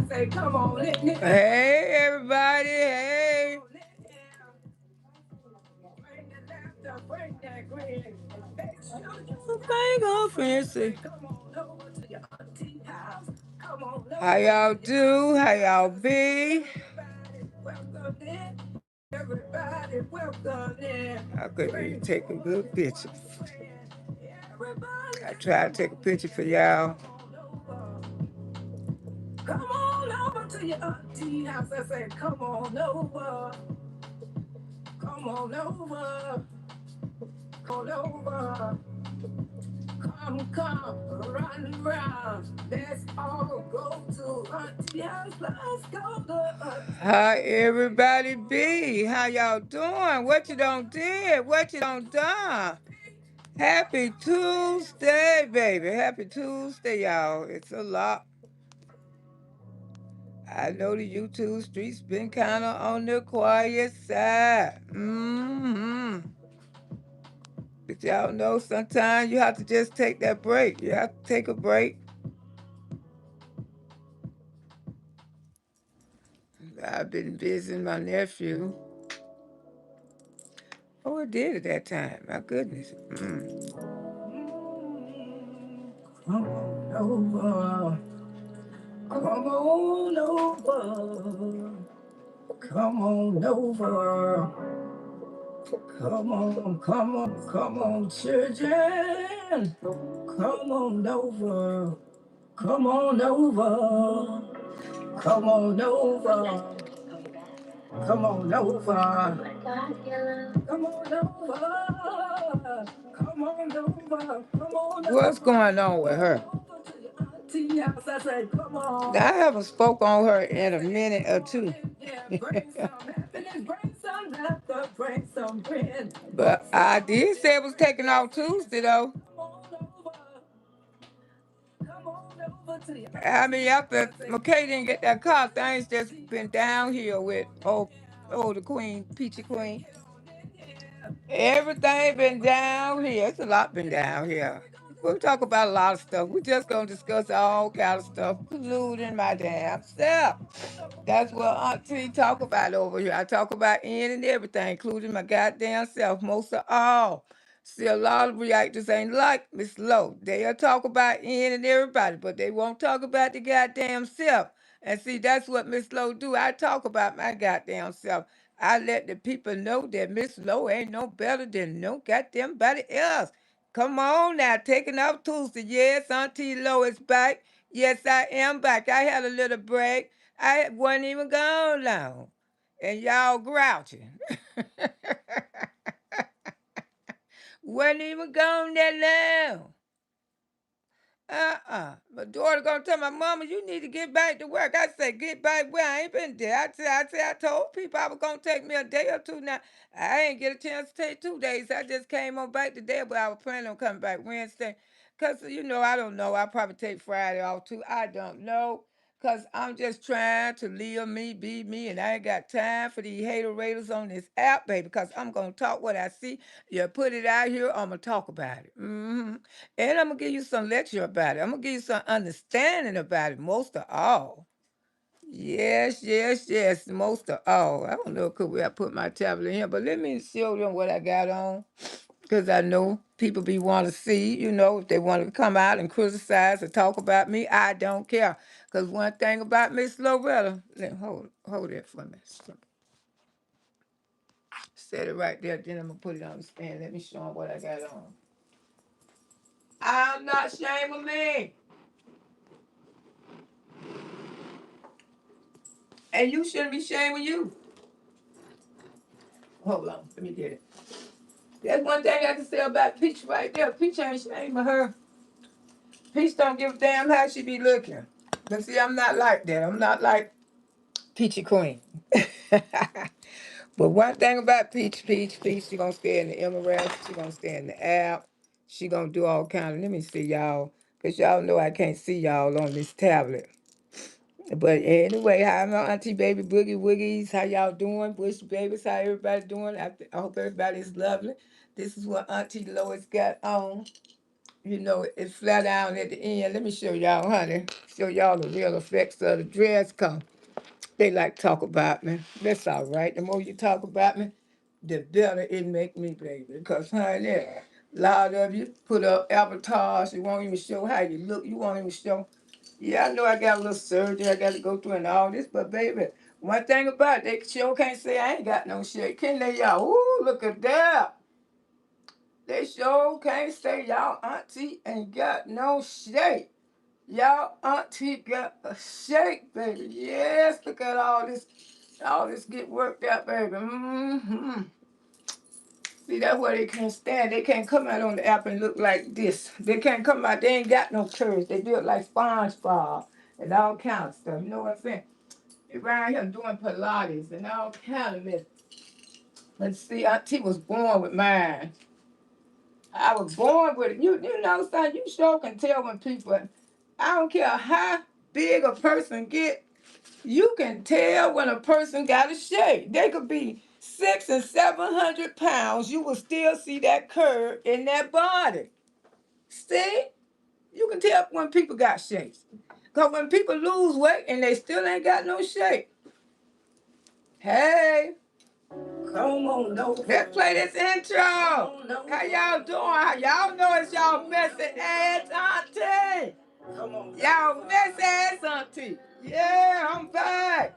Say, come on, hey, everybody, hey. Thank God, Fancy. How y'all do? How y'all be? I couldn't even take a good picture. I tried to take a picture for y'all. Come on over to your auntie house. I said, come on over. Come on over. Come on over. Come, run around. Let's all go to auntie house. Let's go to auntie. How everybody be? How y'all doing? What you done did? What you done done? Happy Tuesday, baby. Happy Tuesday, y'all. It's a lot. I know the YouTube streets been kind of on the quiet side. But y'all know sometimes you have to just take that break. You have to take a break. I've been visiting my nephew. Oh, it did at that time. My goodness. Come on over. Come on over. Come on over. Come on, children. Come on over. Come on over. Come on over. Come on over. Come on over. Come on over. Come on. What's going on with her? I haven't spoke on her in a minute or two. But I did say it was taking off Tuesday though. I mean, after McKay didn't get that car, things just been downhill with the Queen, Peachy Queen. Everything been down here. It's a lot been down here. We'll talk about a lot of stuff. We just gonna discuss all kind of stuff, including my damn self. That's what Auntie talk about over here. I talk about any and everything, including my goddamn self, most of all. See, a lot of reactors ain't like Miss Lowe. They'll talk about any and everybody, but they won't talk about the goddamn self. And see, that's what Miss Lowe do. I talk about my goddamn self. I let the people know that Miss Lowe ain't no better than no goddamn body else. Come on now, taking off Tuesday. Yes, Auntie Lowe is back. Yes, I am back. I had a little break. I wasn't even gone long. And y'all grouching. Wasn't even gone that long. My daughter gonna tell my mama, you need to get back to work. I said, get back where? I ain't been there. I told people I was gonna take me a day or two now. I ain't get a chance to take 2 days. I just came on back today, but I was planning on coming back Wednesday. Cause I don't know. I'll probably take Friday off too. I don't know. Cause I'm just trying to live me, be me, and I ain't got time for these hater raiders on this app, baby. Cause I'm gonna talk what I see. You put it out here, I'm gonna talk about it. And I'm gonna give you some lecture about it. I'm gonna give you some understanding about it, most of all. Yes, yes, yes, most of all. I don't know could I put my tablet in here, but let me show them what I got on. Because I know people be want to see, if they want to come out and criticize or talk about me, I don't care. Because one thing about Miss Loretta, hold it for me. Set it right there, then I'm gonna put it on the stand. Let me show them what I got on. I'm not ashamed of me. And you shouldn't be shaming you. Hold on, let me get it. That's one thing I can say about Peach right there. Peach ain't ashamed of her. Peach don't give a damn how she be looking. But see, I'm not like that. I'm not like Peachy Queen. But one thing about Peach, she gonna stay in the emerald. She gonna stay in the app. She gonna do all kind of, let me see y'all. Because y'all know I can't see y'all on this tablet. But anyway, hi, my auntie baby boogie woogies. How y'all doing? Bush babies, how everybody doing? I hope everybody's lovely. This is what Auntie Lois got on. you know, it's flat down at the end. Let me show y'all, honey. Show y'all the real effects of the dress come. They like to talk about me. That's all right. The more you talk about me, the better it make me, baby. Because, honey, a lot of you put up avatars. You won't even show how you look. You won't even show. Yeah, I know I got a little surgery I got to go through and all this, but, baby, one thing about it, they sure can't say I ain't got no shit. Can they, y'all? Ooh, look at that. They sure can't say y'all auntie ain't got no shake. Y'all auntie got a shake, baby. Yes, look at all this get worked out, baby. Mm-hmm. See, that's why they can't stand. They can't come out on the app and look like this. They can't come out. They ain't got no curves. They do it like SpongeBob and all kind of stuff. You know what I'm saying? They around here doing Pilates and all kind of mess. But see, auntie was born with mine. I was born with it. You know, son, you sure can tell when people, I don't care how big a person get, you can tell when a person got a shape. They could be 600 and 700 pounds. You will still see that curve in that body. See? You can tell when people got shapes. Because when people lose weight and they still ain't got no shape. Hey. Come on, no. Let's play this intro. How y'all doing? How y'all know it's y'all messy ass auntie? Come on, y'all messy ass auntie. Yeah, I'm back.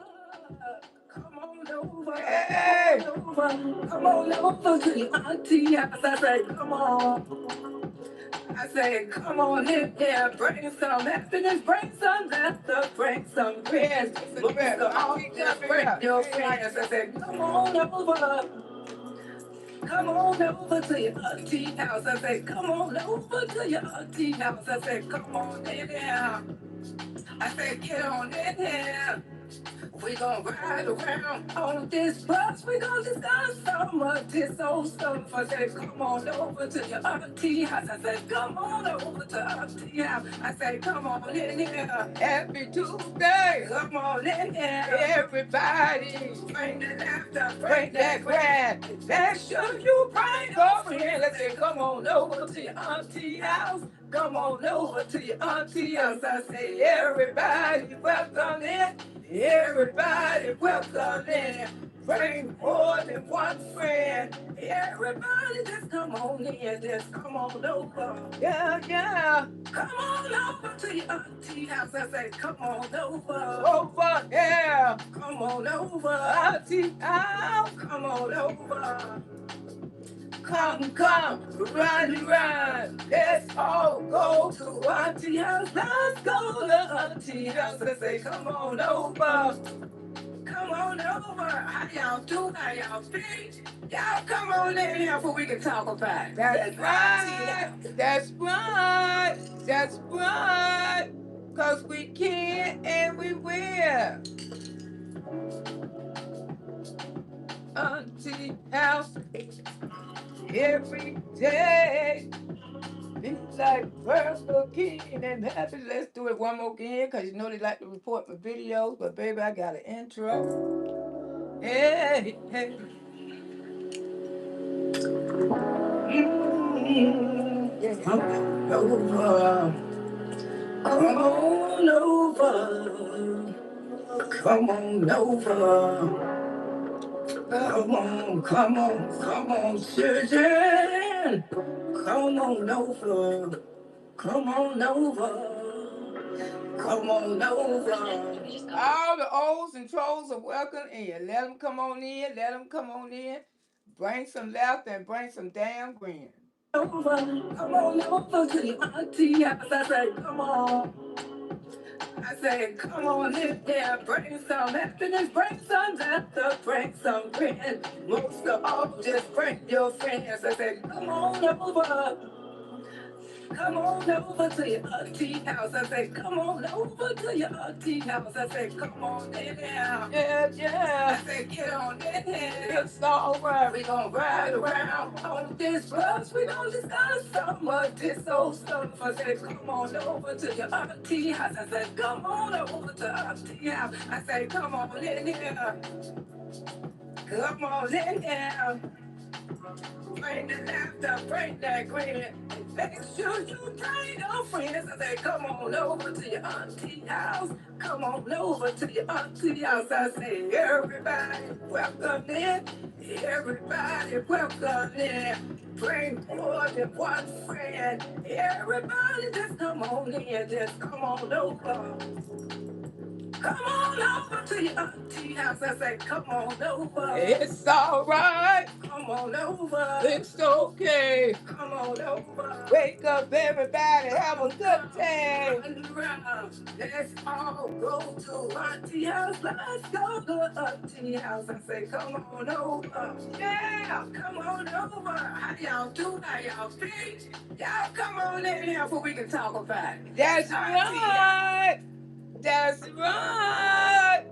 Come on over. Hey. Come on over to your auntie. I say, come on. I say, come on in here, bring some happiness, bring some laughter, bring some friends. Look at all just bring your friends. I say, come on over. Come on over to your auntie house. I say, come on over to your auntie house. I say, come on in here. I say, get on in here. We gon' ride around on this bus. We gon' discuss some of this old stuff. I said, come on over to your auntie house. I said, come on over to auntie house. I said, come on in here. Every Tuesday. Come on in here. Everybody. Bring the laughter, bring that grand. Make sure you bring your friend. Let's say, come on over to your auntie house. Come on over to your auntie house. I say, everybody, welcome in. Everybody, welcome in. Bring more than one friend. Everybody, just come on in. Just come on over. Yeah, yeah. Come on over to your auntie house. I say, come on over. Over, yeah. Come on over. Auntie house. Come on over. Come, run. Let's all go to auntie house. Let's go to auntie house. I say, come on over. Come on over. How y'all do? How y'all feel? Y'all come on in here so we can talk about it. That's right. That's right. That's right. Because we can and we will. Auntie house every day. Be like Burger King and happy. Let's do it one more again because you know they like to report my videos. But baby, I got an intro. Hey. Yeah. Come on over. Come on over. Come on over. Come on, children. Come on over. Come on over. Come on over. All the O's and trolls are welcome in. Let them come on in. Let them come on in. Bring some laughter and bring some damn grin. Over. Come on over to your auntie house. I say, come on. I say, come on in there, bring some happiness, bring some laughter, bring some grin. Most of all, just bring your friends. I say, come on over. Come on over to your auntie house. I say, come on over to your auntie house. I say, come on in there. Yeah. I say, get on in here. It's all right. We gon' ride around on this bus. We gon' discuss some of this old stuff. I say, come on over to your auntie house. I say, come on over to auntie house. I say, come on in here. Come on in here. Bring the laughter, bring that grin. Make sure you bring your friends. I say, come on over to your auntie house. Come on over to your auntie house. I say, everybody welcome in. Everybody welcome in. Bring more than one friend. Everybody just come on in. Just come on over. Come on over to your auntie house. I say, come on over. It's all right. Come on over. It's okay. Come on over. Wake up, everybody. Have a good day. Run around. Let's all go to auntie house. Let's go to auntie house. I say, come on over. Yeah, come on over. How y'all do? How y'all feel? Y'all come on in here so we can talk about it. That's right. That's right.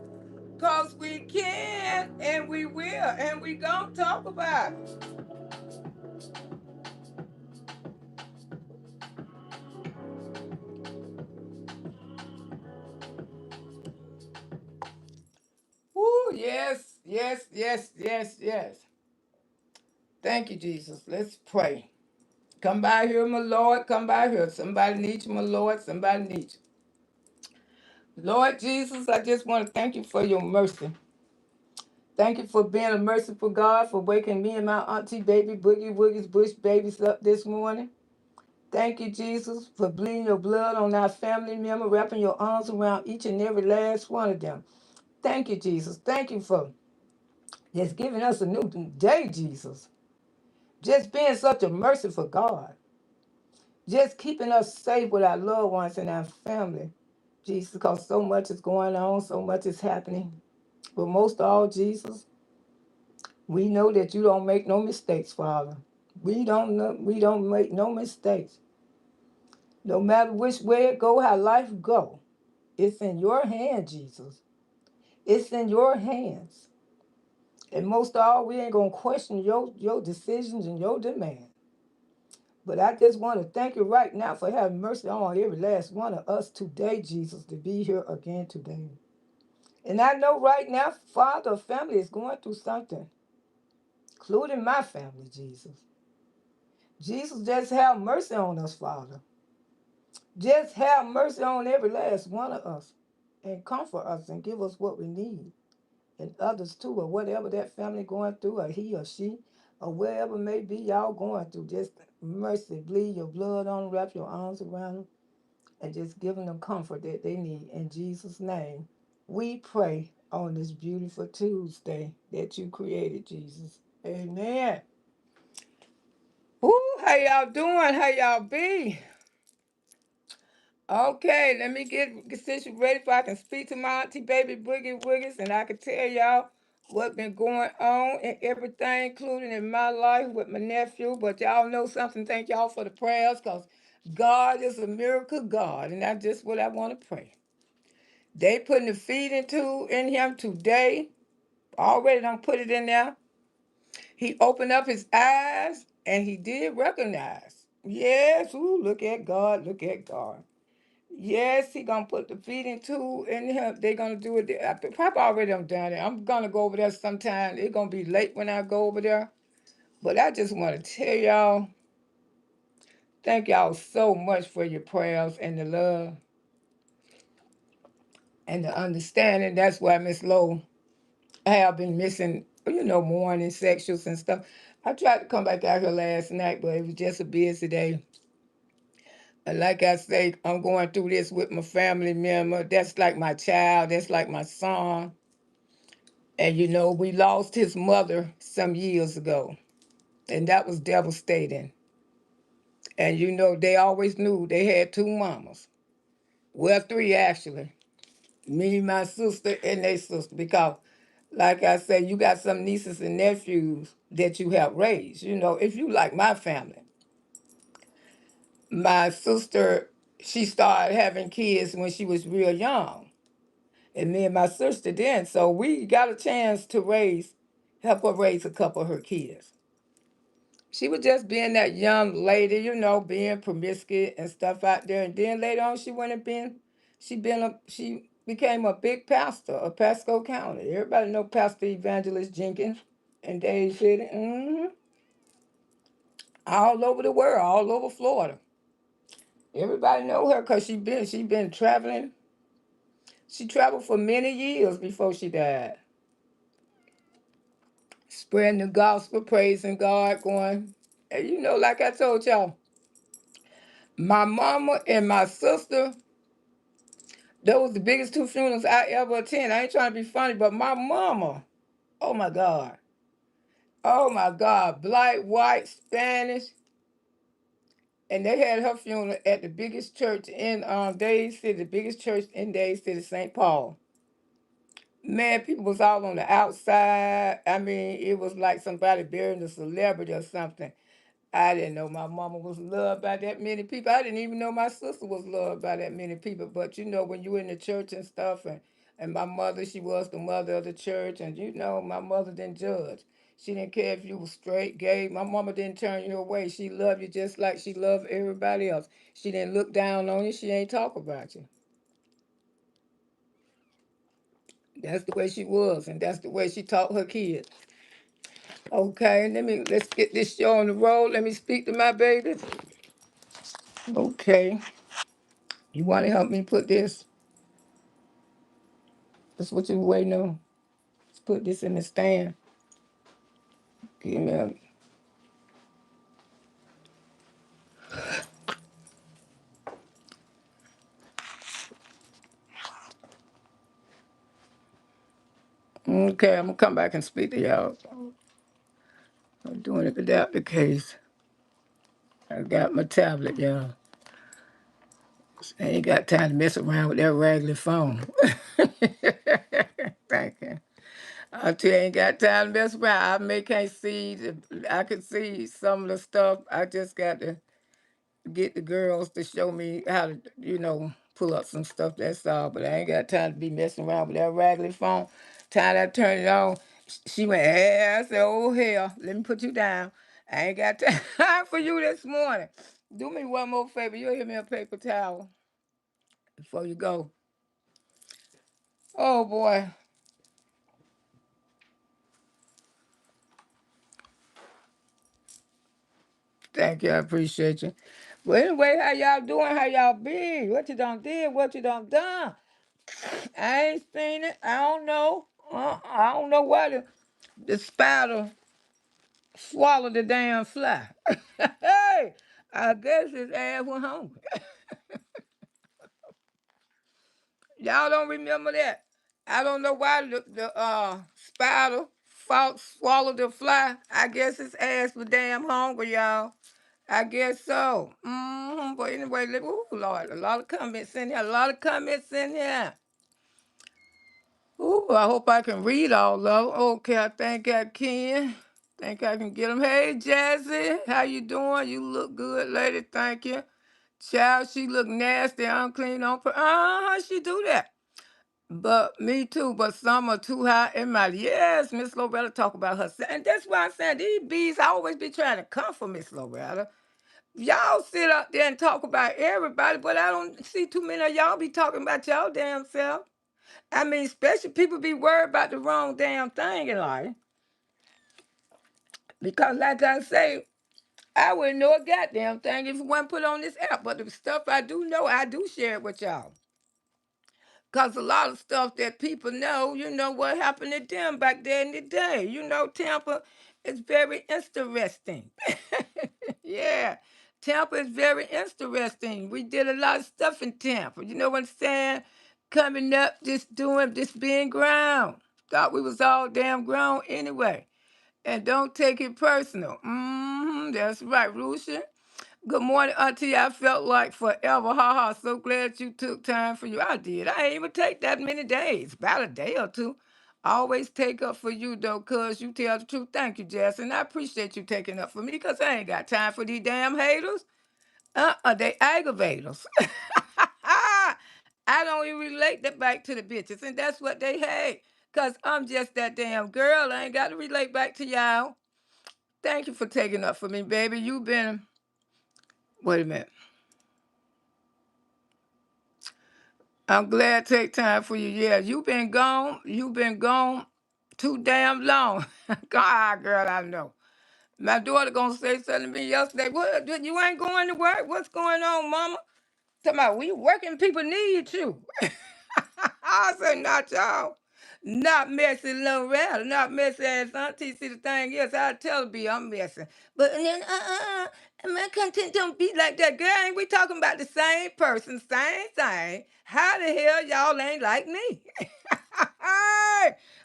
Because we can and we will and we gonna talk about it. Ooh, yes, yes, yes, yes, yes. Thank you, Jesus. Let's pray. Come by here, my Lord. Come by here. Somebody needs you, my Lord. Somebody needs you. Lord Jesus, I just want to thank you for your mercy. Thank you for being a merciful God, for waking me and my auntie baby Boogie Woogie's Bush babies up this morning. Thank you, Jesus, for bleeding your blood on our family member, wrapping your arms around each and every last one of them. Thank you, Jesus. Thank you for just giving us a new day, Jesus. Just being such a merciful God. Just keeping us safe with our loved ones and our family, Jesus, because so much is going on, so much is happening. But most of all, Jesus, we know that you don't make no mistakes, Father. We don't make no mistakes. No matter which way it go, how life go. It's in your hand, Jesus. It's in your hands. And most of all, we ain't going to question your decisions and your demand. But I just want to thank you right now for having mercy on every last one of us today, Jesus, to be here again today. And I know right now, Father, family is going through something, including my family, Jesus. Jesus, just have mercy on us, Father. Just have mercy on every last one of us and comfort us and give us what we need. And others too, or whatever that family going through, or he or she, or wherever may be y'all going through. Just mercy, bleed your blood on them, wrap your arms around them, and just giving them comfort that they need. In Jesus' name, we pray on this beautiful Tuesday that you created, Jesus. Amen. Woo, how y'all doing? How y'all be? Okay, let me get situated ready so I can speak to my auntie baby Boogie Woogies and I can tell y'all what been going on and everything, including in my life with my nephew. But y'all know something. Thank y'all for the prayers because God is a miracle God, and that's just what I want to pray. They putting the feeding tube in him today. Already done put it in there. He opened up his eyes and he did recognize. Yes, ooh, look at God, look at God. Yes, he gonna put the feeding tube in him. They gonna do it. Papa already done done it. I'm gonna go over there sometime. It's gonna be late when I go over there. But I just want to tell y'all, thank y'all so much for your prayers and the love and the understanding. That's why Miss Lowe have been missing, morning sections and stuff. I tried to come back out here last night, but it was just a busy day. And like I say, I'm going through this with my family member. That's like my child. That's like my son. And we lost his mother some years ago, and that was devastating. And they always knew they had two mamas. Well, three actually. Me, my sister, and their sister. Because, like I said, you got some nieces and nephews that you have raised. If you like my family, my sister, she started having kids when she was real young. And me and my sister then. So we got a chance to help her raise a couple of her kids. She was just being that young lady, being promiscuous and stuff out there. And then later on, she became a big pastor of Pasco County. Everybody know Pastor Evangelist Jenkins and Dave City. all over the world, all over Florida. Everybody know her because she been traveling. She traveled for many years before she died, spreading the gospel, praising God, going. And like I told y'all, my mama and my sister, those the biggest two funerals I ever attended. I ain't trying to be funny, but my mama, oh my God, oh my God, black, white, Spanish, and they had her funeral at the biggest church in Dade City, the biggest church in Dade City, St. Paul. Man, people was all on the outside. I mean, it was like somebody burying a celebrity or something. I didn't know my mama was loved by that many people. I didn't even know my sister was loved by that many people. But when you in the church and stuff, and my mother, she was the mother of the church, and my mother didn't judge. She didn't care if you were straight, gay. My mama didn't turn you away. She loved you just like she loved everybody else. She didn't look down on you. She ain't talk about you. That's the way she was, and that's the way she taught her kids. Okay, let's get this show on the road. Let me speak to my baby. Okay. You want to help me put this? That's what you waiting on. Let's put this in the stand. Give me a, okay, I'm gonna come back and speak to y'all. I'm doing it without the case. I got my tablet, y'all. I ain't got time to mess around with that raggedy phone. Thank you. I tell you, I ain't got time to mess around. Can't see. I could see some of the stuff. I just got to get the girls to show me how to, pull up some stuff. That's all. But I ain't got time to be messing around with that raggedy phone. Time I turned it on, she went, hey, I said, oh, hell, let me put you down. I ain't got time for you this morning. Do me one more favor. You'll give me a paper towel before you go. Oh, boy. Thank you. I appreciate you. Well, anyway, how y'all doing? How y'all been? What you done did? What you done done? I ain't seen it. I don't know. I don't know why the spider swallowed the damn fly. Hey, I guess his ass went hungry. Y'all don't remember that. I don't know why the spider swallowed the fly. I guess his ass was damn hungry, y'all. I guess so. But anyway, ooh, Lord, a lot of comments in here. A lot of comments in here. Ooh, I hope I can read all of them. Okay, I think I can. Think I can get them. Hey, Jazzy, how you doing? You look good, lady. Thank you. Child, she look nasty, unclean on she do that. But me too, but some are too high in my yes, Miss Loretta talk about her. And that's why I'm saying these bees, I always be trying to come for Miss Loretta. Y'all sit up there and talk about everybody, but I don't see too many of y'all be talking about y'all damn self. I mean, especially people be worried about the wrong damn thing in life. Because like I say, I wouldn't know a goddamn thing if it wasn't put on this app. But the stuff I do know, I do share it with y'all. Because a lot of stuff that people know, what happened to them back there in the day. Tampa is very interesting. Yeah. Tampa is very interesting. We did a lot of stuff in Tampa. You know what I'm saying? Coming up, just being grown. Thought we was all damn grown anyway. And don't take it personal. That's right, Lucia. Good morning, Auntie. I felt like forever. Ha ha. So glad you took time for you. I did. I ain't even take that many days. About a day or two. I always take up for you, though, cuz you tell the truth. Thank you, Jess. And I appreciate you taking up for me because I ain't got time for these damn haters. They aggravators. I don't even relate that back to the bitches. And that's what they hate. Because I'm just that damn girl. I ain't got to relate back to y'all. Thank you for taking up for me, baby. You've been. Wait a minute. I'm glad to take time for you. Yeah, you've been gone. You've been gone too damn long. God, girl, I know. My daughter gonna say something to me yesterday. What? You ain't going to work? What's going on, mama? Talking about we working people need you. I said, not y'all. Not messy Loretta, not messy ass auntie. See, the thing is, I tell her be I'm messy. But then, my content don't be like that. Girl, ain't we talking about the same person, same thing? How the hell y'all ain't like me?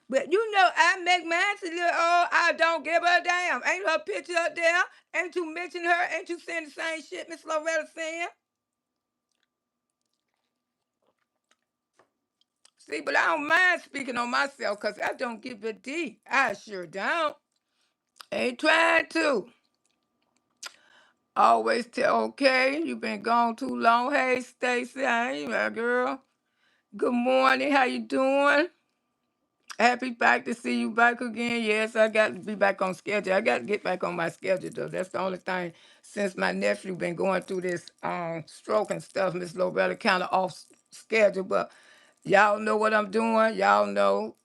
But you know, I make mine a little old. I don't give a damn. Ain't her picture up there? Ain't you mention her? Ain't you saying the same shit Miss Loretta saying? See, but I don't mind speaking on myself because I don't give a D. I sure don't. Ain't trying to. Always tell, okay, you been gone too long. Hey, Stacy, I ain't my girl. Good morning. How you doing? Happy back to see you back again. Yes, I got to be back on schedule. I got to get back on my schedule though. That's the only thing since my nephew been going through this stroke and stuff. Miss Loretta kind of off schedule, but y'all know what I'm doing. Y'all know,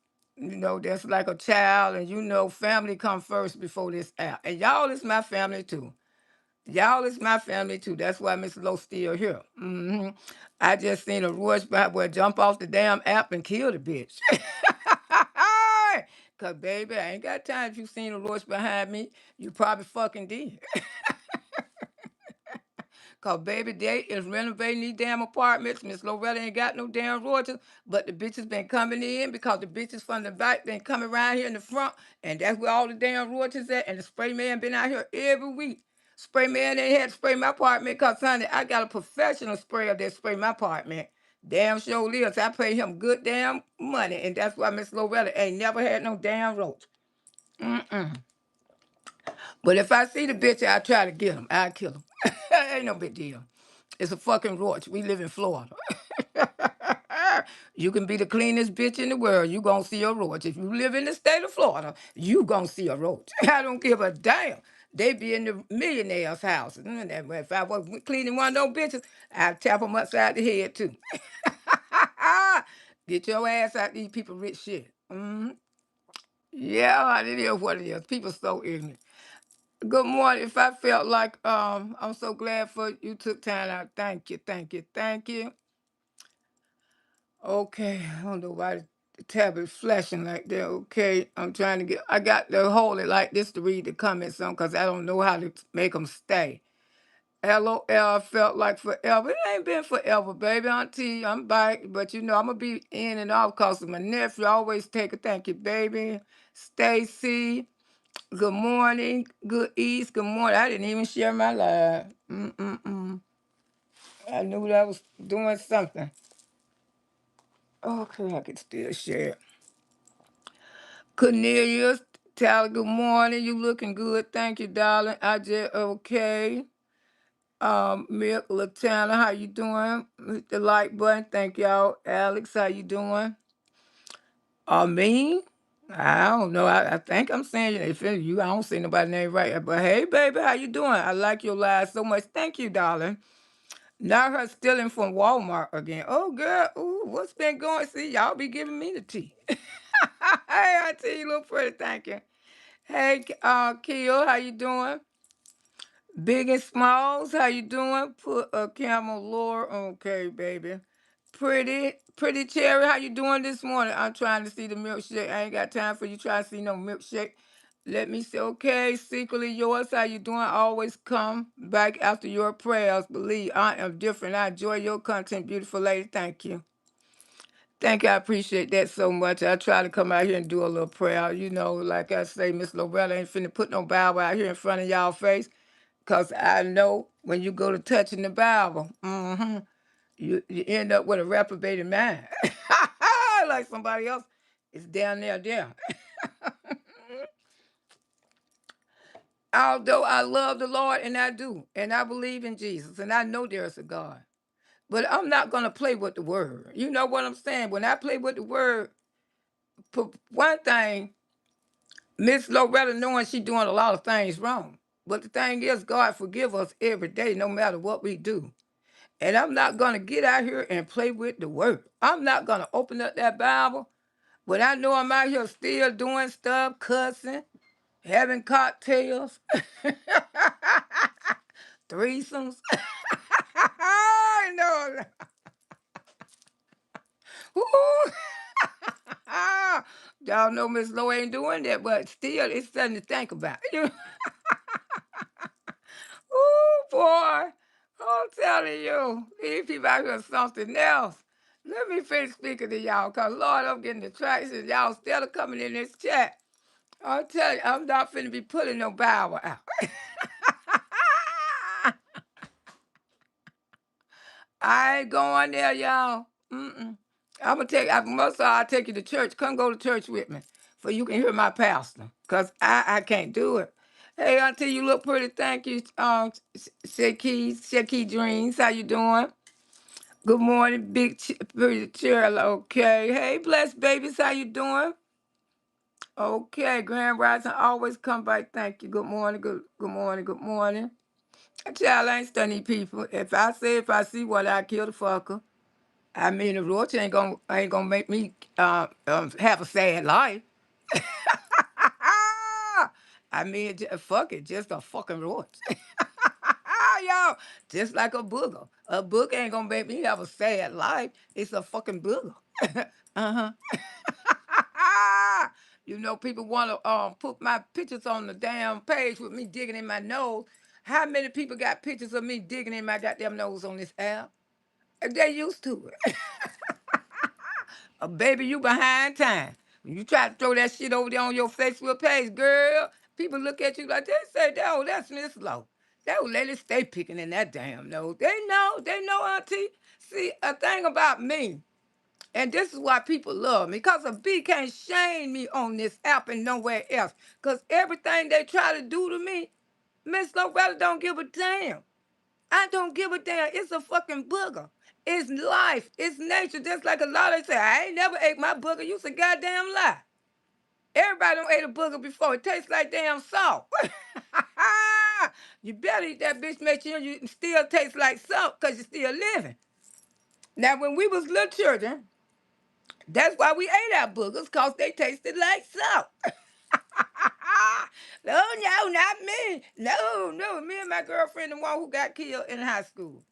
that's like a child, and family come first before this app. And y'all is my family too. Y'all is my family too. That's why Miss Low still here. I just seen a Roach bad boy jump off the damn app and kill the bitch. Cause baby, I ain't got time. If you seen a Roach behind me, you probably fucking did. Cause baby, they is renovating these damn apartments. Miss Loretta ain't got no damn royalties, but the bitches been coming in because the bitches from the back been coming around here in the front, and that's where all the damn royalties at. And the spray man been out here every week. Spray man ain't had to spray my apartment cause honey, I got a professional sprayer that spray my apartment. Damn sure lives. I pay him good damn money, and that's why Miss Loretta ain't never had no damn roach. Mm-mm. But if I see the bitch, I try to get him. I kill him. Ain't no big deal. It's a fucking roach. We live in Florida. You can be the cleanest bitch in the world. You gonna see a roach. If you live in the state of Florida, you gonna see a roach. I don't give a damn. They be in the millionaires' houses. If I was cleaning one of those bitches, I'd tap them upside the head too. Get your ass out these people rich shit. Yeah, it is what it is. People so ignorant. Good morning. If I felt like I'm so glad for you took time out. Thank you, thank you, thank you. Okay, I don't know why the tab is flashing like that. Okay, I'm trying to I got to hold it like this to read the comments on because I don't know how to make them stay. LOL felt like forever. It ain't been forever, baby. Auntie, I'm back, but I'm gonna be in and out because of my nephew. I always take a thank you, baby. Stacy, good morning. Good East, good morning. I didn't even share my live. I knew that I was doing something. Okay, I can still share. Cornelius, Tyler, good morning. You looking good. Thank you, darling. I just okay. Milk, Latana, how you doing? Hit the like button. Thank y'all. Alex, how you doing? Me? I don't know. I think I'm saying if it's you, I don't see nobody name right. But hey, baby, how you doing? I like your live so much. Thank you, darling. Not her stealing from Walmart again. Oh, girl. Ooh, what's been going? See, y'all be giving me the tea. Hey, auntie, you look pretty. Thank you. Hey, Keo, how you doing? Big and Smalls, how you doing? Put a camel lore. Okay, baby. Pretty Cherry, how you doing this morning? I'm trying to see the milkshake. I ain't got time for you trying to see no milkshake. Let me say, okay, secretly yours, how you doing? Always come back after your prayers. Believe I am different. I enjoy your content, beautiful lady. Thank you. Thank you. I appreciate that so much. I try to come out here and do a little prayer. Like I say, Miss Loretta ain't finna put no Bible out here in front of y'all face. Because I know when you go to touching the Bible, you end up with a reprobated mind. Like somebody else is down there. Although I love the Lord, and I do, and I believe in Jesus, and I know there's a God. But I'm not going to play with the word. You know what I'm saying? When I play with the word, for one thing, Miss Loretta knowing she doing a lot of things wrong. But the thing is, God forgive us every day, no matter what we do. And I'm not going to get out here and play with the word. I'm not going to open up that Bible. But I know I'm out here still doing stuff, cussing. having cocktails, threesomes. No. Ooh. Y'all know Miss Lowe ain't doing that, but still, it's something to think about. Ooh, boy. I'm telling you, these people out here are something else. Let me finish speaking to y'all, because Lord, I'm getting the traction. Y'all still coming in this chat. I'll tell you, I'm not finna be pulling no Bible out. I ain't going there, y'all. Mm-mm. I'm gonna take. Most of all, I'll take you to church. Come go to church with me, for you can hear my pastor. Cause I can't do it. Hey, auntie, you look pretty. Thank you, Sheki Dreams. How you doing? Good morning, pretty Cheryl. Okay. Hey, blessed babies. How you doing? Okay, Grand Rising always come by. Thank you. Good morning. Good morning. Good morning. Child, I ain't stunning people. If I see what I kill the fucker. I mean, the roach ain't gonna make me have a sad life. I mean, fuck it, just a fucking roach. Y'all, just like a booger. A booger ain't gonna make me have a sad life. It's a fucking booger. Uh-huh. You know, people want to put my pictures on the damn page with me digging in my nose. How many people got pictures of me digging in my goddamn nose on this app? They used to it. Baby, you behind time. When you try to throw that shit over there on your Facebook page, girl, people look at you like they say, oh, that's Miss Lowe. That old lady stay picking in that damn nose. They know, auntie. See, a thing about me, and this is why people love me, because a bee can't shame me on this app and nowhere else. Because everything they try to do to me, Miss Loretta don't give a damn. I don't give a damn. It's a fucking booger. It's life. It's nature. Just like a lot of say, I ain't never ate my booger. You a goddamn lie. Everybody don't ate a booger before. It tastes like damn salt. You better eat that bitch. Make sure you still taste like salt because you're still living. Now, when we was little children, that's why we ate our boogers, because they tasted like salt. No, no, not me. No, no. Me and my girlfriend, the one who got killed in high school.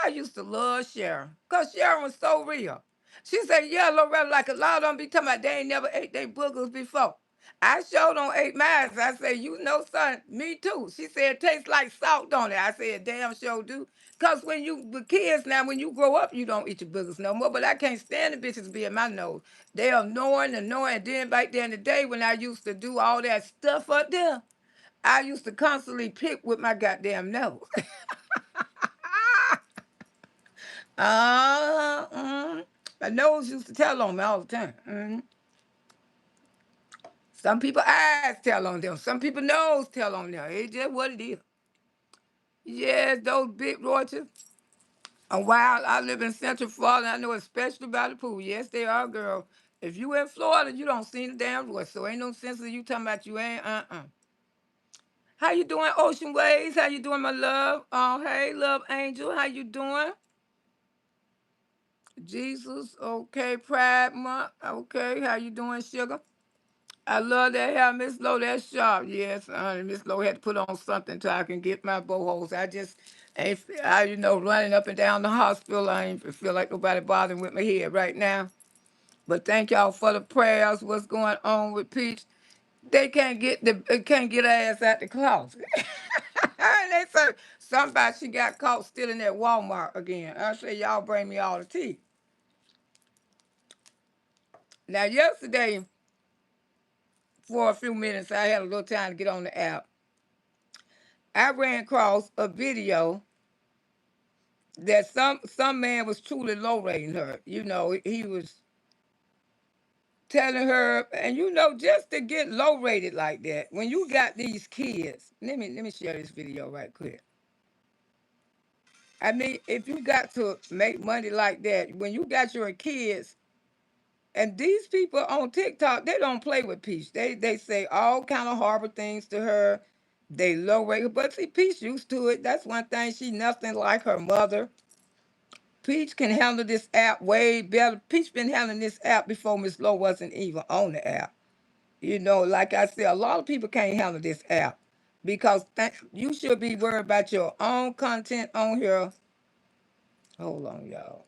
I used to love Sharon because Sharon was so real. She said, yeah, Loretta, like a lot of them be talking about they ain't never ate their boogers before. I sure don't ate mine. I said, you know, son, me too. She said, it tastes like salt, don't it? I said, damn sure do. Because when you the kids now, when you grow up, you don't eat your boogers no more. But I can't stand the bitches be in my nose. They are annoying. And then back there in the day when I used to do all that stuff up there, I used to constantly pick with my goddamn nose. My nose used to tell on me all the time. Some people eyes tell on them. Some people nose tell on them. It's just what it is. Yes, those big roaches. And while I live in Central Florida, I know especially by the pool. Yes, they are, girl. If you in Florida, you don't see the damn roach. So ain't no sense of you talking about you ain't. How you doing, Ocean Waves? How you doing, my love? Oh, hey, love angel. How you doing? Jesus, okay, Pride Month. Okay, how you doing, sugar? I love that hair, Miss Lowe. That's sharp. Yes, honey. Miss Lowe had to put on something so I can get my bohos. I just ain't, running up and down the hospital. I ain't feel like nobody bothering with my head right now. But thank y'all for the prayers. What's going on with Peach? They can't get her ass out the closet. And they say somebody she got caught stealing at Walmart again. I say y'all bring me all the tea. Now yesterday, for a few minutes, I had a little time to get on the app. I ran across a video that some man was truly low rating her. You know, he was telling her, and you know, just to get low rated like that, when you got these kids, let me share this video right quick. I mean, if you got to make money like that, when you got your kids, and these people on TikTok, they don't play with Peach. They say all kind of horrible things to her. They low rate her, but see, Peach used to it. That's one thing. She nothing like her mother. Peach can handle this app way better. Peach been handling this app before Miss Lowe wasn't even on the app. Like I said, a lot of people can't handle this app because you should be worried about your own content on here. Hold on, y'all.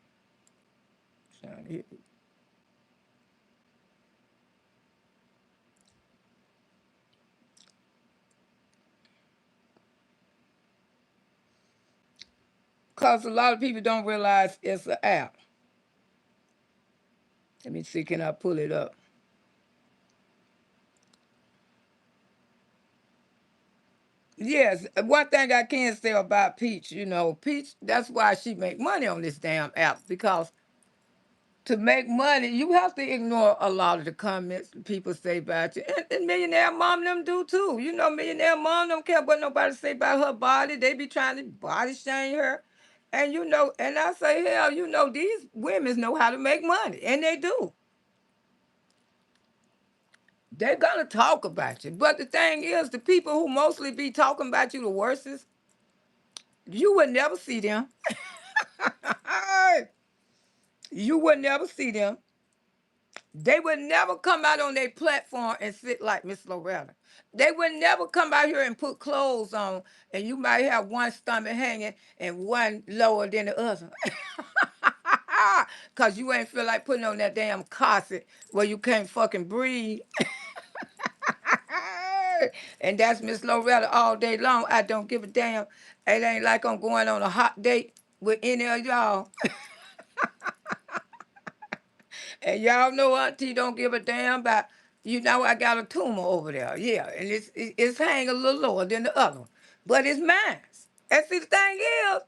Because a lot of people don't realize it's an app. Let me see, can I pull it up? Yes, one thing I can say about Peach, Peach, that's why she make money on this damn app because to make money, you have to ignore a lot of the comments people say about you. And millionaire mom them do too. Millionaire mom don't care what nobody say about her body. They be trying to body shame her. And I say, hell, these women know how to make money. And they do. They're gonna talk about you. But the thing is, the people who mostly be talking about you the worstest, you would never see them. You would never see them. They would never come out on their platform and sit like Miss Loretta. They would never come out here and put clothes on, and you might have one stomach hanging and one lower than the other. Cause you ain't feel like putting on that damn corset where you can't fucking breathe. And that's Miss Loretta all day long. I don't give a damn. It ain't like I'm going on a hot date with any of y'all. And y'all know Auntie don't give a damn about, I got a tumor over there. Yeah, and it's hanging a little lower than the other one. But it's mine. And see, the thing is,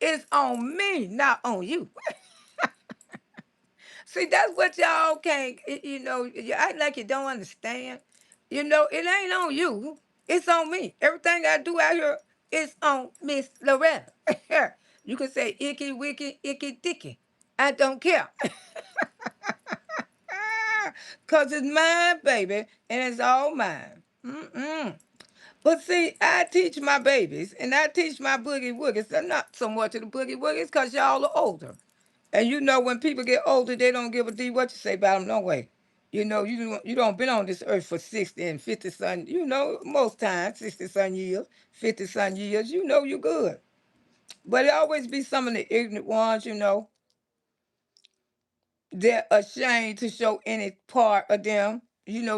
it's on me, not on you. See, that's what y'all can't, you act like you don't understand. It ain't on you. It's on me. Everything I do out here is on Miss Loretta. You can say icky, wicky, icky, dicky. I don't care. Because it's mine, baby, and it's all mine. Mm-mm. But see, I teach my babies, and I teach my boogie woogies. They're not so much of the boogie woogies because y'all are older. And when people get older, they don't give a D what you say about them, no way. You don't been on this earth for 60 and 50 some, most times, 60 some years, 50 some years, you good. But it always be some of the ignorant ones, they're ashamed to show any part of them,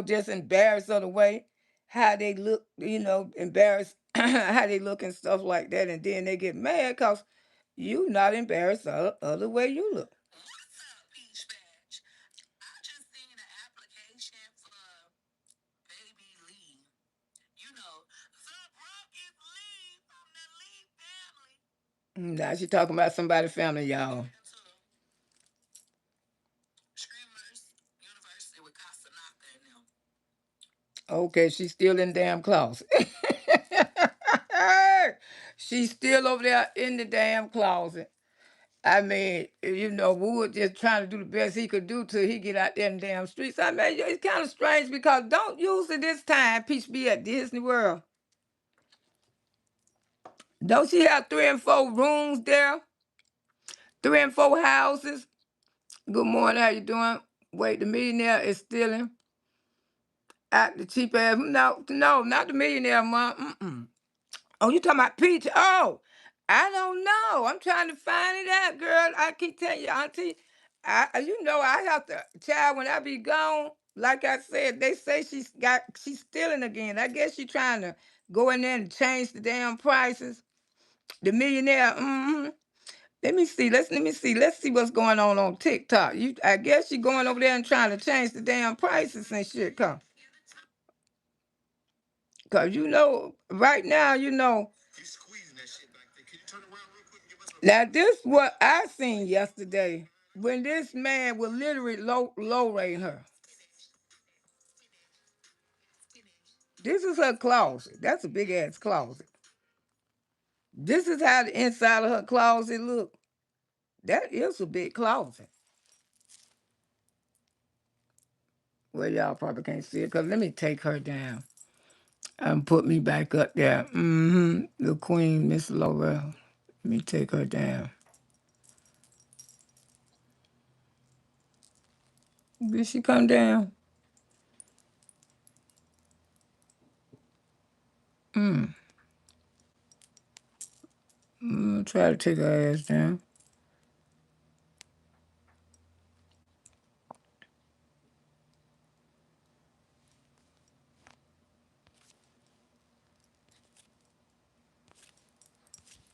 just embarrassed of the way how they look, embarrassed how they look and stuff like that. And then they get mad because you not embarrassed of the way you look. Now she talking about somebody's family, y'all. Okay, she's still in damn closet. She's still over there in the damn closet. I mean, Wood just trying to do the best he could do till he get out there in the damn streets. I mean, it's kind of strange because don't usually this time Peach be at Disney World. Don't she have 3 and 4 rooms there? 3 and 4 houses? Good morning, how you doing? Wait, the millionaire is stealing at the cheap ass. No, no, not the millionaire, mom. Mm-mm. Oh, you talking about Peach? Oh, I don't know. I'm trying to find it out, girl. I keep telling you, Auntie. I have to, child, when I be gone, like I said, they say she's stealing again. I guess she trying to go in there and change the damn prices. The millionaire, Let me see what's going on TikTok. I guess she going over there and trying to change the damn prices and shit, cause right now, now this what I seen yesterday when this man was literally low rate her. This is her closet. That's a big ass closet. This is how the inside of her closet look. That is a big closet. Well, y'all probably can't see it, cause let me take her down and put me back up there. The Queen, Miss Laurel. Let me take her down. Did she come down? try to take her ass down.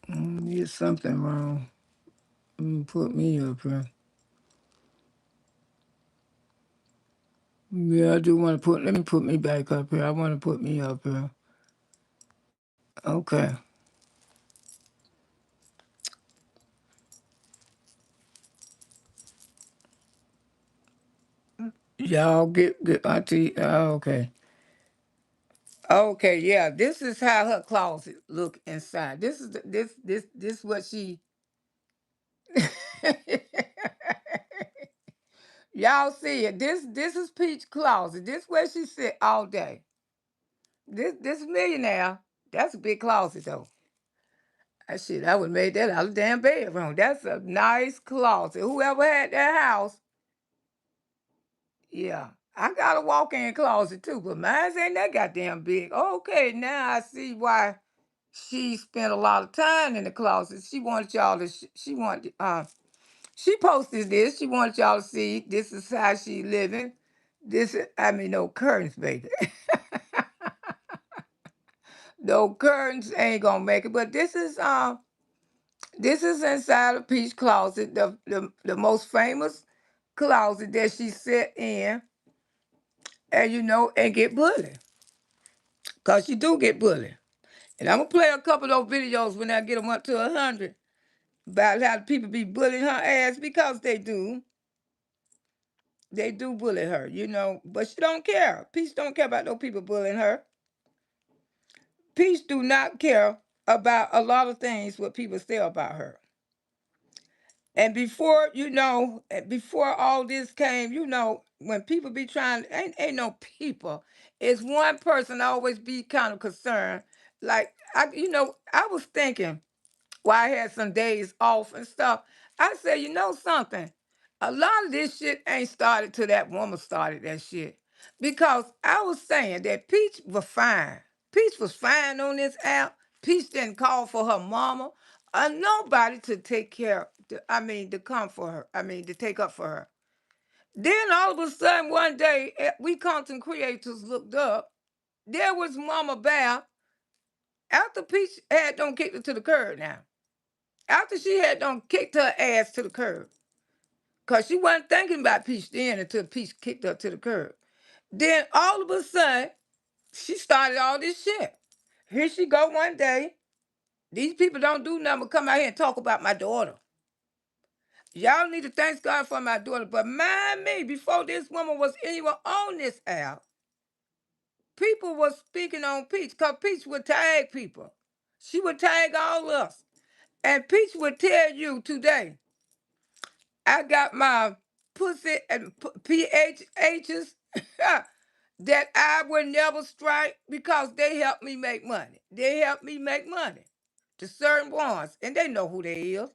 There's something wrong. Put me up here. Yeah, I do want to let me put me back up here. I want to put me up here. Okay. Y'all get auntie. Okay. Okay, yeah. This is how her closet look inside. This is this what she y'all see it. This is Peach closet. This where she sit all day. This millionaire. That's a big closet though. That shit, I would have made that out of damn bedroom. That's a nice closet. Whoever had that house, yeah. I got a walk-in closet too, but mine ain't that goddamn big. Okay, now I see why she spent a lot of time in the closet. She wanted y'all to. She wanted. She posted this. She wanted y'all to see. This is how she living. This is. I mean, no curtains, baby. No curtains ain't gonna make it. But this is. This is inside of Peach closet, the most famous closet that she sit in, and and get bullied. Cause she do get bullied. And I'm gonna play a couple of those videos when I get them up to 100 about how the people be bullying her ass because they do. They do bully her, but she don't care. Peach don't care about no people bullying her. Peach do not care about a lot of things what people say about her. And before, before all this came, when people be trying, ain't no people. It's one person always be kind of concerned. Like I was thinking while I had some days off and stuff. I said, you know something? A lot of this shit ain't started till that woman started that shit. Because I was saying that Peach was fine. Peach was fine on this app. Peach didn't call for her mama or nobody to take care, to come for her. To take up for her. Then all of a sudden one day, we content creators looked up. There was Mama Bear after Peach had don't kicked her to the curb now. After she had done kicked her ass to the curb. Because she wasn't thinking about Peach then until Peach kicked her to the curb. Then all of a sudden, she started all this shit. Here she go one day. These people don't do nothing but come out here and talk about my daughter. Y'all need to thank God for my daughter. But mind me, before this woman was even on this app, people were speaking on Peach because Peach would tag people. She would tag all of us. And Peach would tell you today, I got my pussy and PHHs that I would never strike because they help me make money. They help me make money to certain ones, and they know who they is.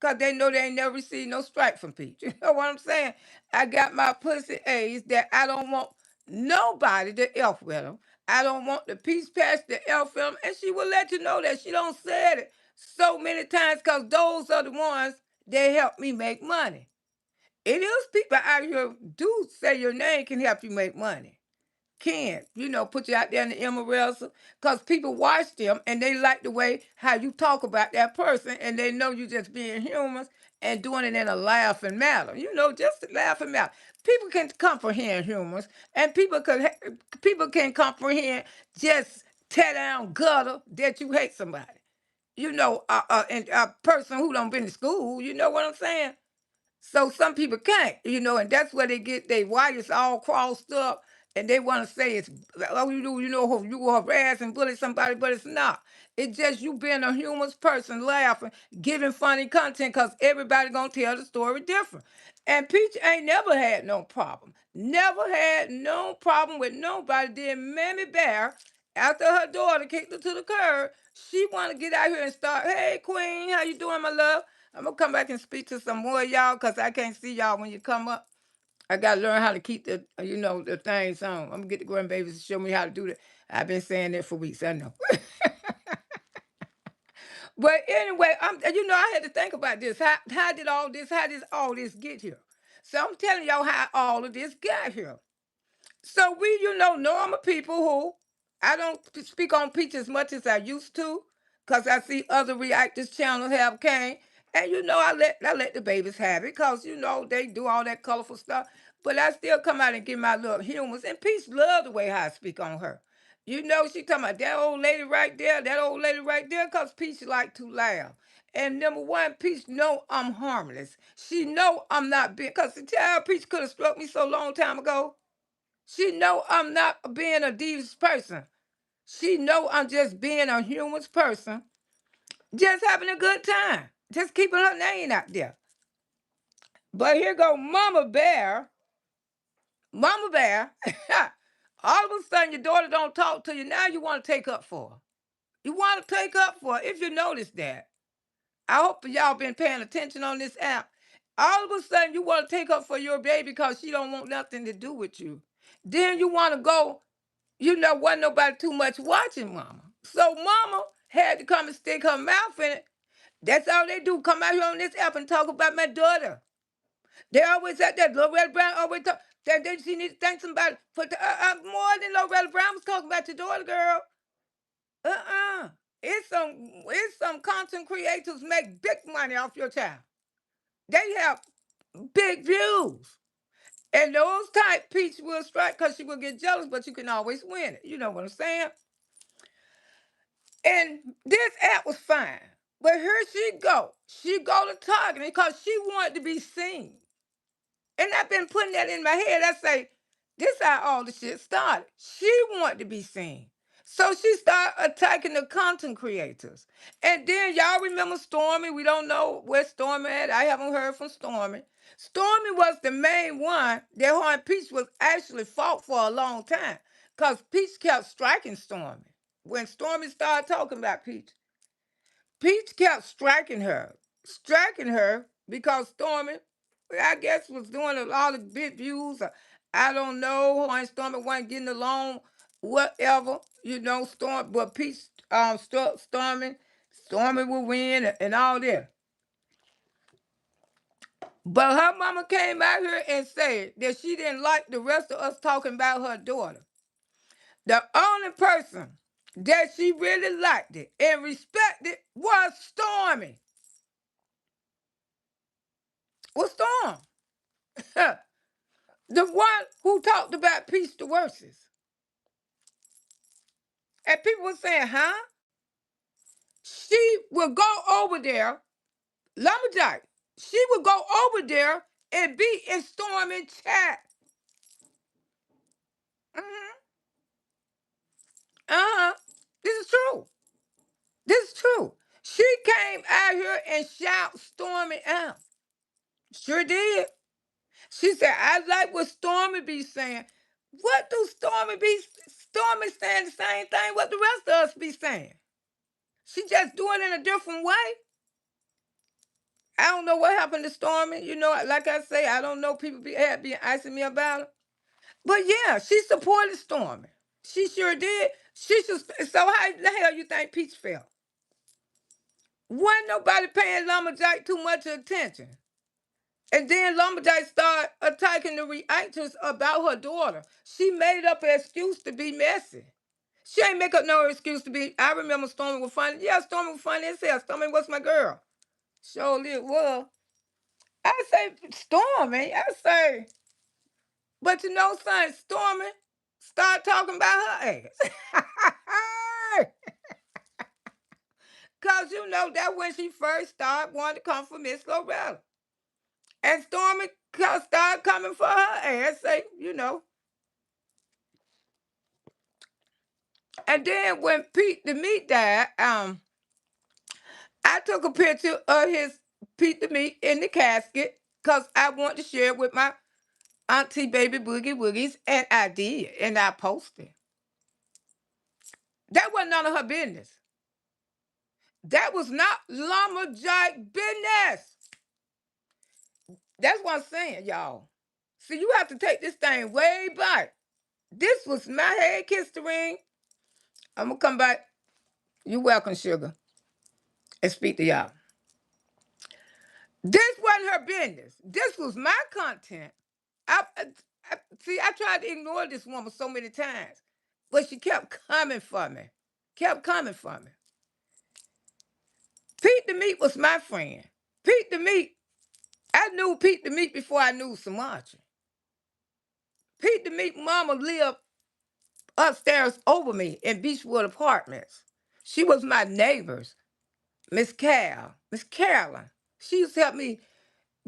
Because they know they ain't never received no strike from Peach. You know what I'm saying? I got my pussy A's that I don't want nobody to F with them. I don't want the Peach Patch to F with them. And she will let you know that she don't said it so many times because those are the ones that help me make money. It is people out here do say your name can help you make money. Can, put you out there in the MRLs because people watch them and they like the way how you talk about that person and they know you just being human and doing it in a laughing manner. Just a laughing manner. People can comprehend humors and people can comprehend just tear down gutter that you hate somebody. And a person who don't been to school, you know what I'm saying? So some people can't, and that's where they get their wires all crossed up, and they want to say it's oh you harass and bully somebody, but it's not. It's just you being a humorous person, laughing, giving funny content, cause everybody gonna tell the story different. And Peach ain't never had no problem, never had no problem with nobody. Then Mammy Bear, after her daughter kicked her to the curb, she want to get out here and start. Hey Queen, how you doing, my love? I'm gonna come back and speak to some more of y'all because I can't see y'all when you come up. I gotta learn how to keep the things on. I'm gonna get the grandbabies to show me how to do that. I've been saying that for weeks. I know. But anyway, I had to think about this. How did all this get here? So I'm telling y'all how all of this got here. So we, normal people who I don't speak on Peach as much as I used to, cause I see other reactors channels have came, and I let the babies have it, cause they do all that colorful stuff. But I still come out and give my little humors, and Peach love the way how I speak on her. She talking about that old lady right there, cause Peach like to laugh. And number one, Peach know I'm harmless. She know I'm not being, cause the child Peach could have struck me so long time ago. She know I'm not being a devious person. She know I'm just being a humorous person, just having a good time, just keeping her name out there. But here go Mama Bear. Mama Bear. All of a sudden, your daughter don't talk to you. Now you want to take up for her. You want to take up for her, if you notice that. I hope y'all been paying attention on this app. All of a sudden, you want to take up for your baby because she don't want nothing to do with you. Then you want to go. Wasn't nobody too much watching Mama. So Mama had to come and stick her mouth in it. That's all they do. Come out here on this app and talk about my daughter. They always at that. Loretta Brown always talk. Then she need to thank somebody for more than Loretta Brown was talking about your daughter, girl. Uh-uh. It's some content creators make big money off your child. They have big views. And those type Peach will strike because she will get jealous, but you can always win it. You know what I'm saying? And this app was fine. But here she go. She go to targeting because she wanted to be seen. And I've been putting that in my head. I say, this how all the shit started. She wanted to be seen. So she started attacking the content creators. And then y'all remember Stormy? We don't know where Stormy at. I haven't heard from Stormy. Stormy was the main one that her and Peach was actually fought for a long time. Because Peach kept striking Stormy. When Stormy started talking about Peach, Peach kept striking her because Stormy, I guess, was doing a lot of big views. I don't know. Her and Stormy wasn't getting along, whatever. But Peach, Stormy will win and all that. But her mama came out here and said that she didn't like the rest of us talking about her daughter. The only person that she really liked it and respected was Stormy. Was Storm. The one who talked about peace the worstest. And people were saying, huh? She will go over there, Lumberjack. She would go over there and be in Stormy chat. Mm-hmm. Uh-huh. This is true. This is true. She came out here and shout Stormy out. Sure did. She said, I like what Stormy be saying. What do Stormy saying the same thing what the rest of us be saying? She just doing it in a different way. I don't know what happened to Stormy. Like I say, I don't know. People have been asking me about it. But yeah, she supported Stormy. She sure did. She should. So how the hell you think Peach felt? Wasn't nobody paying Lumberjack too much attention. And then Lumberjack started attacking the reactors about her daughter. She made up an excuse to be messy. She ain't make up no excuse to be. I remember Stormy was funny. Yeah, Stormy was funny as hell. Stormy was my girl. Surely it was. I say Stormy. I say, but son, Stormy start talking about her ass. Cause that when she first started wanting to come for Miss Loretta. And Stormy started coming for her ass, And then when Pete the Meat died, I took a picture of his Pete the Meat in the casket because I want to share it with my auntie baby Boogie Woogies, and I did, and I posted. That wasn't none of her business. That was not lumberjack business. That's what I'm saying, y'all. See, you have to take this thing way back. This was my head kiss the ring. I'm gonna come back. You're welcome, sugar. and speak to y'all. This wasn't her business. This was my content. See, I tried to ignore this woman so many times, but she kept coming for me. Kept coming for me. Pete the Meat was my friend. Pete the Meat, I knew Pete the Meat before I knew Sumatra. Pete the Meat mama lived upstairs over me in Beechwood Apartments. She was my neighbors, Miss Carolyn. She used to help me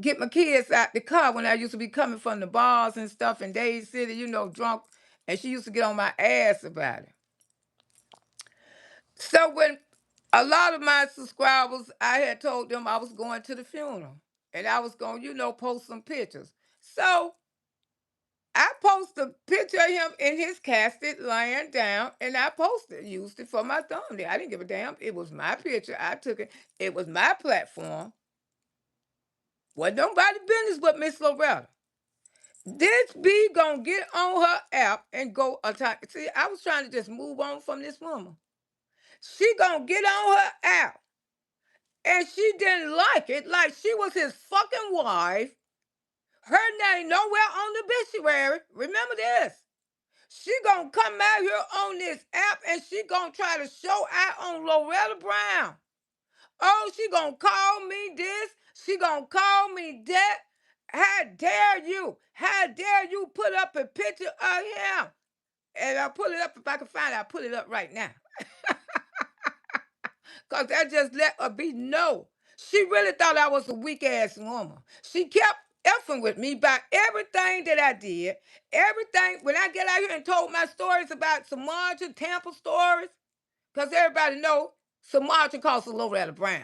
get my kids out the car when I used to be coming from the bars and stuff in Dade City, drunk. And she used to get on my ass about it. So when a lot of my subscribers, I had told them I was going to the funeral and I was going, post some pictures. So I posted a picture of him in his casket laying down, and I used it for my thumbnail. I didn't give a damn. It was my picture. I took it. It was my platform. Wasn't nobody business but Miss Loretta. This bee gonna get on her app and go attack. See, I was trying to just move on from this woman. She gonna get on her app, and she didn't like it. Like she was his fucking wife. Her name nowhere on the obituary. Remember this. She gonna come out here on this app and she gonna try to show out on Loretta Brown. Oh, she gonna call me this. She gonna call me that. How dare you? How dare you put up a picture of him? And I'll pull it up if I can find it. I'll pull it up right now. Because I just let her be know. She really thought I was a weak ass woman. She kept effing with me about everything that I did. Everything. When I get out here and told my stories about Sumatra, Tampa stories, because everybody know Sumatra calls her Loretta Brown.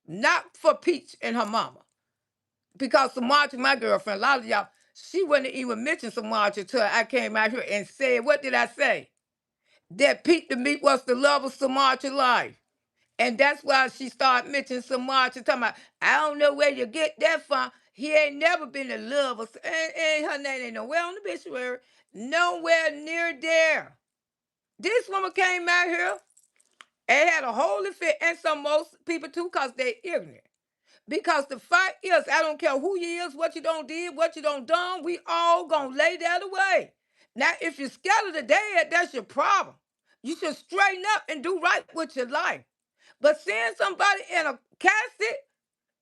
Not for Peach and her mama. Because Sumatra, my girlfriend, a lot of y'all, she wouldn't even mention Sumatra till I came out here and said, what did I say? That Pete the Meat was the love of Sumatra life. And that's why she started mentioning Sumatra, talking about, I don't know where you get that from. He ain't never been in love. And her name ain't nowhere on the obituary. Nowhere near there. This woman came out here and had a holy fit. And some most people too, because they ignorant. Because the fact is, I don't care who you is, what you don't did, what you don't done, we all gonna lay that away. Now, if you're scared of the dead, that's your problem. You should straighten up and do right with your life. But seeing somebody in a casket,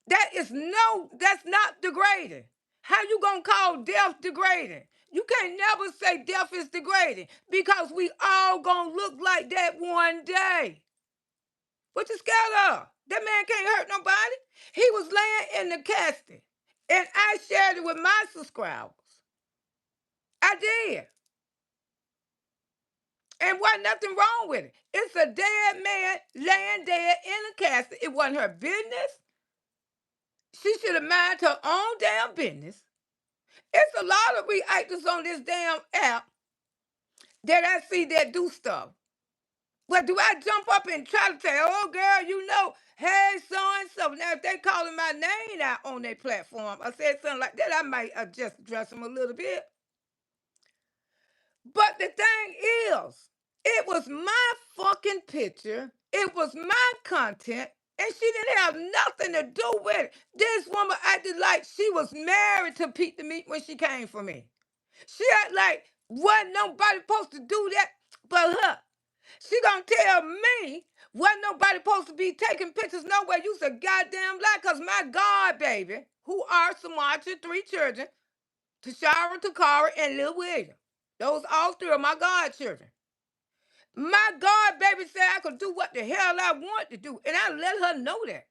that's not degrading. How you gonna call death degrading? You can't never say death is degrading because we all gonna look like that one day. What you scared of? That man can't hurt nobody. He was laying in the casket, and I shared it with my subscribers. I did. And wasn't nothing wrong with it. It's a dead man laying dead in a casket. It wasn't her business. She should have minded her own damn business. It's a lot of reactors on this damn app that I see that do stuff. But do I jump up and try to say, oh, girl, hey, so-and-so. Now, if they calling my name out on their platform, I said something like that, I might just address them a little bit. But the thing is, it was my fucking picture. It was my content. And she didn't have nothing to do with it. This woman acted like she was married to Pete the Meat when she came for me. She acted like wasn't nobody supposed to do that but her. She gonna tell me wasn't nobody supposed to be taking pictures nowhere. You's a goddamn lie, cause my God, baby, who are Sumatra, 3 children, Tashara, Takara, and Lil William. Those all 3 are my godchildren. My God, baby, said I could do what the hell I want to do, and I let her know that.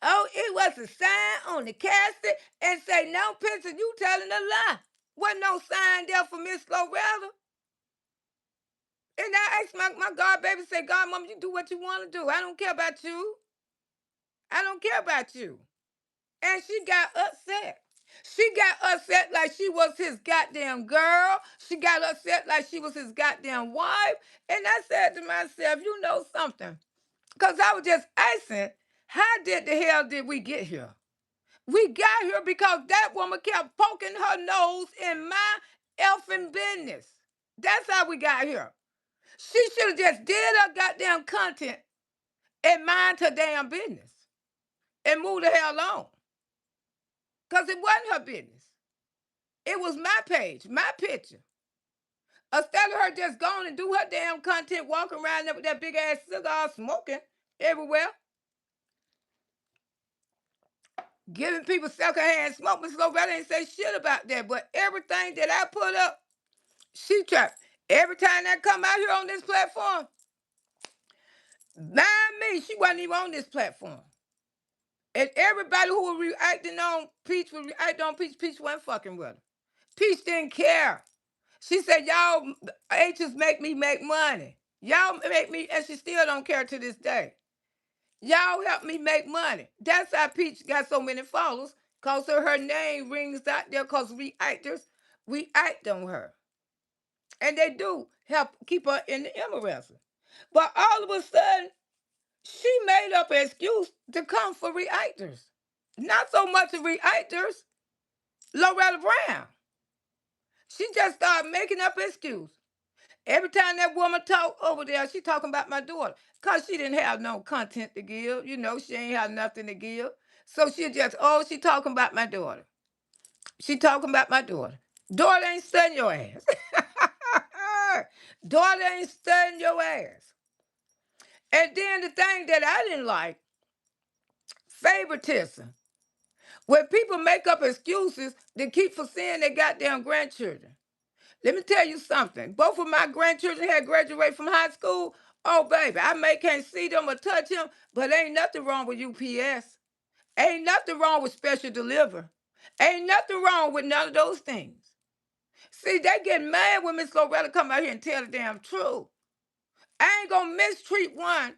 Oh, it was a sign on the casket and say no picture. You telling a lie. Wasn't no sign there for Miss Loretta. And I asked my God, baby, say, God, mama, you do what you want to do. I don't care about you. I don't care about you. And she got upset. She got upset like she was his goddamn girl. She got upset like she was his goddamn wife. And I said to myself, you know something? Because I was just asking, how did the hell did we get here? We got here because that woman kept poking her nose in my effing business. That's how we got here. She should have just did her goddamn content and mind her damn business and move the hell on. Because it wasn't her business. It was my page, my picture. Instead of her just going and do her damn content, walking around there with that big ass cigar smoking everywhere, giving people secondhand smoke. Miss Loretta ain't say shit about that. But everything that I put up, she trapped. Every time I come out here on this platform, mind me, she wasn't even on this platform. And everybody who was reacting on Peach was reacting on Peach. Peach wasn't fucking with her. Peach didn't care. She said, y'all H's make me make money. Y'all make me, and she still don't care to this day. Y'all help me make money. That's how Peach got so many followers, because her name rings out there because reactors react on her. And they do help keep her in the interesting. But all of a sudden, she made up an excuse to come for reactors. Not so much the reactors, Loretta Brown. She just started making up excuse. Every time that woman talk over there, she talking about my daughter. Because she didn't have no content to give. You know, she ain't have nothing to give. So she just, oh, she talking about my daughter. She talking about my daughter. Daughter ain't studying your ass. Daughter ain't studying your ass. And then the thing that I didn't like, favoritism. When people make up excuses to keep for seeing their goddamn grandchildren. Let me tell you something. Both of my grandchildren had graduated from high school. Oh, baby, I may can't see them or touch them, but ain't nothing wrong with UPS. Ain't nothing wrong with special deliver. Ain't nothing wrong with none of those things. See, they get mad when Miss Loretta come out here and tell the damn truth. I ain't gonna mistreat one,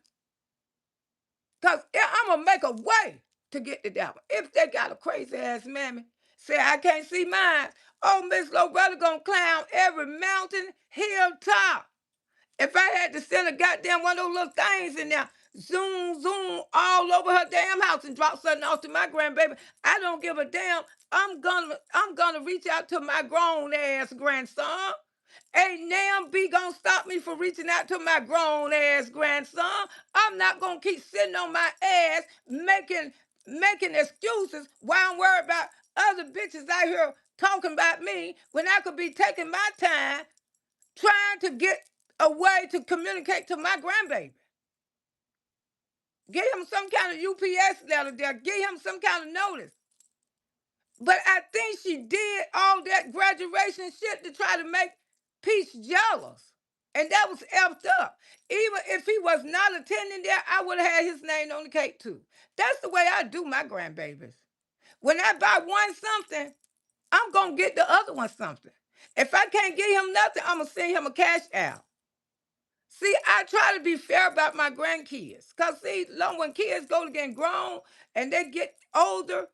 because I'm gonna make a way to get to that one. If they got a crazy ass mammy, say I can't see mine. Oh, Miss Loretta gonna climb every mountain, hilltop. If I had to send a goddamn one of those little things in there, zoom, zoom, all over her damn house and drop something off to my grandbaby, I don't give a damn. I'm gonna reach out to my grown ass grandson. Ain't damn be gonna stop me from reaching out to my grown ass grandson. I'm not gonna keep sitting on my ass making excuses while I'm worried about other bitches out here talking about me when I could be taking my time trying to get a way to communicate to my grandbaby. Get him some kind of UPS letter there. Get him some kind of notice. But I think she did all that graduation shit to try to make Peach jealous. And that was effed up. Even if he was not attending there, I would have had his name on the cake too. That's the way I do my grandbabies. When I buy one something, I'm going to get the other one something. If I can't get him nothing, I'm going to send him a cash out. See, I try to be fair about my grandkids. Because, see, when kids go to get grown and they get older,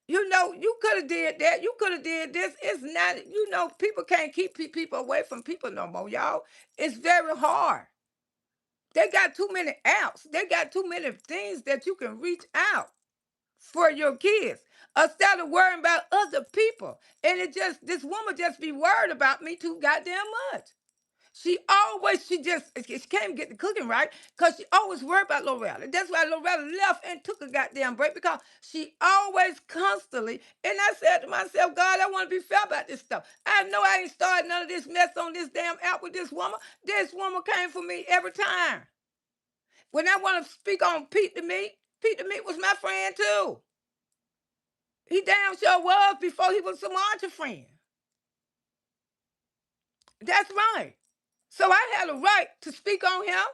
you know, you could have did that. You could have did this. It's not, you know, people can't keep people away from people no more, y'all. It's very hard. They got too many apps. They got too many things that you can reach out for your kids instead of worrying about other people. And this woman just be worried about me too goddamn much. She can't get the cooking right because she always worried about Loretta. That's why Loretta left and took a goddamn break, because she always constantly, and I said to myself, God, I want to be fair about this stuff. I know I ain't started none of this mess on this damn app with this woman. This woman came for me every time. When I want to speak on Pete the Meat was my friend too. He damn sure was before he was some Archer friend. That's right. So I had a right to speak on him.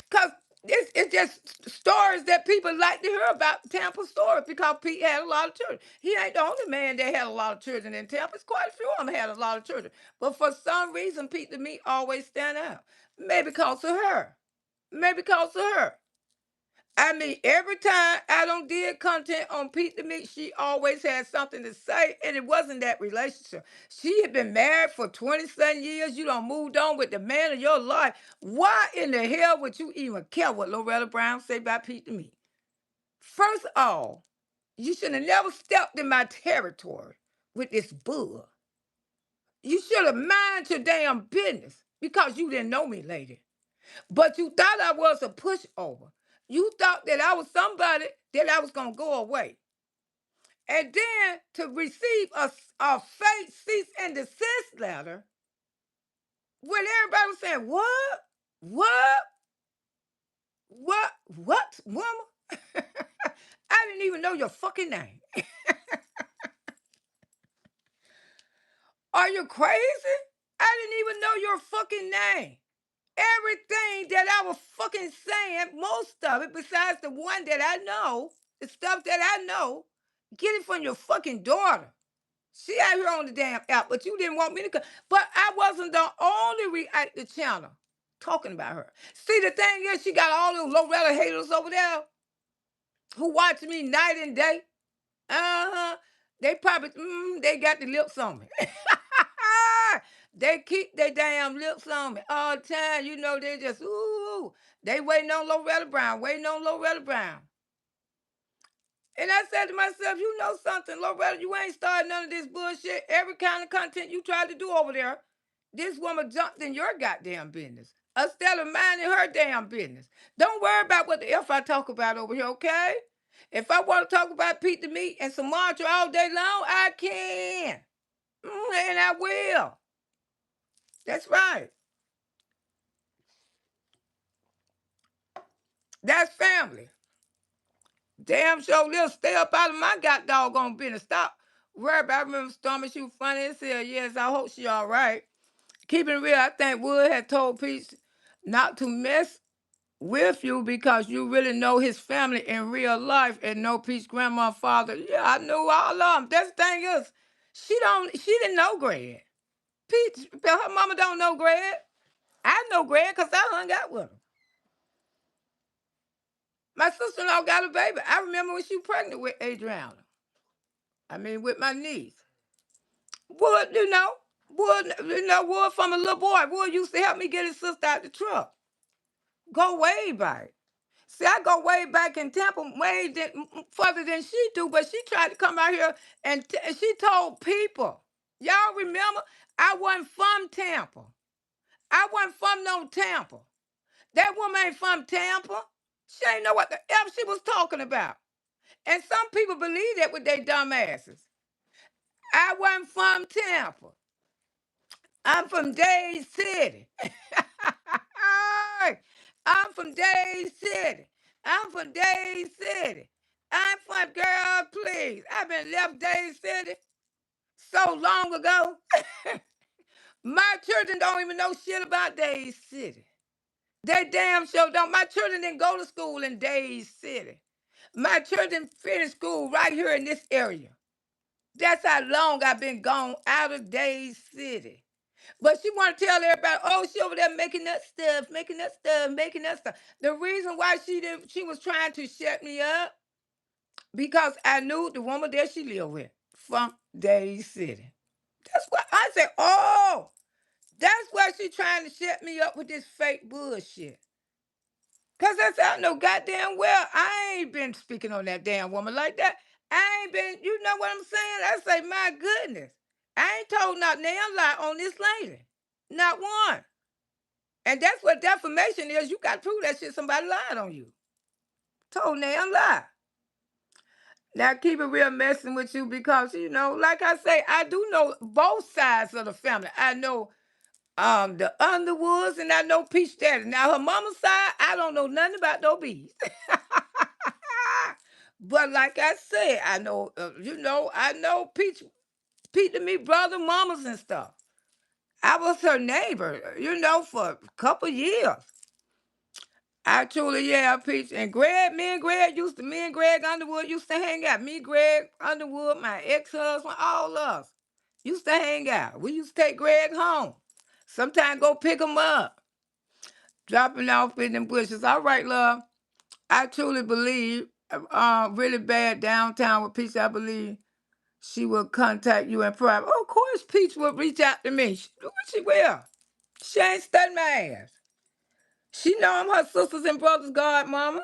Because it's just stories that people like to hear about, Tampa stories, because Pete had a lot of children. He ain't the only man that had a lot of children in Tampa. It's quite a few of them had a lot of children. But for some reason, Pete the Meat always stand out. Maybe because of her. Maybe because of her. I mean, every time I don't did content on Pete the Meat, she always had something to say, and it wasn't that relationship. She had been married for 20-something years. You done moved on with the man of your life. Why in the hell would you even care what Loretta Brown say about Pete the Meat? First of all, you should have never stepped in my territory with this bull. You should have minded your damn business, because you didn't know me, lady. But you thought I was a pushover. You thought that I was somebody that I was going to go away. And then to receive a fake cease and desist letter when everybody was saying, what? What? What, woman? I didn't even know your fucking name. Are you crazy? I didn't even know your fucking name. Everything that I was fucking saying, most of it, besides the one that I know, the stuff that I know, get it from your fucking daughter. She out here on the damn app, but you didn't want me to come. But I wasn't the only reactor channel talking about her. See, the thing is, she got all those Loretta haters over there who watch me night and day. Uh-huh. They probably, they got the lips on me. They keep their damn lips on me all the time. You know, they just, ooh, they waiting on Loretta Brown, waiting on Loretta Brown. And I said to myself, you know something, Loretta, you ain't started none of this bullshit. Every kind of content you tried to do over there, this woman jumped in your goddamn business instead of minding her damn business. Don't worry about what the F I talk about over here, okay? If I want to talk about Pete the Meat and some mantra all day long, I can. And I will. That's right. That's family. Damn sure little stay up out of my god doggone business. Stop worry about. I remember Stormy, she was funny as hell. Yes, I hope she all right. Keeping it real, I think Wood had told Pete not to mess with you because you really know his family in real life and know Pete's grandma, father. Yeah, I knew all of them. That's the thing is, she didn't know Greg. Pete, her mama don't know Greg. I know Greg because I hung out with him. My sister-in-law got a baby. I remember when she was pregnant with Adriana. I mean, with my niece. Wood, Wood from a little boy. Wood used to help me get his sister out the truck. Go way back. See, I go way back in Temple, further than she do, but she tried to come out here and she told people. Y'all remember? I wasn't from Tampa. I wasn't from no Tampa. That woman ain't from Tampa. She ain't know what the F she was talking about. And some people believe that with their dumb asses. I wasn't from Tampa. I'm from Days City. I'm from Days City. I'm from Days City. I'm from, girl, please. I've been left Days City so long ago. My children don't even know shit about Days City. They damn sure don't. My children didn't go to school in Days City. My children finished school right here in this area. That's how long I've been gone out of Days City. But she want to tell everybody, oh, she over there making that stuff, making that stuff, making that stuff. The reason why she was trying to shut me up because I knew the woman that she lived with from Days City. That's why I said, oh, that's why she trying to shut me up with this fake bullshit. Cause that's I know goddamn well I ain't been speaking on that damn woman like that. I ain't been, you know what I'm saying? I say, my goodness. I ain't told not damn lie on this lady. Not one. And that's what defamation is. You got to prove that shit somebody lied on you. Told damn lie. Now keep it real messing with you because, like I say, I do know both sides of the family. I know the Underwoods and I know Peach Daddy. Now her mama's side, I don't know nothing about no bees. But like I said, I know, I know Pete and me brother, mamas and stuff. I was her neighbor, for a couple years. I truly, yeah, Peach. And me and Greg Underwood used to hang out. Me, Greg Underwood, my ex-husband, all of us used to hang out. We used to take Greg home. Sometimes go pick him up, dropping off in them bushes. All right, love. I truly believe, really bad downtown with Peach, I believe she will contact you in private. Of course, Peach will reach out to me. She will. She ain't studying my ass. She know I'm her sisters and brothers' godmama.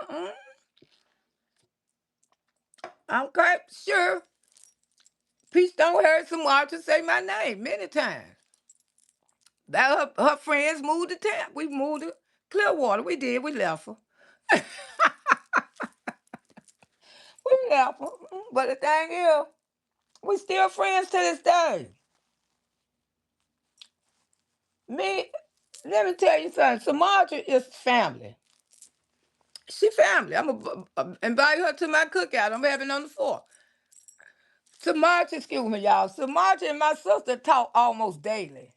Okay, sure. Peach don't heard some to say my name many times. That her friends moved to town. We moved to Clearwater, we did. We left her. We left her. But the thing is, we still friends to this day. Me, let me tell you something. Samantha is family. She family. I'm gonna invite her to my cookout. I'm having on the 4th. Samantha, excuse me, y'all. Samantha and my sister talk almost daily.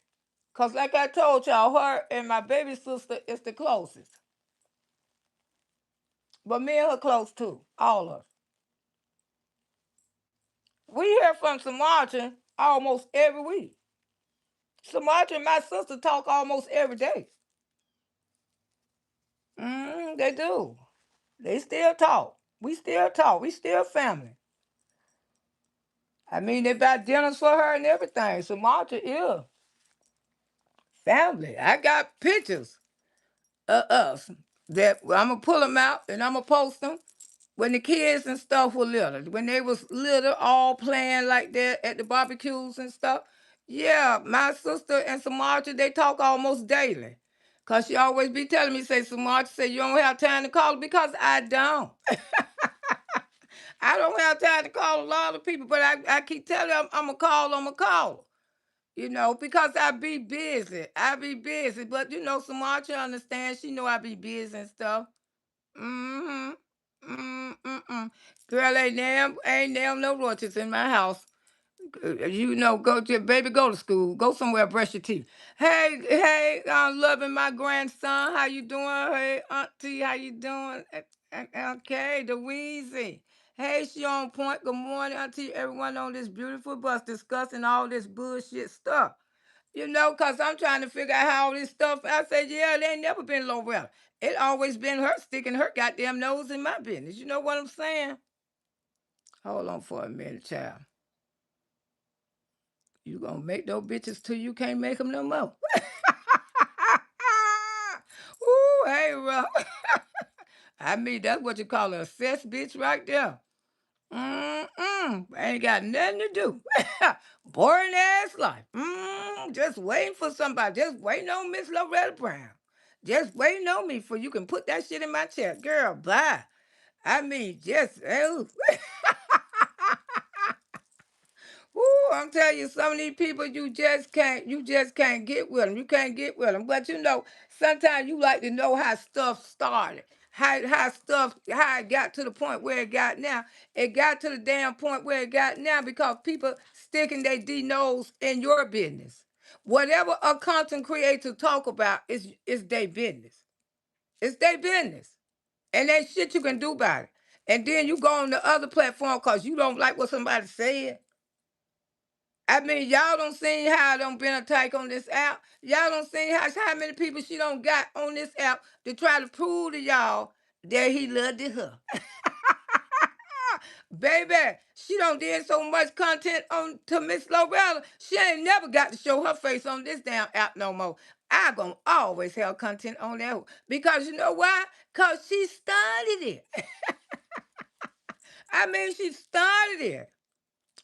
Cause like I told y'all, her and my baby sister is the closest. But me and her close too. All of us. We hear from Samantha almost every week. Samantha and my sister talk almost every day. They do. They still talk. We still talk. We still family. I mean, they buy dinners for her and everything. Samantha is family. I got pictures of us that I'm gonna pull them out and I'm gonna post them when the kids and stuff were little. When they was little, all playing like that at the barbecues and stuff. Yeah, my sister and Samantha, they talk almost daily. Cause she always be telling me, say, Samantha, say you don't have time to call her because I don't. I don't have time to call a lot of people, but I keep telling them I'm gonna call, I'm gonna call. Because I be busy. I be busy. But Samantha understands. She know I be busy and stuff. Mm-hmm. Mm-mm. Girl, ain't damn no roaches in my house. Go to baby, go to school. Go somewhere, brush your teeth. Hey, I'm loving my grandson. How you doing? Hey, auntie, how you doing? Okay, the Wheezy. Hey, she on point. Good morning, auntie. Everyone on this beautiful bus discussing all this bullshit stuff. Cause I'm trying to figure out how all this stuff. I said, yeah, they ain't never been Loretta. It always been her sticking her goddamn nose in my business. You know what I'm saying? Hold on for a minute, child. You gonna make those bitches till you can't make them no more. Ooh, hey, bro. I mean, that's what you call a cess bitch right there. Ain't got nothing to do. Boring ass life. Just waiting for somebody. Just waiting on Miss Loretta Brown. Just waiting on me for you can put that shit in my chest. Girl, bye. I mean, just, ooh. Ooh, I'm telling you, some of these people you just can't get with them. You can't get with them. But sometimes you like to know how stuff started, how it got to the point where it got now. It got to the damn point where it got now because people sticking their D nose in your business. Whatever a content creator talk about is their business. It's their business, and ain't shit you can do about it. And then you go on the other platform because you don't like what somebody said. I mean, y'all don't see how I don't been attacked on this app. Y'all don't see how many people she don't got on this app to try to prove to y'all that he loved it her. Baby, she don't did so much content on to Miss Loretta. She ain't never got to show her face on this damn app no more. I gonna always have content on that because you know why? Cause she started it. I mean, she started it.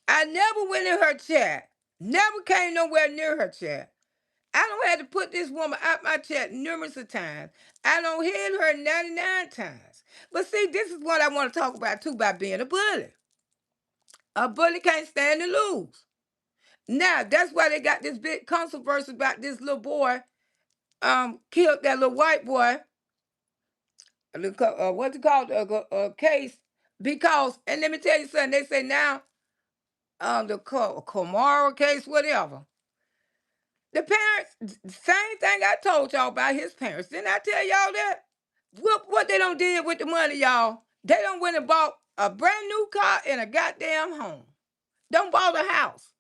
I never went in her chat. Never came nowhere near her chat. I don't have to put this woman out my chat numerous of times. I don't hit her 99 times. But see, this is what I want to talk about too by being a bully. A bully can't stand to lose. Now, that's why they got this big controversy about this little boy killed that little white boy, what's it called, case, because, and let me tell you something, they say now, the Kamara case, whatever. The parents, same thing I told y'all about his parents. Didn't I tell y'all that? What they don't did with the money, y'all? They don't went and bought a brand new car and a goddamn home. Don't bought a house.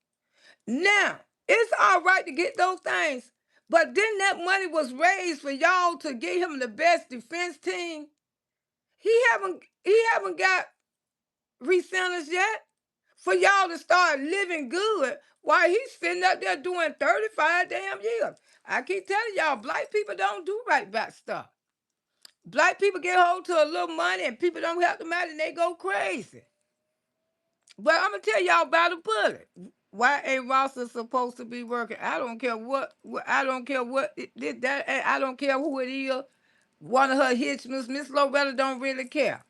Now, it's all right to get those things, but then that money was raised for y'all to get him the best defense team. He haven't got re-signers yet. For y'all to start living good while he's sitting up there doing 35 damn years. I keep telling y'all, black people don't do right about stuff. Black people get hold to a little money and people don't help them out and they go crazy. But I'm gonna tell y'all about a bullet. Why ain't Rossa supposed to be working? I don't care what I don't care what that I don't care who it is. One of her hitchmans, Miss Loretta don't really care.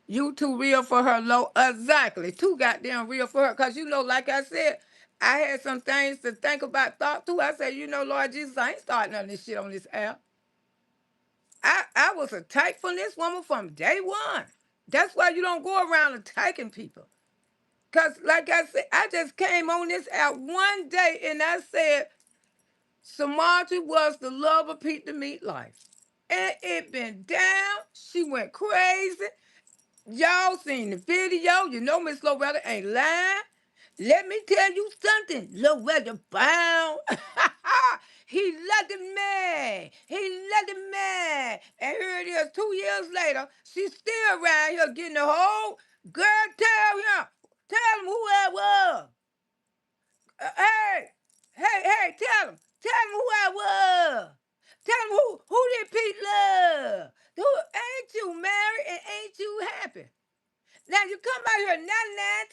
You too real for her, low. Exactly. Too goddamn real for her. Cause like I said, I had some things to think about, thought too. I said, Lord Jesus, I ain't starting none of this shit on this app. I was a type from this woman from day one. That's why you don't go around attacking people. Cause like I said, I just came on this app one day and I said Samantha was the love of Pete the Meat Life. And it been down. She went crazy. Y'all seen the video. Miss Loretta ain't lying. Let me tell you something. Loretta Brown. He loved the man. He loved the man. And here it is 2 years later. She's still around here getting the whole girl. Tell him. Tell him who I was. Hey. Hey, tell him. Tell him who I was. Tell him who did Pete love? Who ain't you married and ain't you happy? Now you come out here 99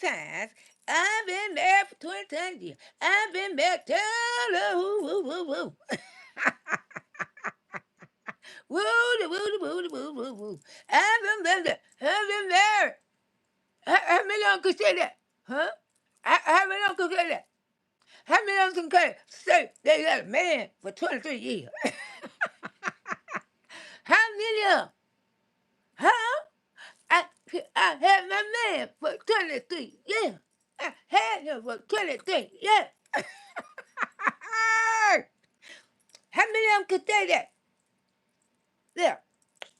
times. I've been married for 20 years. I've been married. Tell her woo woo woo woo. Woo woo woo woo woo woo. I've been married. How many uncles say that? Huh? How many uncles say that? How many uncles can say they got a man for 23 years? How many of them? Huh? I, I had my man for 23 years. I had him for 23 years. How many of them could say that? Yeah,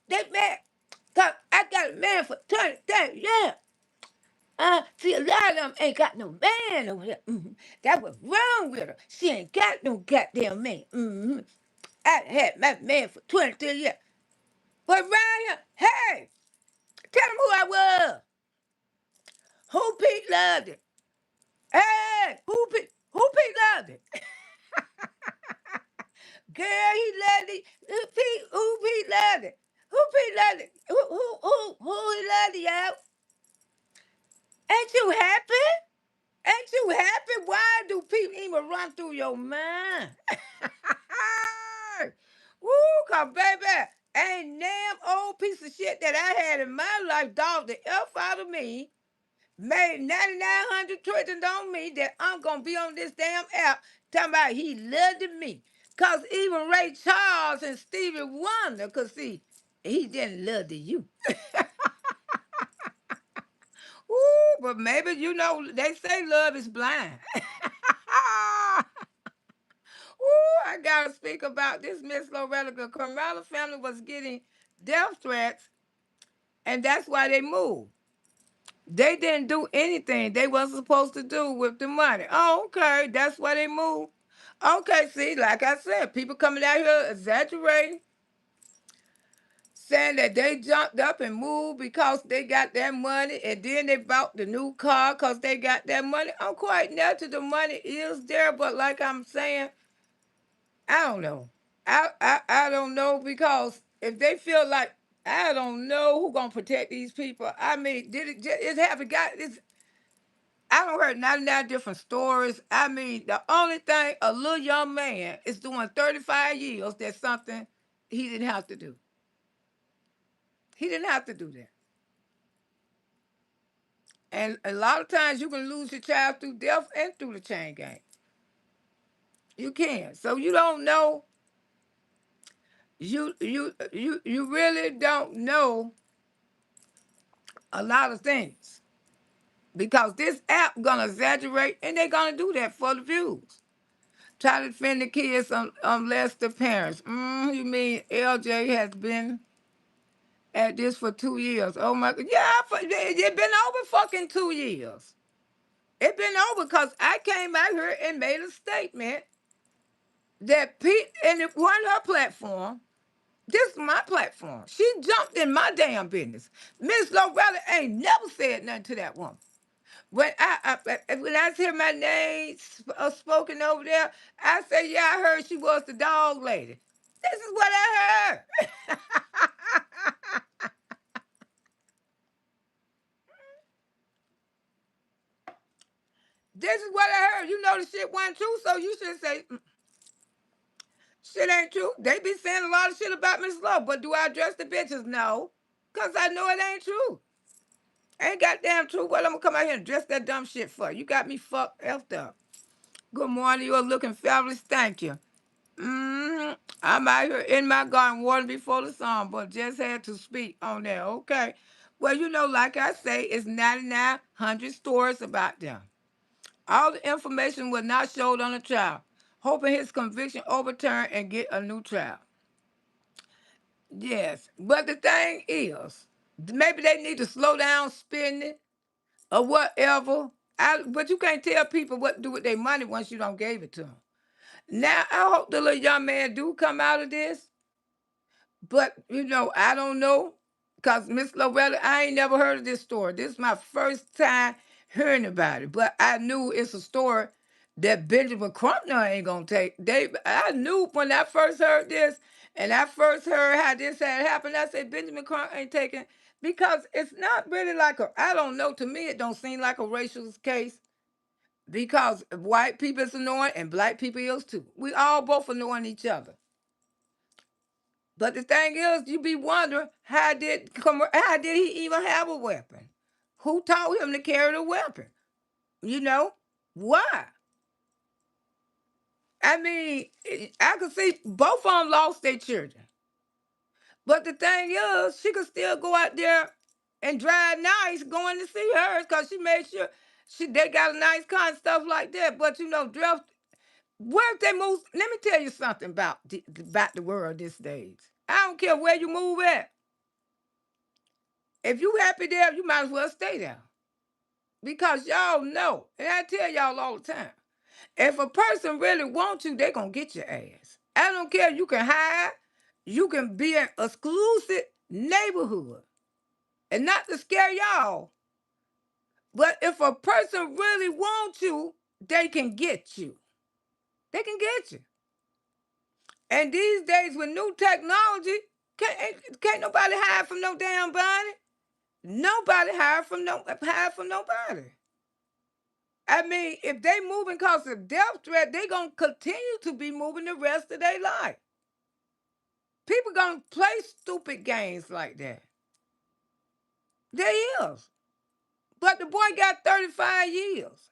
they mad. Cause I got a man for 23 years. See, a lot of them ain't got no man over here. That was wrong with her. She ain't got no goddamn man. I had my man for 23 years. But right here, hey, tell them who I was. Who Pete loved it? Hey, who Pete loved it? Girl, he loved it. Who Pete loved it? Who Pete loved it? Who he loved it, y'all? Ain't you happy? Ain't you happy? Why do people even run through your mind? Woo, cause baby, ain't damn old piece of shit that I had in my life dogged the F out of me, made 9,900 trillion on me that I'm gonna be on this damn app talking about he loved me. Cause even Ray Charles and Stevie Wonder could see he didn't love you. Ooh, but maybe they say love is blind. Ooh, I gotta speak about this Miss Loretta. The Carmella family was getting death threats, and that's why they moved. They didn't do anything they wasn't supposed to do with the money. Oh, okay, that's why they moved. Okay, see, like I said, people coming out here exaggerating, saying that they jumped up and moved because they got that money, and then they bought the new car because they got that money. I'm quite natural. The money is there, but like I'm saying, I don't know. I don't know because if they feel like I don't know who gonna protect these people. I mean, did it have a guy? I don't heard 99 different stories. I mean, the only thing a little young man is doing 35 years. That's something he didn't have to do. He didn't have to do that. And a lot of times you can lose your child through death and through the chain gang. You can. So you don't know. You really don't know a lot of things. Because this app gonna exaggerate and they're gonna do that for the views. Try to defend the kids unless the parents. You mean LJ has been at this for 2 years? Oh my God. Yeah, it been over fucking 2 years. It been over because I came out here and made a statement that Pete, and it wasn't her platform. This is my platform. She jumped in my damn business. Miss Loretta ain't never said nothing to that woman. When I hear my name spoken over there, I say, yeah, I heard she was the dog lady. This is what I heard. This is what I heard. You know the shit wasn't true, so you should say, Shit ain't true. They be saying a lot of shit about Miss Love, but do I address the bitches? No. Because I know it ain't true. Ain't goddamn true. What I'm gonna come out here and address that dumb shit for? You got me fucked effed up. Good morning. You're looking fabulous. Thank you. I'm out here in my garden watering before the sun, but just had to speak on that. Okay. Well, like I say, it's 9,900 stories about them. All the information was not showed on the trial, hoping his conviction overturned and get a new trial. Yes, but the thing is, maybe they need to slow down spending or whatever. But you can't tell people what to do with their money once you don't gave it to them. Now, I hope the little young man do come out of this. But I don't know, cause Miss Loretta, I ain't never heard of this story. This is my first time hearing about it. But I knew it's a story that Benjamin Crumpner ain't gonna take. I knew when I first heard this, and I first heard how this had happened. I said Benjamin Crump ain't taking, because it's not really like a. I don't know. To me, it don't seem like a racial case. Because white people is annoying and black people is too. We all both annoying each other. But the thing is, you be wondering how did he even have a weapon? Who taught him to carry the weapon? You know why? I mean, I could see both of them lost their children, but the thing is, she could still go out there and drive nice, going to see hers, because she made sure they got a nice car and stuff like that. But drift. Where they move? Let me tell you something about the world these days. I don't care where you move at. If you happy there, you might as well stay there. Because y'all know, and I tell y'all all the time, if a person really wants you, they gonna get your ass. I don't care. You can hide. You can be an exclusive neighborhood. And not to scare y'all, but if a person really wants you, they can get you. They can get you. And these days with new technology, can't nobody hide from no damn body. Nobody hide from nobody. I mean, if they moving cause of death threat, they gonna continue to be moving the rest of their life. People gonna play stupid games like that. They is. But the boy got 35 years.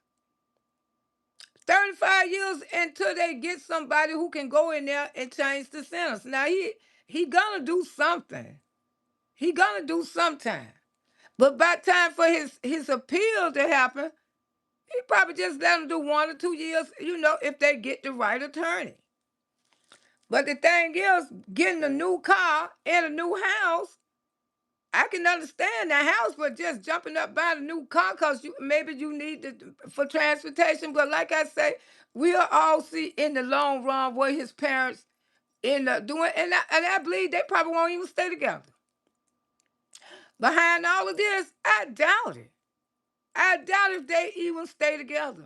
35 years until they get somebody who can go in there and change the sentence. Now he gonna do something. He gonna do sometime. But by time for his appeal to happen, he probably just let him do 1 or 2 years, if they get the right attorney. But the thing is, getting a new car and a new house, I can understand the house, but just jumping up buying a new car because maybe you need it for transportation. But like I say, we'll all see in the long run what his parents end up doing. And I believe they probably won't even stay together. Behind all of this, I doubt it. I doubt if they even stay together.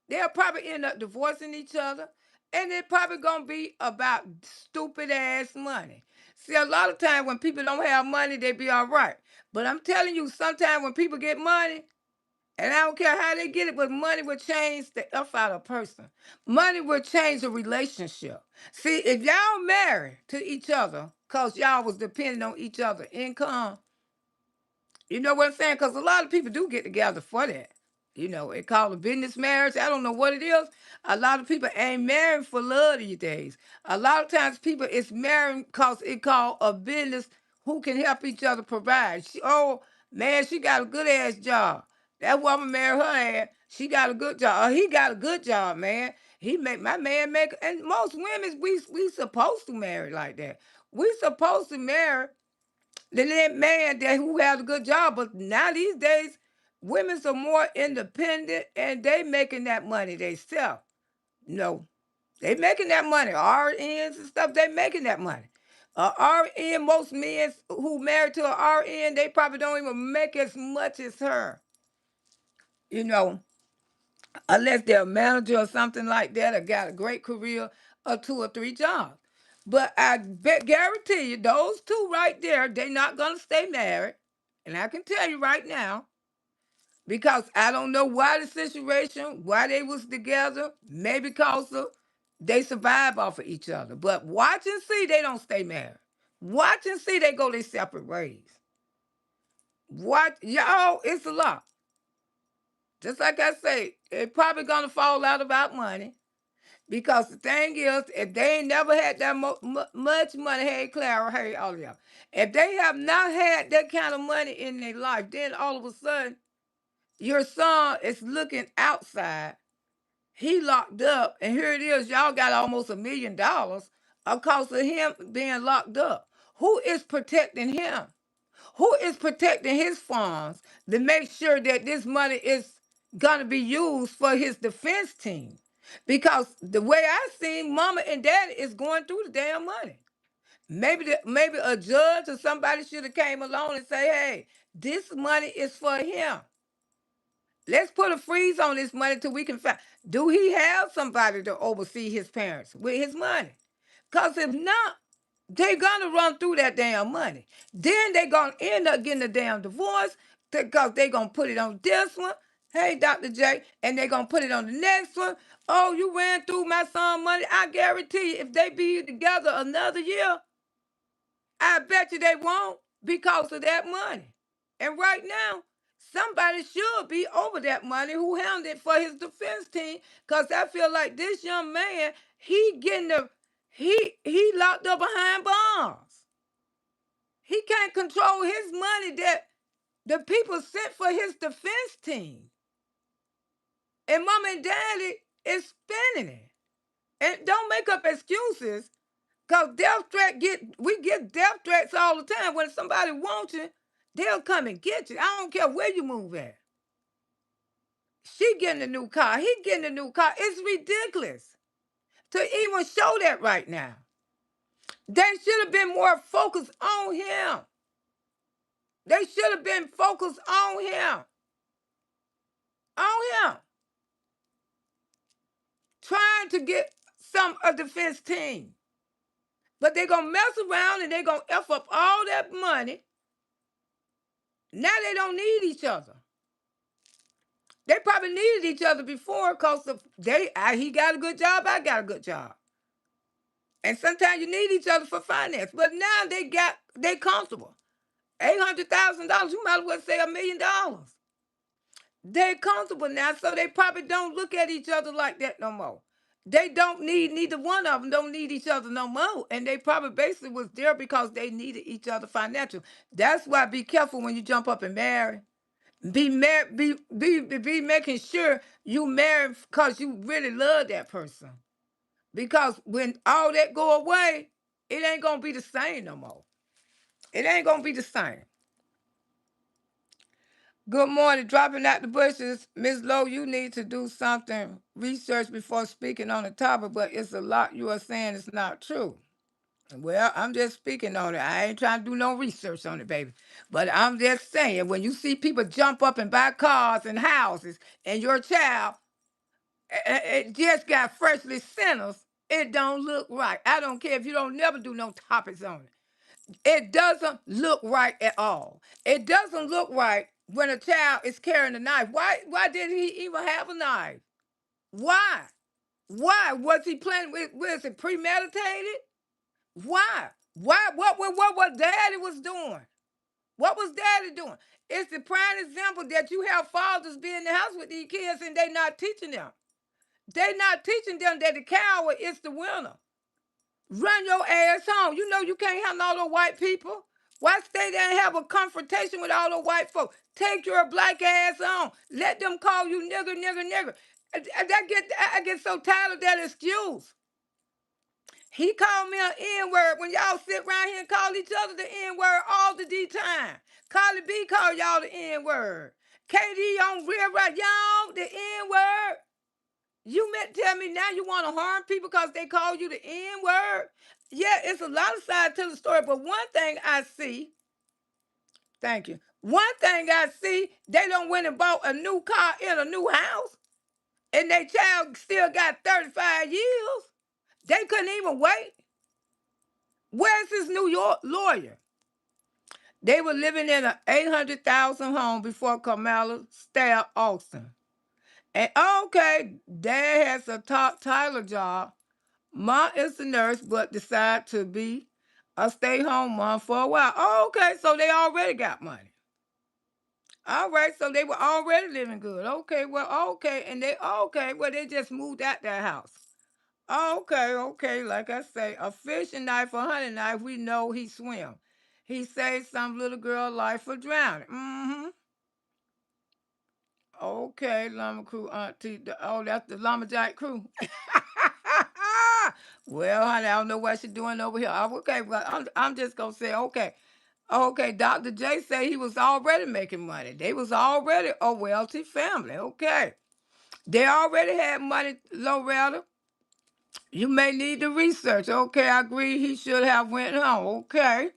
They'll probably end up divorcing each other, and it's probably gonna be about stupid ass money. See, a lot of times when people don't have money, they be all right. But I'm telling you, sometimes when people get money, and I don't care how they get it, but money will change the F out of a person. Money will change a relationship. See, if y'all married to each other, cause y'all was depending on each other income, you know what I'm saying? Because a lot of people do get together for that. It called a business marriage. I don't know what it is. A lot of people ain't married for love these days. A lot of times people is married because it called a business who can help each other provide. Oh, man, she got a good ass job. That woman married her ass. She got a good job. He got a good job, man. He make my man make, and most women we supposed to marry like that. We supposed to marry that man who has a good job. But now these days, women are more independent and they making that money themselves. No, they making that money. RNs and stuff, they making that money. RN, most men who married to an RN, they probably don't even make as much as her. You know, unless they're a manager or something like that, or got a great career or 2 or 3 jobs. But I guarantee you, those two right there, they're not gonna stay married. And I can tell you right now, because I don't know why the situation, why they was together, maybe because of They survive off of each other. But watch and see, they don't stay married. Watch and see, they go their separate ways. What, y'all, it's a lot. Just like I say, it probably gonna fall out about money. Because the thing is, if they ain't never had that much money, hey Clara, hey all of y'all, if they have not had that kind of money in their life, then all of a sudden your son is looking outside. He locked up, and here it is. Y'all got almost $1 million because of him being locked up. Who is protecting him? Who is protecting his funds to make sure that this money is going to be used for his defense team? Because the way I seen, mama and daddy is going through the damn money. Maybe a judge or somebody should have came along and say, hey, this money is for him. Let's put a freeze on this money till we can find. Do he have somebody to oversee his parents with his money? Because if not, they're gonna run through that damn money. Then they're gonna end up getting a damn divorce because they're gonna put it on this one. Hey, Dr. J, and they're gonna put it on the next one. Oh, you ran through my son money. I guarantee you, if they be together another year, I bet you they won't because of that money. And right now, somebody should be over that money who handled it for his defense team. Cause I feel like this young man, he locked up behind bars. He can't control his money that the people sent for his defense team. And mom and daddy is spending it. And don't make up excuses. Cause we get death threats all the time. When somebody wants you, they'll come and get you. I don't care where you move at. She getting a new car. He getting a new car. It's ridiculous to even show that right now. They should have been more focused on him. They should have been focused on him. On him. Trying to get a defense team. But they're going to mess around and they're going to F up all that money. Now they don't need each other. They probably needed each other before because he got a good job, I got a good job. And sometimes you need each other for finance. But now they comfortable. $800,000, you might as well say $1 million. They're comfortable now, so they probably don't look at each other like that no more. They don't need, neither one of them don't need each other no more. And they probably basically was there because they needed each other financially. That's why be careful when you jump up and marry. Be making sure you marry because you really love that person. Because when all that go away, it ain't gonna be the same no more. It ain't gonna be the same. Good morning. Dropping out the bushes. Ms. Lowe, you need to do something, research before speaking on the topic, but it's a lot you are saying is not true. Well, I'm just speaking on it. I ain't trying to do no research on it, baby. But I'm just saying, when you see people jump up and buy cars and houses, and your child it just got freshly sentenced, it don't look right. I don't care if you don't never do no topics on it. It doesn't look right at all. It doesn't look right when a child is carrying a knife. Why did he even have a knife? Why? Why? Was he planning with, was it premeditated? Why? Why? What daddy was doing? What was daddy doing? It's the prime example that you have fathers be in the house with these kids and they not teaching them. They not teaching them that the coward is the winner. Run your ass home. You know you can't handle all those white people. Why stay there and have a confrontation with all those white folks? Take your black ass on. Let them call you nigger, nigger, nigger. I get so tired of that excuse. He called me an N-word when y'all sit around here and call each other the N-word all the time. Carly B called y'all the N-word. KD on Real Right, y'all the N-word. You meant to tell me now you want to harm people because they call you the N-word? Yeah, it's a lot of sides to the story, but one thing I see, thank you. One thing I see, they done went and bought a new car in a new house, and their child still got 35 years. They couldn't even wait. Where's his New York lawyer? They were living in an 800,000 home before Kamala stabbed Austin. And okay, Dad has a top Tyler job, Mom is a nurse, but decide to be a stay-home mom for a while. Oh, okay, so they already got money. All right, so they were already living good. Okay, and well, they just moved out that house. Okay, like I say, a fishing knife, a hunting knife, we know he swim. He saved some little girl life for drowning. Mm-hmm. Okay, llama crew auntie. That's the lumberjack crew. Well, honey, I don't know what she's doing over here. Okay, well, I'm just gonna say okay. Okay, Dr. J said he was already making money. They was already a wealthy family. Okay. They already had money, Loretta. You may need to research. Okay, I agree he should have went home. Okay.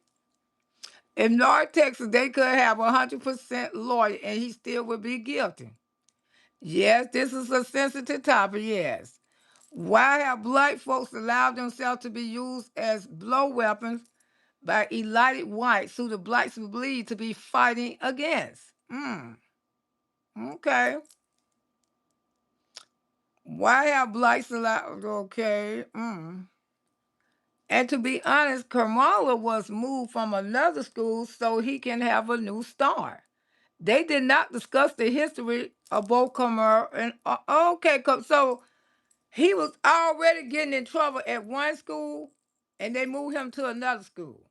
In North Texas, they could have 100% lawyer and he still would be guilty. Yes, this is a sensitive topic, yes. Why have black folks allowed themselves to be used as blow weapons by elite whites who the blacks believe to be fighting against? Okay. Why have blacks allowed? Okay. And to be honest, Kamala was moved from another school so he can have a new start. They did not discuss the history of both Kamala and okay. So he was already getting in trouble at one school, and they moved him to another school.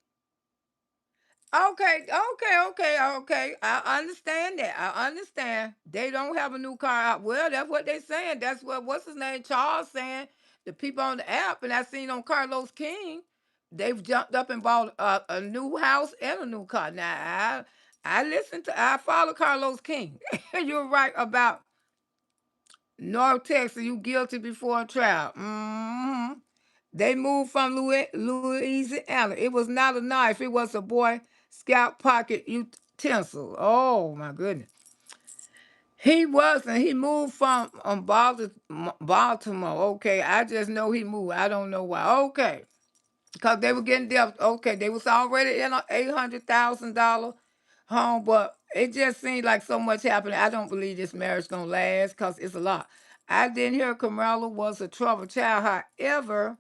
Okay. I understand that. I understand. They don't have a new car out. Well, that's what they saying. That's what what's his name Charles saying. The people on the app, and I seen on Carlos King, they've jumped up and bought a new house and a new car. Now I follow Carlos King. You're right about North Texas. You guilty before trial. They moved from Louisiana. It was not a knife. It was a boy scout pocket utensil. Oh my goodness. He wasn't. He moved from Baltimore. Okay, I just know he moved. I don't know why. Okay, because they were getting dealt. Okay, they was already in a $800,000 home, but it just seemed like so much happened. I don't believe this marriage gonna last because it's a lot. I didn't hear Kamala was a troubled child. However,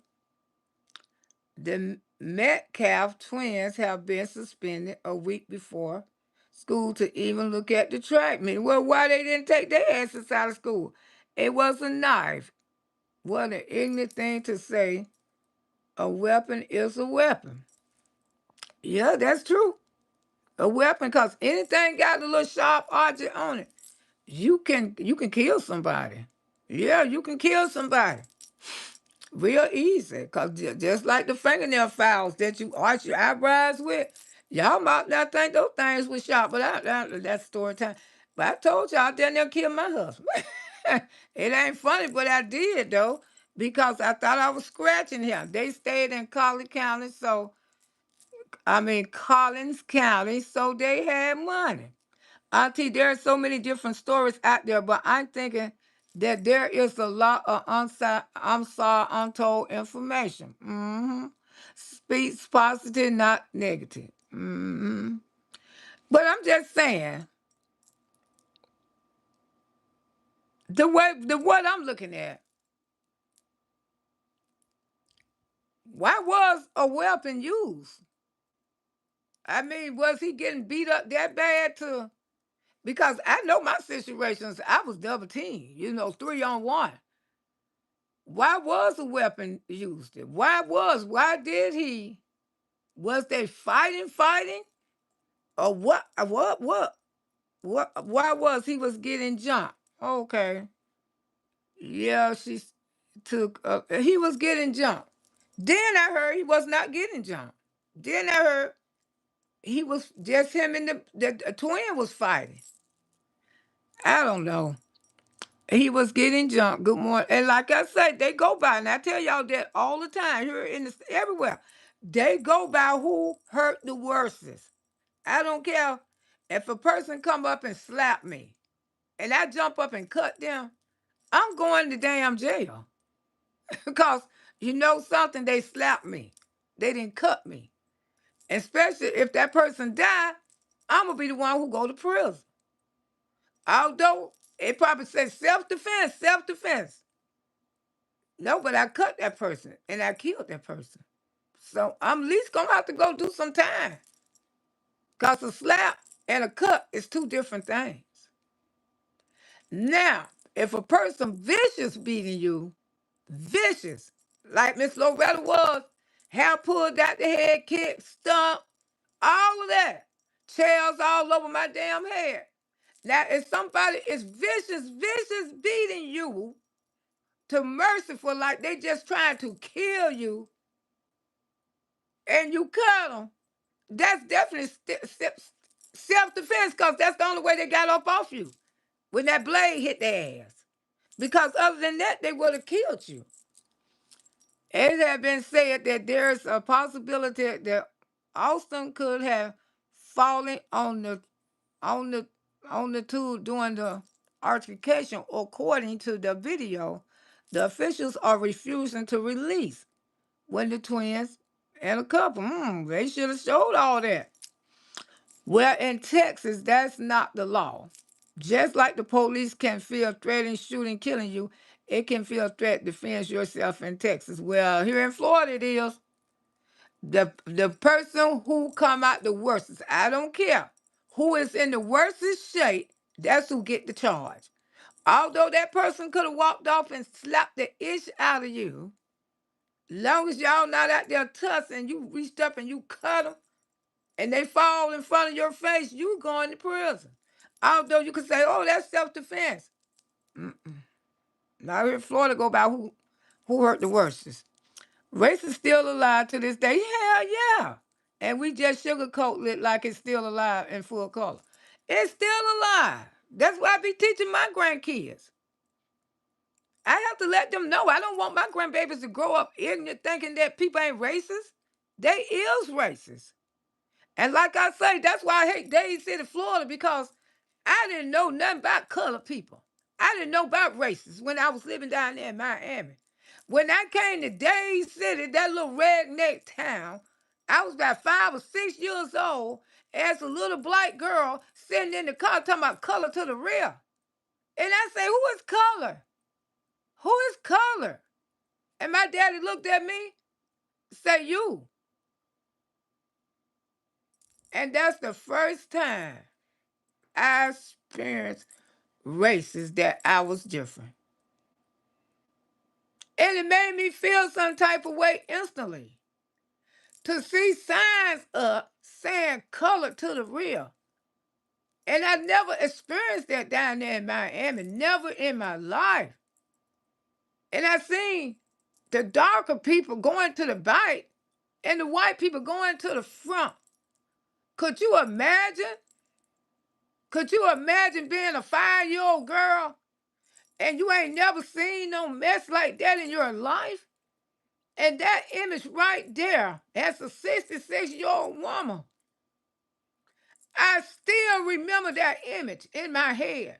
the Metcalf twins have been suspended a week before school to even look at the track meet. Well, why they didn't take their asses out of school? It was a knife. What an ignorant thing to say. A weapon is a weapon. Yeah, that's true. A weapon, cause anything got a little sharp object on it, you can kill somebody. Yeah, you can kill somebody. Real easy, because just like the fingernail files that you arch your eyebrows with, y'all might not think those things were sharp, but that's story time. But I told y'all I didn't never kill my husband. It ain't funny, but I did though, because I thought I was scratching him. They stayed in Collins County, so they had money. Auntie, there are so many different stories out there, but I'm thinking that there is a lot of untold information. Speaks positive, not negative. But I'm just saying, the what I'm looking at, why was a weapon used? I mean, was he getting beat up that bad to? Because I know my situations, I was double teamed, 3 on 1. Why was a weapon used? Why did he? Was they fighting? Or what? Why was he was getting jumped? Okay. Yeah, she took, he was getting jumped. Then I heard he was not getting jumped. Then I heard he was just him and the twin was fighting. I don't know. He was getting jumped. Good morning. And like I said, they go by, and I tell y'all that all the time here everywhere. They go by who hurt the worstest. I don't care if a person come up and slap me and I jump up and cut them, I'm going to damn jail. Because you know something, they slapped me. They didn't cut me. Especially if that person die, I'm gonna be the one who go to prison. Although it probably says self-defense. No, but I cut that person and I killed that person. So I'm at least gonna have to go do some time. Cause a slap and a cut is two different things. Now, if a person vicious beating you, vicious, like Miss Loretta was, hair pulled out the head, kick, stump, all of that, chairs all over my damn head. Now, if somebody is vicious beating you to merciful, like they just trying to kill you, and you cut them, that's definitely self-defense, because that's the only way they got up off you, when that blade hit their ass. Because other than that, they would have killed you. It had been said that there's a possibility that Austin could have fallen on the on the two during the altercation. According to the video, the officials are refusing to release when the twins and a couple. They should have showed all that. Well, in Texas, that's not the law. Just like the police can feel threatening, shooting, killing you, it can feel a threat, defend yourself in Texas. Well, here in Florida, it is. The person who come out the worstest, I don't care, who is in the worstest shape, that's who get the charge. Although that person could have walked off and slapped the ish out of you, long as y'all not out there tussing, you reached up and you cut them, and they fall in front of your face, you going to prison. Although you could say, oh, that's self-defense. Now here in Florida go by who hurt the worstest. Race is still alive to this day. Hell yeah. And we just sugarcoat it like it's still alive in full color. It's still alive. That's why I be teaching my grandkids. I have to let them know. I don't want my grandbabies to grow up ignorant thinking that people ain't racist. They is racist. And like I say, that's why I hate Dade City, Florida, because I didn't know nothing about colored people. I didn't know about races when I was living down there in Miami. When I came to Dade City, that little redneck town, I was about 5 or 6 years old as a little black girl sitting in the car talking about color to the rear. And I say, who is color? Who is color? And my daddy looked at me, say, you. And that's the first time I experienced races that I was different. And it made me feel some type of way instantly. To see signs up saying color to the rear. And I never experienced that down there in Miami, never in my life. And I seen the darker people going to the back and the white people going to the front. Could you imagine? Could you imagine being a 5-year-old girl and you ain't never seen no mess like that in your life? And that image right there, as a 66-year-old woman, I still remember that image in my head.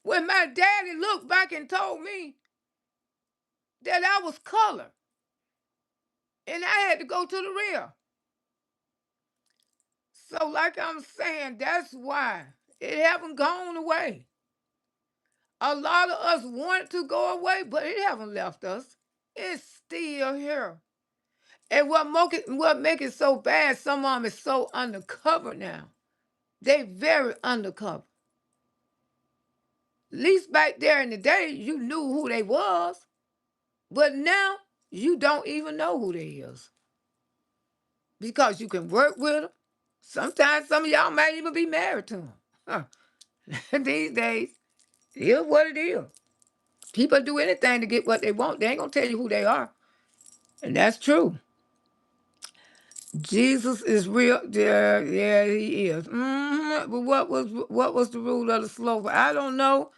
When my daddy looked back and told me that I was colored and I had to go to the rear. So like I'm saying, that's why it haven't gone away. A lot of us want it to go away, but it haven't left us. It's still here. And what make it so bad, some of them is so undercover now. They very undercover. At least back there in the day, you knew who they was. But now, you don't even know who they is. Because you can work with them. Sometimes some of y'all might even be married to them. Huh. These days, it is what it is. People do anything to get what they want. They ain't going to tell you who they are. And that's true. Jesus is real. Yeah, yeah, he is. But what was the rule of the slope? I don't know.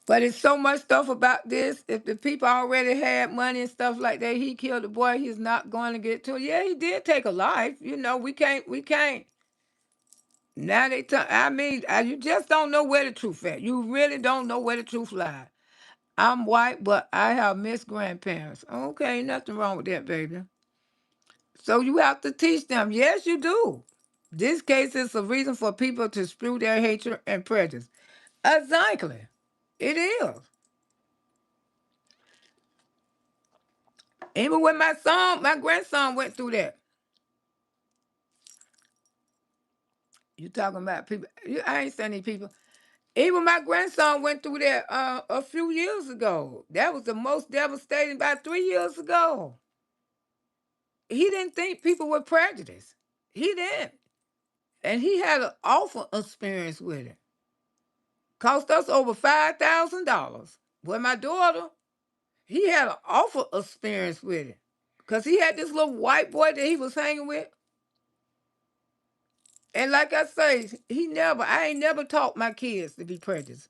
But it's so much stuff about this. If the people already had money and stuff like that, he killed the boy, he's not going to get to it. Yeah, he did take a life. You know, we can't. Now you just don't know where the truth at. You really don't know where the truth lies. I'm white, but I have mixed grandparents. Okay, nothing wrong with that, baby. So you have to teach them. Yes, you do. This case is a reason for people to spew their hatred and prejudice. Exactly. It is. Even when my grandson went through that. You talking about people? I ain't saying these people. Even my grandson went through that a few years ago. That was the most devastating. About 3 years ago. He didn't think people were prejudiced. He didn't, and he had an awful experience with it. Cost us over $5,000. With my daughter, he had an awful experience with it, cause he had this little white boy that he was hanging with. And like I say, I ain't never taught my kids to be prejudiced.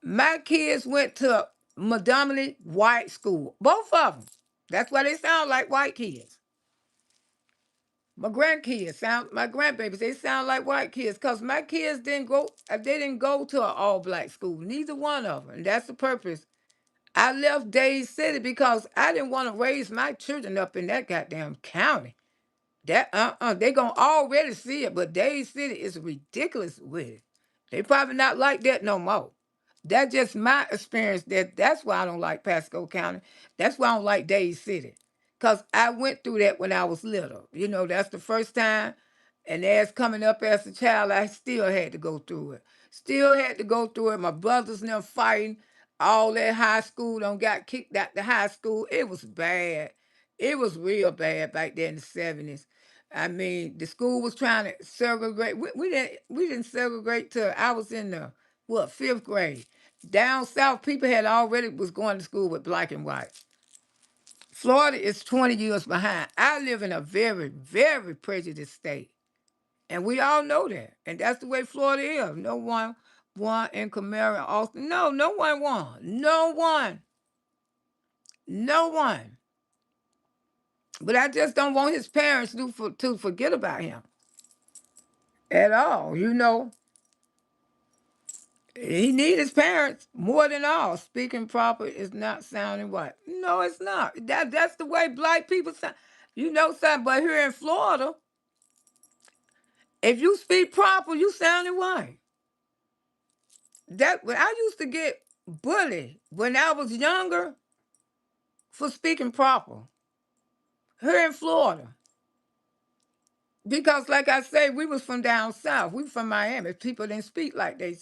My kids went to a predominantly white school, both of them. That's why they sound like white kids. My grandbabies, they sound like white kids, cause my kids they didn't go to an all black school, neither one of them. And that's the purpose. I left Days City because I didn't want to raise my children up in that goddamn county. That they gonna already see it, but Days City is ridiculous with it. They probably not like that no more. That's just my experience. That's why I don't like Pasco County. That's why I don't like Days City. Cause I went through that when I was little. That's the first time. And as coming up as a child, I still had to go through it. Still had to go through it. My brothers and them fighting. All that high school done got kicked out the high school. It was bad. It was real bad back there in the 70s. I mean, the school was trying to segregate. We didn't segregate till I was in the fifth grade. Down south, people had already was going to school with black and white. Florida is 20 years behind. I live in a very, very prejudiced state. And we all know that. And that's the way Florida is. No one won in Camaro, Austin. No, no one won. No one. No one. But I just don't want his parents to forget about him at all. He need his parents more than all. Speaking proper is not sounding white. No, it's not. That's the way black people sound. Something. But here in Florida, if you speak proper, you sounding white. When I used to get bullied when I was younger for speaking proper here in Florida. Because like I say, we was from down south. We from Miami. People didn't speak like they.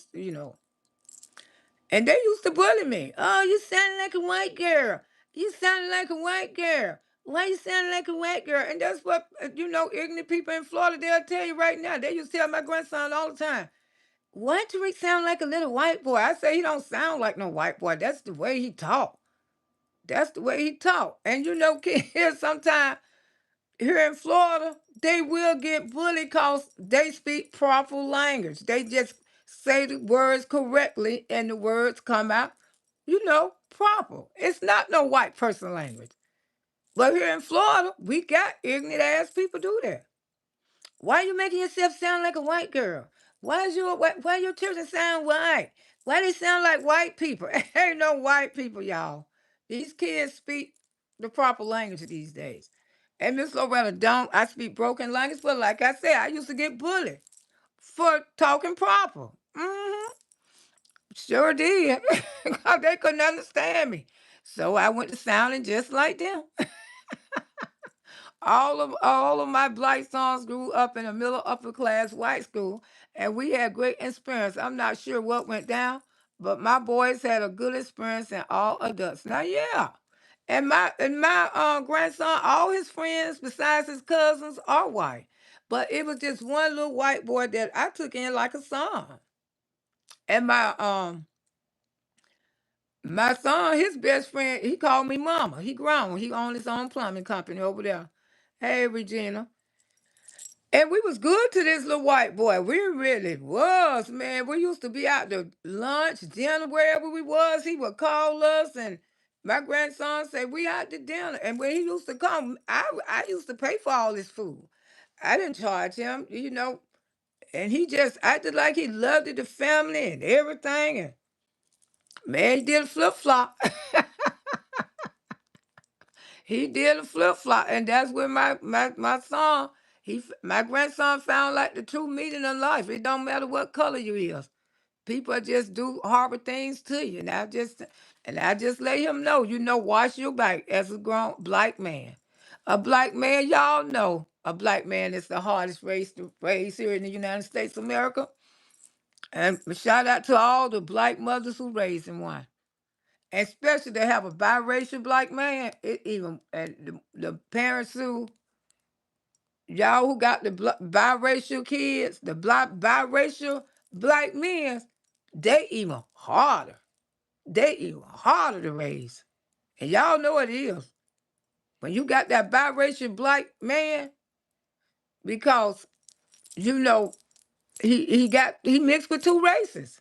And they used to bully me. Oh, you sound like a white girl. You sound like a white girl. Why you sound like a white girl? And that's what, ignorant people in Florida, they'll tell you right now. They used to tell my grandson all the time, why Tariq sound like a little white boy? I say he don't sound like no white boy. That's the way he talk. That's the way he talk. And kids sometimes here in Florida, they will get bullied because they speak proper language. They just say the words correctly and the words come out, proper. It's not no white person language. But here in Florida, we got ignorant ass people do that. Why you making yourself sound like a white girl? Why your children sound white? Why they sound like white people? Ain't no white people, y'all. These kids speak the proper language these days. And Miss Loretta don't. I speak broken language, but like I said, I used to get bullied for talking proper. Sure did. 'Cause they couldn't understand me. So I went to sounding just like them. All of my black sons grew up in a middle upper class white school, and we had great experience. I'm not sure what went down, but my boys had a good experience and all adults. Now, yeah. And my grandson, all his friends besides his cousins are white. But it was just one little white boy that I took in like a son. And my son, his best friend, he called me mama. He grown. He owned his own plumbing company over there. Hey, Regina. And we was good to this little white boy. We really was, man. We used to be out to lunch, dinner, wherever we was. He would call us, and my grandson said, we out to dinner. And when he used to come, I used to pay for all his food. I didn't charge him. And he just acted like he loved it, the family and everything. And man, he did a flip-flop. He did a flip-flop. And that's when my son, my grandson found like the true meaning of life. It don't matter what color you is. People just do horrible things to you. Now, just And I just let him know, watch your back as a grown black man. A black man, y'all know, a black man is the hardest race to raise here in the United States of America. And shout out to all the black mothers who raising one. Especially to have a biracial black man, even and the parents who y'all who got the biracial kids, the black biracial black men, they even harder. They even harder to raise. And y'all know it is. When you got that biracial black man, because you know he mixed with two races.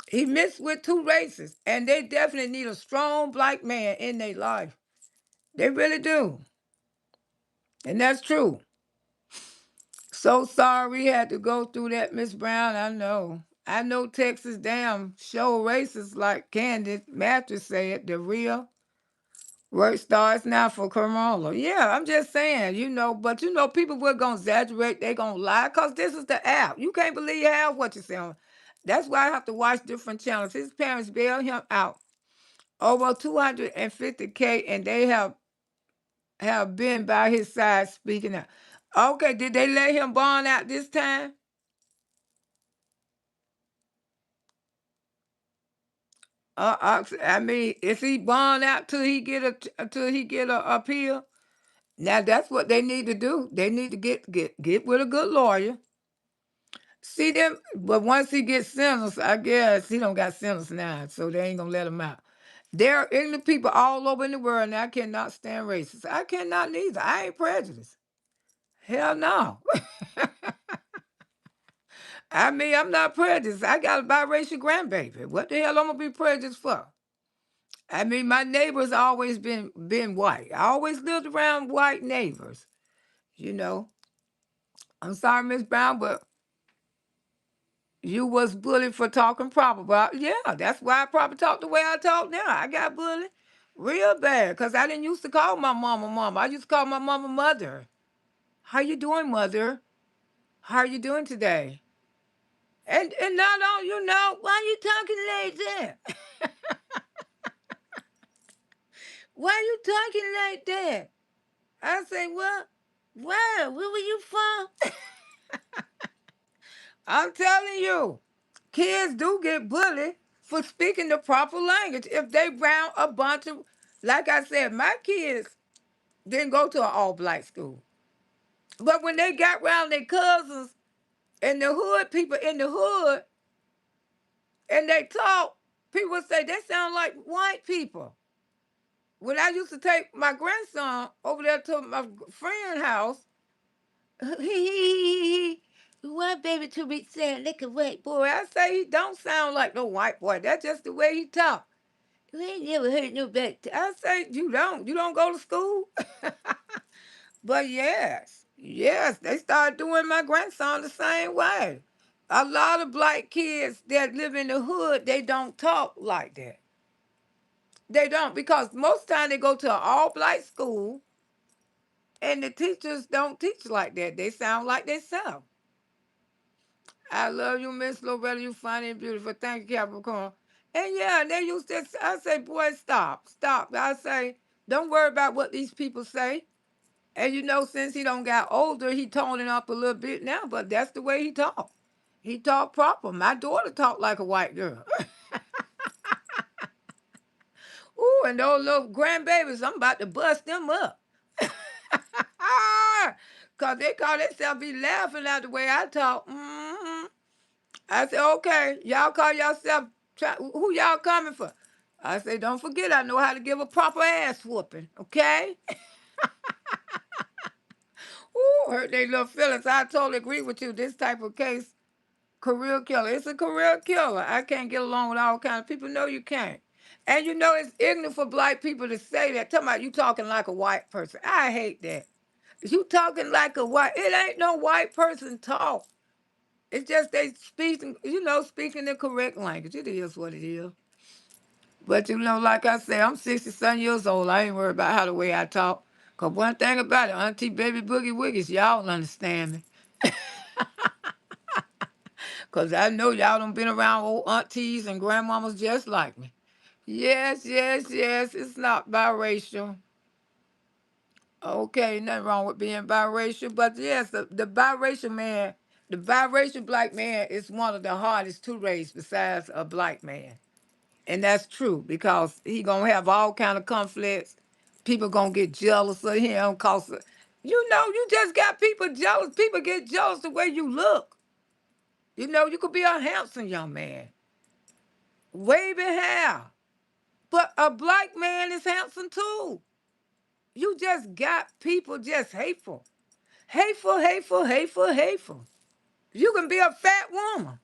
He mixed with two races. And they definitely need a strong black man in their life. They really do. And that's true. So sorry we had to go through that, Miss Brown. I know. I know Texas damn show racist like Candace Matthews said, the real work starts now for Kamala. Yeah, I'm just saying, but people were gonna exaggerate, they gonna lie, because this is the app. You can't believe half what you're saying. That's why I have to watch different channels. His parents bailed him out over 250K, and they have been by his side speaking out. Okay, did they let him bond out this time? I mean, is he bond out till he get a appeal? Now that's what they need to do. They need to get with a good lawyer. See them, but once he gets sentenced, I guess he don't got sentenced now, so they ain't gonna let him out. There are ignorant people all over in the world, and I cannot stand racists. I cannot neither. I ain't prejudiced. Hell no. I mean, I'm not prejudiced. I got a biracial grandbaby. What the hell I'm gonna be prejudiced for? I mean, my neighbors always been white. I always lived around white neighbors. You know. I'm sorry, Miss Brown, but you was bullied for talking proper. But yeah, that's why I probably talk the way I talk now. I got bullied real bad because I didn't used to call my mama mama. I used to call my mama mother. How you doing, mother? How are you doing today? And not on, why you talking like that? Why you talking like that? I say, well, where were you from? I'm telling you, kids do get bullied for speaking the proper language if they round a bunch of, like I said, my kids didn't go to an all black school. But when they got round their cousins and the hood people in the hood and they talk, people would say they sound like white people. When I used to take my grandson over there to my friend's house, one baby to be saying, look at white boy. I say he don't sound like no white boy. That's just the way he talk. You ain't never heard no back. I say you don't go to school. But yes, they started doing my grandson the same way. A lot of black kids that live in the hood, they don't talk like that. They don't, because most time they go to an all black school and the teachers don't teach like that. They sound like they self. I love you, Miss Loretta. You funny and beautiful. Thank you, Capricorn. And yeah, they used to, I say, boy, stop. I say, don't worry about what these people say. And since he don't got older, he toning up a little bit now, but that's the way he talk. He talk proper. My daughter talk like a white girl. Ooh, and those little grandbabies, I'm about to bust them up. Because they call themselves be laughing at the way I talk. I said, okay, y'all call yourself, who y'all coming for? I say, don't forget, I know how to give a proper ass whooping, okay? Ooh, hurt their little feelings. I totally agree with you. This type of case, career killer. It's a career killer. I can't get along with all kinds of people. No, you can't. And it's ignorant for black people to say that. Talking about you talking like a white person. I hate that. You talking like a white, it ain't no white person talk. It's just they speaking the correct language. It is what it is. But like I say, I'm 67 years old. I ain't worried about how the way I talk. Cause one thing about it, Auntie Baby Boogie Wiggies, y'all don't understand me. Cause I know y'all done been around old aunties and grandmamas just like me. Yes, yes, yes. It's not biracial. Okay, nothing wrong with being biracial, but yes, the biracial man, the biracial black man is one of the hardest to raise besides a black man. And that's true because he gonna have all kind of conflicts. People gonna get jealous of him cause you just got people jealous. People get jealous the way you look. You could be a handsome young man, waving hair, but a black man is handsome too. You just got people just hateful. Hateful, hateful, hateful, hateful. You can be a fat woman.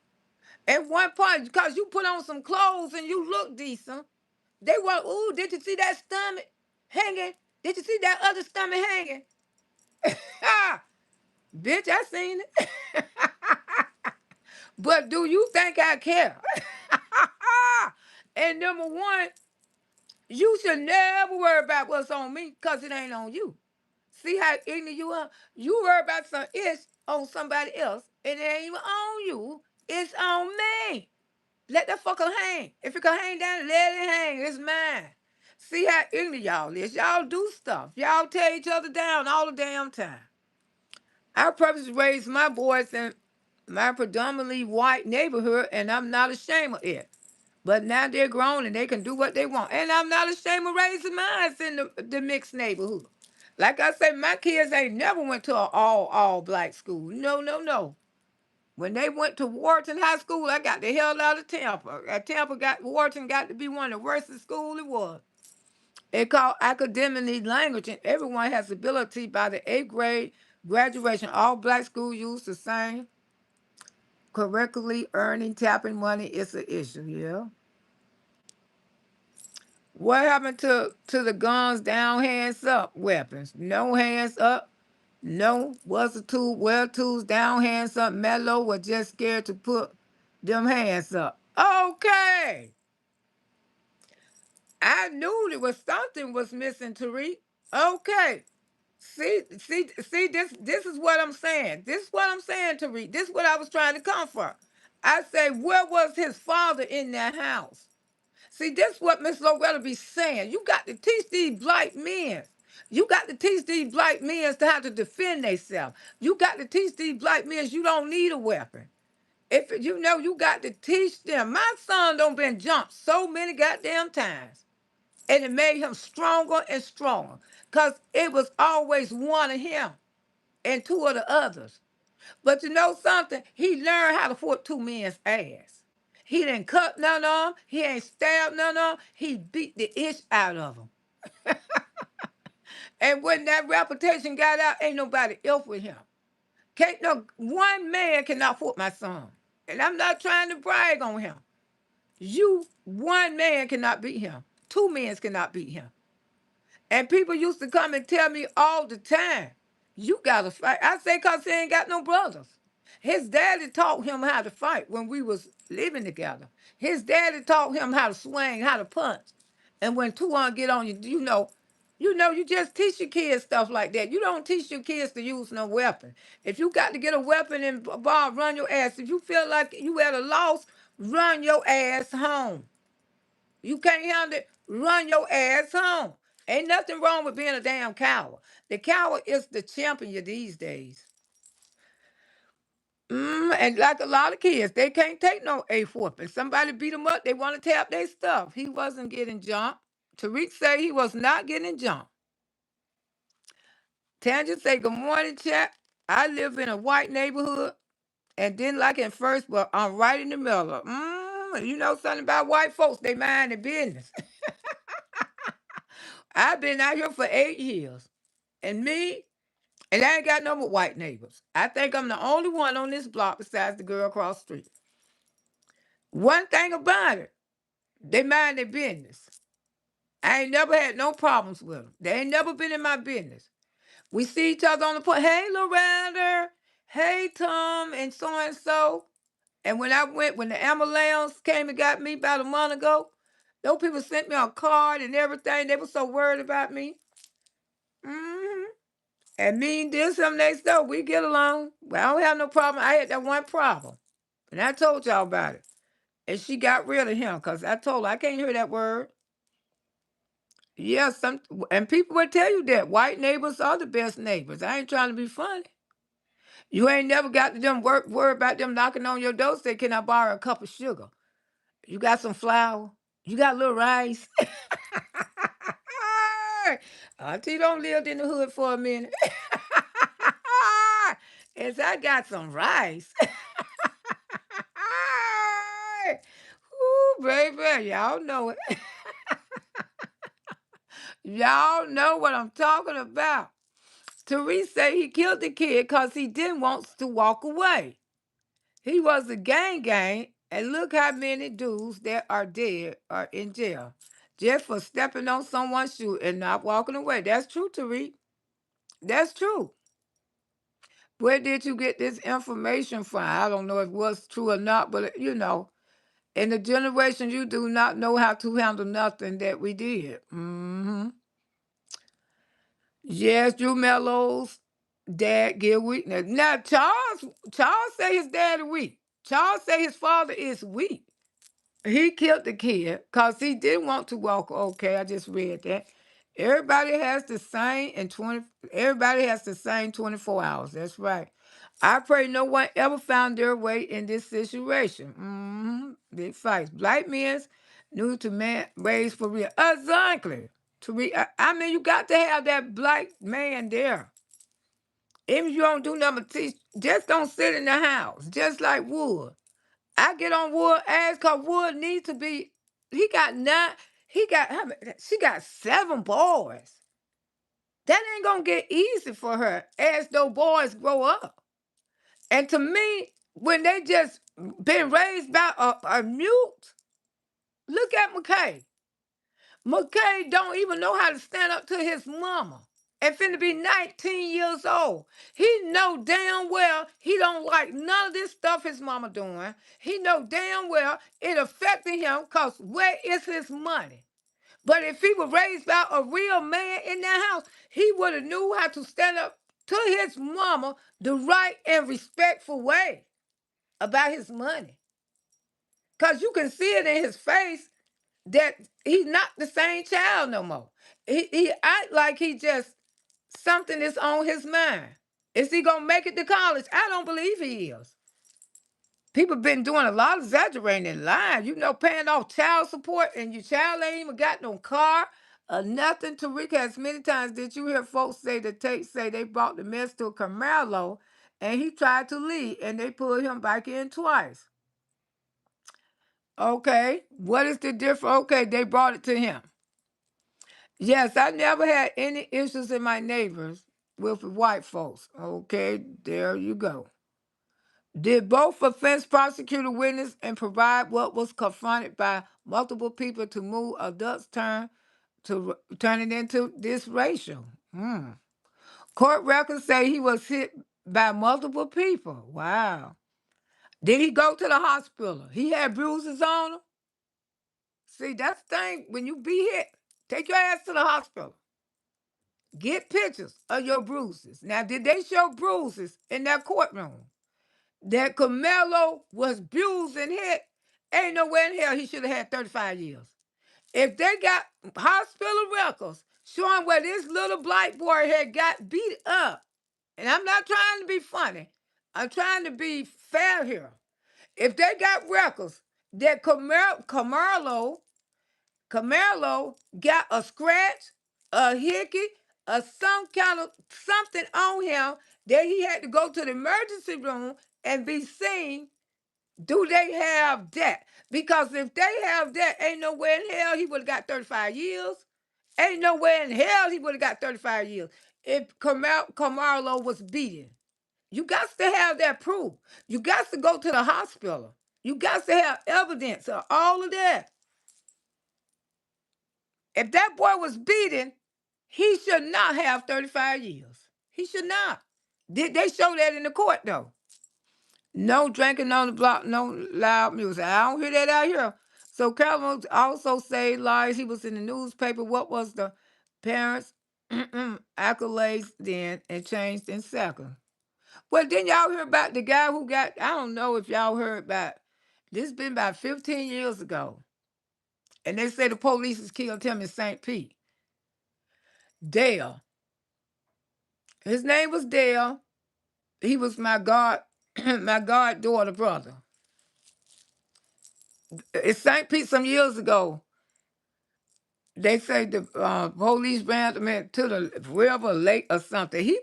At one point, because you put on some clothes and you look decent, they want, ooh, did you see that stomach hanging? Did you see that other stomach hanging? Ah, bitch, I seen it. But do you think I care? And number one, you should never worry about what's on me because it ain't on you. See how ignorant you are? You worry about some it's on somebody else, and it ain't even on you. It's on me. Let that fucker hang. If it can hang down, let it hang. It's mine. See how ignorant y'all is. Y'all do stuff. Y'all tear each other down all the damn time. I purposely raised my boys in my predominantly white neighborhood, and I'm not ashamed of it. But now they're grown and they can do what they want. And I'm not ashamed of raising mine in the mixed neighborhood. Like I say, my kids ain't never went to an all black school. No, no, no. When they went to Wharton High School, I got the hell out of Tampa. Wharton got to be one of the worst school it was. It called academically language, and everyone has ability by the eighth grade graduation. All black schools use the same correctly earning tapping money is an issue. Yeah. What happened to the guns down, hands up weapons? No hands up. No was a tool, well tools down, hands up. Mellow was just scared to put them hands up. Okay. I knew there was something was missing, Tariq. Okay. See, this is what I'm saying. This is what I'm saying, Tariq. This is what I was trying to come for. I say, where was his father in that house? See, this is what Miss Loretta be saying. You got to teach these black men. You got to teach these black men to how to defend themselves. You got to teach these black men you don't need a weapon. If you got to teach them. My son don't been jumped so many goddamn times. And it made him stronger and stronger. Because it was always one of him and two of the others. But you know something? He learned how to whoop two men's ass. He didn't cut none of them. He ain't stabbed none of them. He beat the ish out of them. And when that reputation got out, ain't nobody else with him. Can't no one man cannot whoop my son. And I'm not trying to brag on him. One man cannot beat him. Two men cannot beat him. And people used to come and tell me all the time, you gotta fight. I say, cause he ain't got no brothers. His daddy taught him how to fight when we was living together. His daddy taught him how to swing, how to punch. And when two on get on you, you just teach your kids stuff like that. You don't teach your kids to use no weapon. If you got to get a weapon and bar, run your ass. If you feel like you at a loss, run your ass home. You can't handle it, run your ass home. Ain't nothing wrong with being a damn coward. The coward is the champion these days. And like a lot of kids, they can't take no A whooping. Somebody beat them up, they want to tap their stuff. He wasn't getting jumped. Tariq say he was not getting jumped. Tangent say, good morning, chat. I live in a white neighborhood and didn't like it first, but I'm right in the middle. You know something about white folks, they mind their business. I've been out here for 8 years. And me, and I ain't got no more white neighbors. I think I'm the only one on this block besides the girl across the street. One thing about it, they mind their business. I ain't never had no problems with them. They ain't never been in my business. We see each other on the point. Hey, Loretta. Hey, Tom, and so and so. And when the ambulance came and got me about a month ago, those people sent me a card and everything. They were so worried about me. hmm And me and this, some next door, we get along. Well, I don't have no problem. I had that one problem. And I told y'all about it. and she got rid of him because I told her I can't hear that word. Yeah, and people will tell you that white neighbors are the best neighbors. I ain't trying to be funny. You ain't never got to them worry about them knocking on your door say, "Can I borrow a cup of sugar? You got some flour? You got a little rice?" Auntie don't lived in the hood for a minute. As I got some rice. Ooh, baby, y'all know it. Y'all know what I'm talking about. Therese said he killed the kid because he didn't want to walk away. He was a gang, and look how many dudes that are dead are in jail just for stepping on someone's shoe and not walking away. That's true, Tariq. That's true. Where did you get this information from? I don't know if it was true or not, but in the generation, you do not know how to handle nothing that we did. Yes, Drew Mello's dad get weakness. Now Charles say his dad is weak. Charles say his father is weak. He killed the kid because he didn't want to walk. Okay, I just read that. Everybody has the same and 20 everybody has the same 24 hours. That's right. I pray no one ever found their way in this situation. Big fights. Black men's new to man raised for real. Exactly. I mean, you got to have that black man there. Even if you don't do nothing, just don't sit in the house. Just like Wood. I get on Wood ass because Wood needs to be. He got nine. He got how many? She got 7 boys. That ain't gonna get easy for her as those boys grow up. And to me, when they just been raised by a mute, look at McKay. McKay don't even know how to stand up to his mama. And finna be 19 years old. He know damn well he don't like none of this stuff his mama doing. He know damn well it affected him because where is his money? But if he was raised by a real man in that house, he would have knew how to stand up to his mama the right and respectful way about his money. Because you can see it in his face that he's not the same child no more. He act like he just something is on his mind. Is he gonna make it to college? I don't believe he is. People been doing a lot of exaggerating and lying. Paying off child support and your child ain't even got no car or nothing. Tariq, as many times did you hear folks say the tape say they brought the mess to Carmelo and he tried to leave and they pulled him back in twice. Okay, what is the difference? Okay, they brought it to him. Yes, I never had any issues in my neighbors with white folks. Okay, there you go. Did both offense prosecutor witness and provide what was confronted by multiple people to move adults turn it into this racial? Court records say he was hit by multiple people. Wow. Did he go to the hospital? He had bruises on him. See, that's the thing. When you be hit, take your ass to the hospital. Get pictures of your bruises. Now, did they show bruises in that courtroom? That Carmelo was bruised and hit? Ain't nowhere in hell he should have had 35 years. If they got hospital records showing where this little black boy had got beat up, and I'm not trying to be funny, I'm trying to be fair here. If they got records that Carmelo got a scratch, a hickey, or some kind of something on him that he had to go to the emergency room and be seen. Do they have that? Because if they have that, ain't nowhere in hell he would have got 35 years. Ain't nowhere in hell he would have got 35 years if Carmelo was beaten. You got to have that proof. You got to go to the hospital. You got to have evidence of all of that. If that boy was beaten, he should not have 35 years. He should not. Did they show that in the court though? No drinking on the block, no loud music. I don't hear that out here. So Calvin also say lies. He was in the newspaper. What was the parents' accolades then and changed in seconds? Well, didn't y'all hear about the guy who got, I don't know if y'all heard about This been about 15 years ago. And they say the police has killed him in St. Pete. Dale. His name was Dale. He was my my goddaughter brother. In St. Pete some years ago, they say the police ran him to the river, lake, or something. He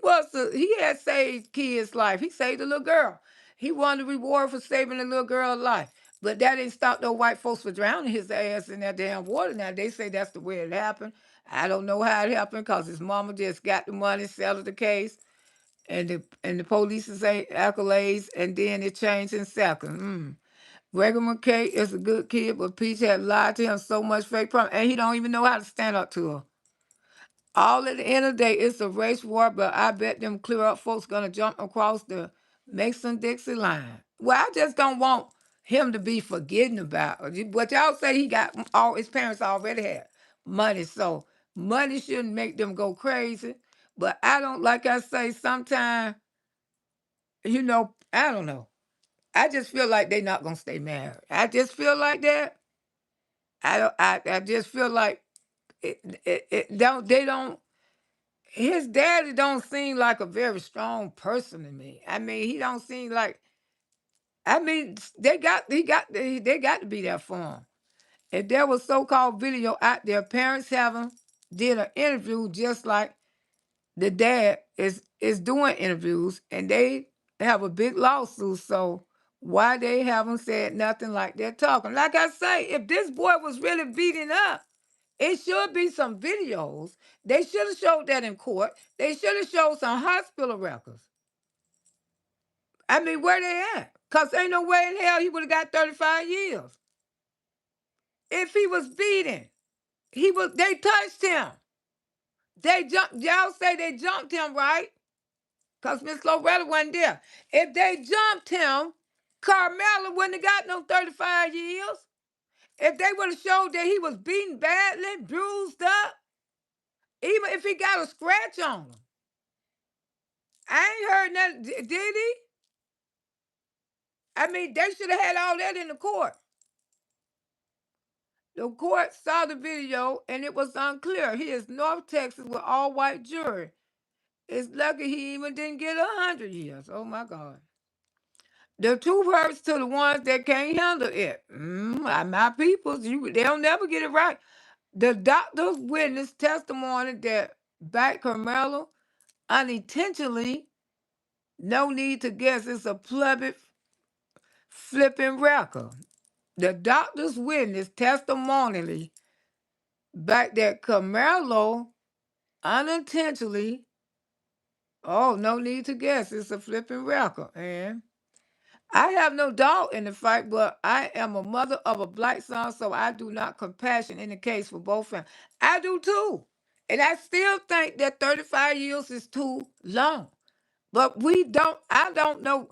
had saved kids' life. He saved a little girl. He won the reward for saving a little girl's life. But that didn't stop no white folks from drowning his ass in that damn water. Now they say that's the way it happened. I don't know how it happened because his mama just got the money, settled the case, and the police say accolades, and then it changed in seconds. Reggie McKay is a good kid, but Peach had lied to him so much fake promise, and he don't even know how to stand up to her. All at the end of the day, it's a race war, but I bet them clear up folks gonna jump across the Mason-Dixie line. Well, I just don't want him to be forgetting about it. But y'all say he got all his parents already had money, so money shouldn't make them go crazy. But I don't, like I say, sometimes, I don't know. I just feel like they not gonna stay married. I just feel like that. I just feel like it don't. His daddy don't seem like a very strong person to me. I mean, he don't seem like. I mean, they got to be there for him. If there was so-called video out there, parents haven't did an interview just like the dad is doing interviews, and they have a big lawsuit. So why they haven't said nothing like they're talking? Like I say, if this boy was really beating up, it should be some videos. They should have showed that in court. They should have showed some hospital records. I mean, where they at? Because ain't no way in hell he would have got 35 years. If he was beaten, they touched him. They jumped, y'all say they jumped him, right? Because Miss Loretta wasn't there. If they jumped him, Carmela wouldn't have got no 35 years. If they would have showed that he was beaten badly, bruised up, even if he got a scratch on him. I ain't heard nothing. Did he? I mean, they should have had all that in the court. The court saw the video and it was unclear. He is North Texas with all white jury. It's lucky he even didn't get 100 years. Oh my God. The truth hurts to the ones that can't handle it. My peoples, they'll never get it right. The doctor's witness testimony that back Carmelo unintentionally, no need to guess, it's a public flipping record. The doctor's witness testimonially back that Carmelo unintentionally, oh, no need to guess, it's a flipping record. And I have no doubt in the fight, but I am a mother of a black son, so I do not compassion in the case for both families. I do too. And I still think that 35 years is too long. But I don't know.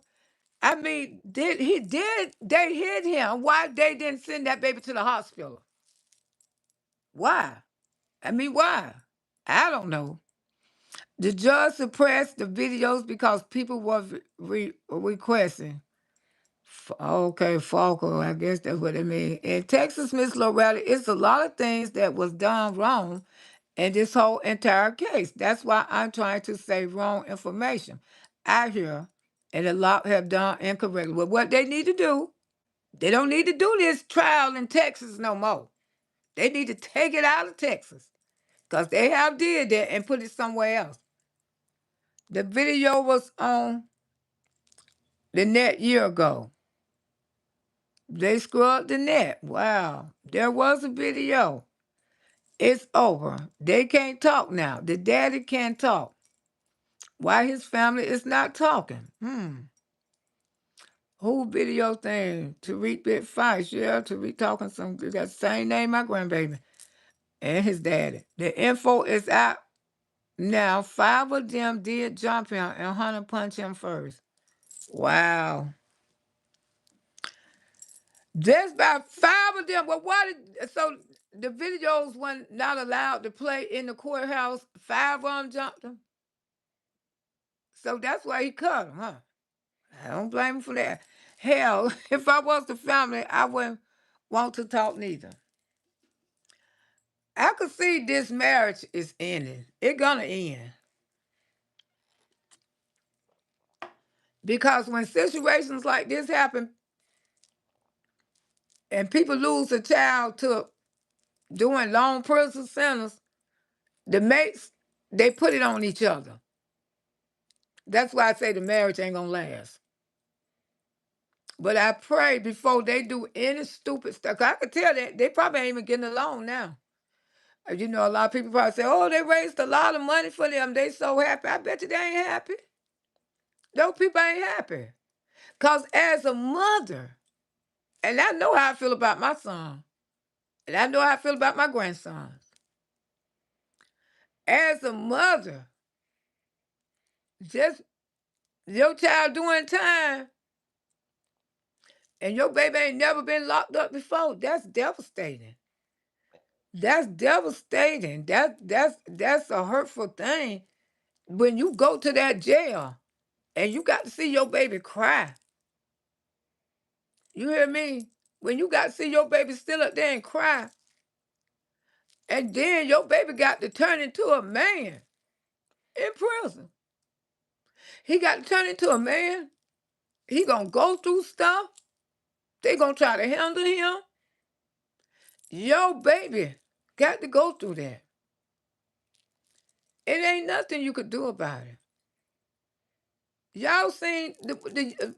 I mean, they hit him? Why they didn't send that baby to the hospital? Why? I mean, why? I don't know. The judge suppressed the videos because people were requesting. Okay, Falco, I guess that's what it means. In Texas, Miss Loretta, it's a lot of things that was done wrong in this whole entire case. That's why I'm trying to say wrong information out here, and a lot have done incorrectly. But what they need to do, they don't need to do this trial in Texas no more. They need to take it out of Texas because they have did that and put it somewhere else. The video was on the net year ago. They scrubbed the net. Wow. There was a video. It's over. They can't talk now. The daddy can't talk. Why his family is not talking? Who video thing? Tariq Bit Fight. Yeah, Tariq talking some, got the same name my grandbaby. And his daddy. The info is out now. 5 of them did jump him and Hunter punch him first. Wow. There's about 5 of them. Well, so the videos were not allowed to play in the courthouse. 5 of them jumped him. So that's why he cut him, huh? I don't blame him for that. Hell, if I was the family, I wouldn't want to talk neither. I could see this marriage is ending. It gonna end. Because when situations like this happen and people lose a child to doing long prison sentences, the mates, they put it on each other. That's why I say the marriage ain't gonna last. But I pray before they do any stupid stuff. 'Cause I could tell that they probably ain't even getting along now. You know, a lot of people probably say, oh, they raised a lot of money for them. They so happy. I bet you they ain't happy. Those people ain't happy. Because as a mother, and I know how I feel about my son, and I know how I feel about my grandsons. As a mother, just your child doing time and your baby ain't never been locked up before, that's devastating. That's devastating. That's a hurtful thing. When you go to that jail and you got to see your baby cry. You hear me? When you got to see your baby still up there and cry, and then your baby got to turn into a man in prison. He got to turn into a man. He gonna go through stuff. They gonna try to handle him. Your baby got to go through that. It ain't nothing you could do about it. Y'all seen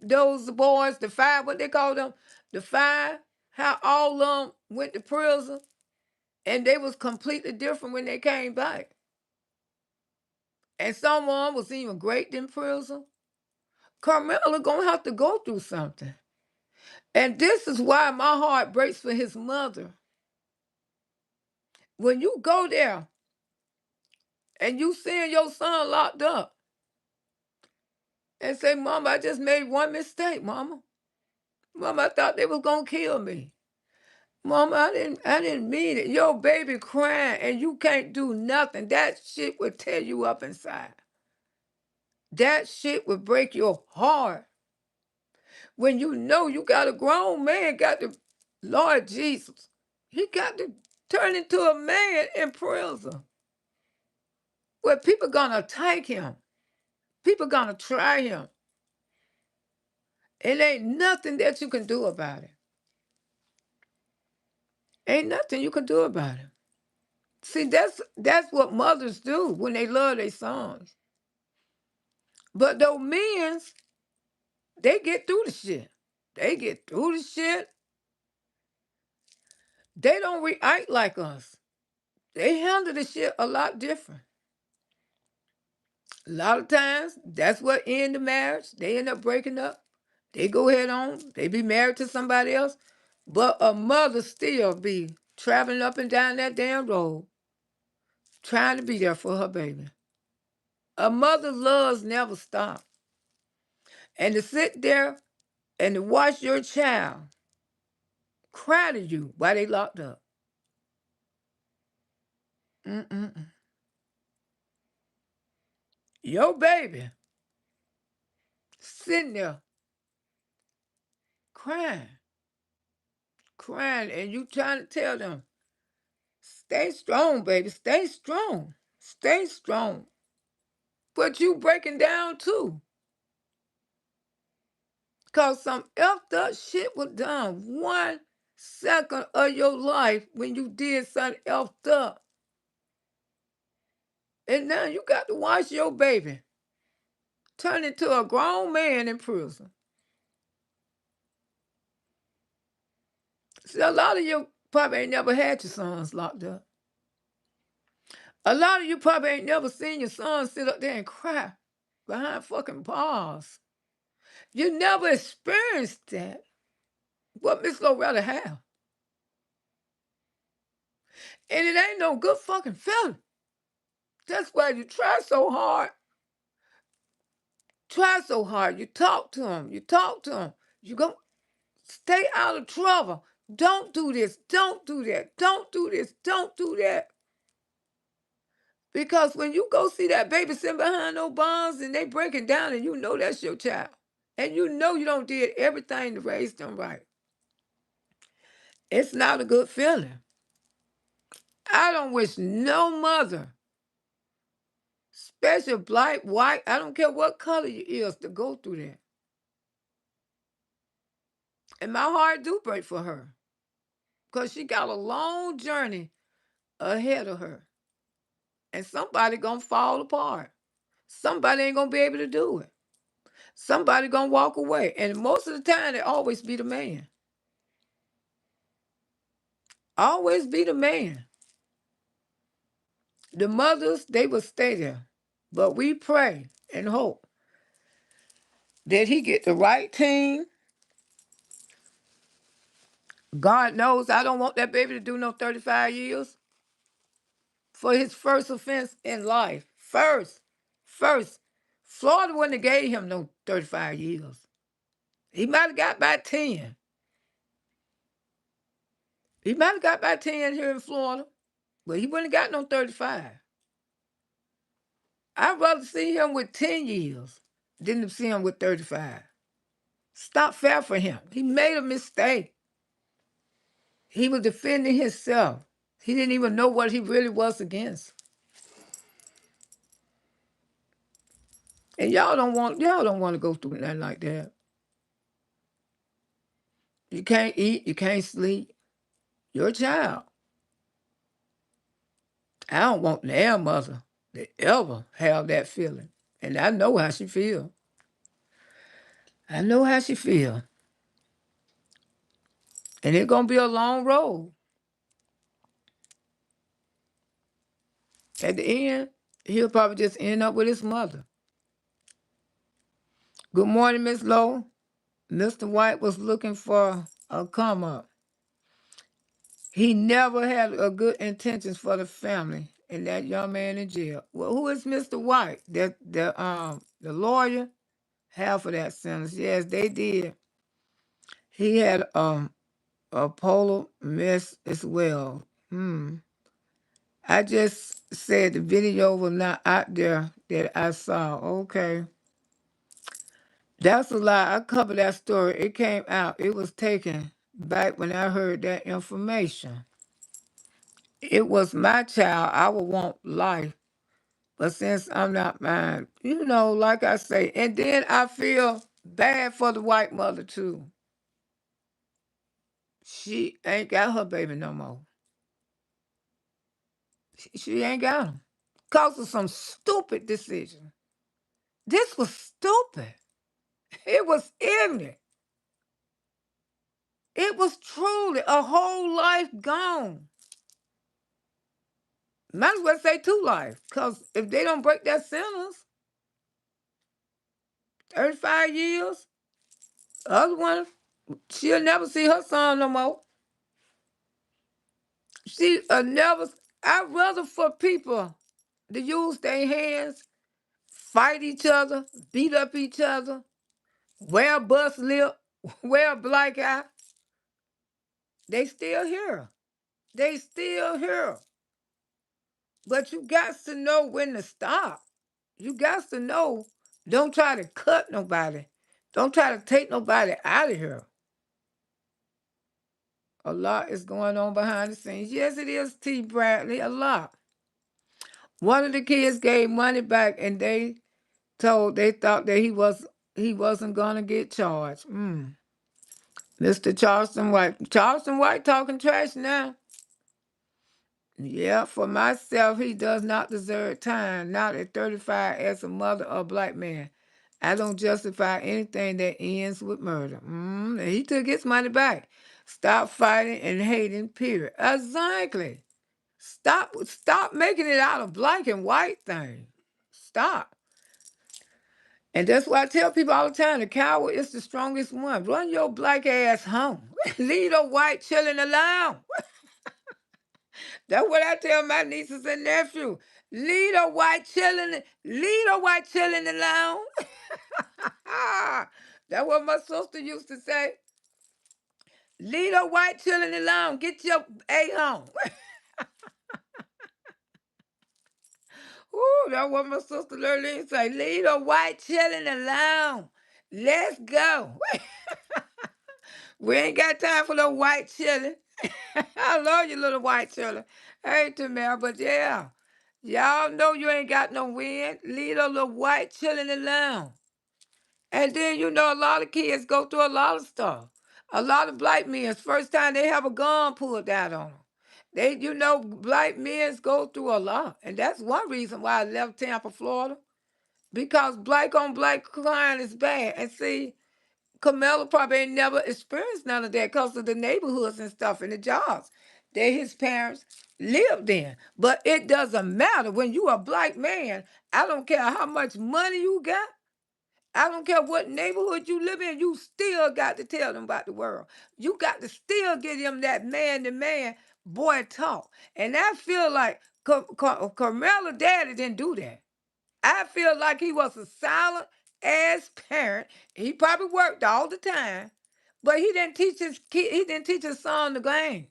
those boys, the five, what they call them? The five, how all of them went to prison and they was completely different when they came back. And someone was even great in prison. Carmela gonna have to go through something. And this is why my heart breaks for his mother. When you go there and you seeing your son locked up and say, Mama, I just made one mistake, Mama. Mama, I thought they was gonna kill me. Mama, I didn't mean it. Your baby crying and you can't do nothing. That shit would tear you up inside. That shit would break your heart. When you know you got a grown man, got to, Lord Jesus, he got to turn into a man in prison. Where people gonna take him. People gonna try him. It ain't nothing that you can do about it. Ain't nothing you can do about it. See, that's what mothers do when they love their sons. But those men's, they get through the shit. They get through the shit. They don't react like us. They handle the shit a lot different. A lot of times, that's what end the marriage. They end up breaking up. They go head on. They be married to somebody else. But a mother still be traveling up and down that damn road, trying to be there for her baby. A mother's loves never stop. And to sit there and to watch your child cry to you while they locked up. Mm-mm-mm. Your baby sitting there crying, crying, and you trying to tell them, stay strong, baby, stay strong, stay strong. But you breaking down too. Because some effed up shit was done 1 second of your life when you did something effed up. And now you got to watch your baby turn into a grown man in prison. See, a lot of you probably ain't never had your sons locked up. A lot of you probably ain't never seen your son sit up there and cry behind fucking bars. You never experienced that. What Miss Loretta have. And it ain't no good fucking feeling. That's why you try so hard. Try so hard. You talk to him. You talk to him. You go stay out of trouble. Don't do this. Don't do that. Don't do this. Don't do that. Because when you go see that baby sitting behind those bonds and they breaking down and you know that's your child. and you know you don't did everything to raise them right. It's not a good feeling. I don't wish no mother, especially black, white, I don't care what color you is, to go through that. And my heart do break for her because she got a long journey ahead of her. And somebody gonna fall apart. Somebody ain't gonna be able to do it. Somebody gonna walk away. And most of the time, it always be the man. Always be the man. The mothers, they will stay there. But we pray and hope that he get the right team. God knows I don't want that baby to do no 35 years for his first offense in life. First. Florida wouldn't have gave him no 35 years. He might have got by 10. He might have got by 10 here in Florida, but he wouldn't have got no 35. I'd rather see him with 10 years than to see him with 35. It's not fair for him. He made a mistake. He was defending himself. He didn't even know what he really was against. And y'all don't want to go through nothing like that. You can't eat, you can't sleep. You're a child. I don't want their mother to ever have that feeling. And I know how she feel. I know how she feel. And it's gonna be a long road. At the end, he'll probably just end up with his mother. Good morning, Miss Lowe. Mr. White was looking for a come up. He never had a good intentions for the family and that young man in jail. Well, who is Mr. White? The lawyer? Half of that sentence. Yes, they did. He had a polar mess as well. I just said the video was not out there that I saw. Okay. That's a lie. I covered that story. It came out. It was taken back when I heard that information. It was my child. I would want life. But since I'm not mine, like I say, and then I feel bad for the white mother too. She ain't got her baby no more. She ain't got him. Cause of some stupid decision. This was stupid. It was ignorant. It was truly a whole life gone. Might as well say 2 lives. Because if they don't break that sentence, 35 years, the other one, she'll never see her son no more. She'll never. I'd rather for people to use their hands, fight each other, beat up each other, wear a bust lip, wear a black eye. They still here. They still here. But you got to know when to stop. You got to know. Don't try to cut nobody. Don't try to take nobody out of here. A lot is going on behind the scenes. Yes, it is, T. Bradley, a lot. One of the kids gave money back and they thought that he wasn't gonna get charged. Mr. Charleston White. Charleston White talking trash now. Yeah, for myself, he does not deserve time, not at 35 as a mother of a black man. I don't justify anything that ends with murder. And he took his money back. Stop fighting and hating, period. Exactly. Stop making it out of black and white thing. Stop. And that's why I tell people all the time, the coward is the strongest one. Run your black ass home. Leave the white children alone. That's what I tell my nieces and nephews. Leave the white children alone. That's what my sister used to say. Leave the white children alone. Get your A home. Ooh, that's what my sister Lurleen say. Leave the white children alone. Let's go. We ain't got time for no white children. I love you, little white children. Hey, Tamara, but yeah, y'all know you ain't got no wind. Leave those little white children alone. And then you know a lot of kids go through a lot of stuff. A lot of black men, first time they have a gun pulled out on them. Black men go through a lot. And that's one reason why I left Tampa, Florida. Because black on black crime is bad. And see, Camilla probably ain't never experienced none of that because of the neighborhoods and stuff and the jobs that his parents lived in. But it doesn't matter. When you a black man, I don't care how much money you got. I don't care what neighborhood you live in, you still got to tell them about the world. You got to still give them that man to man boy talk. And I feel like Carmela daddy didn't do that. I feel like he was a silent ass parent. He probably worked all the time, but he didn't teach his kid, he didn't teach his son the game.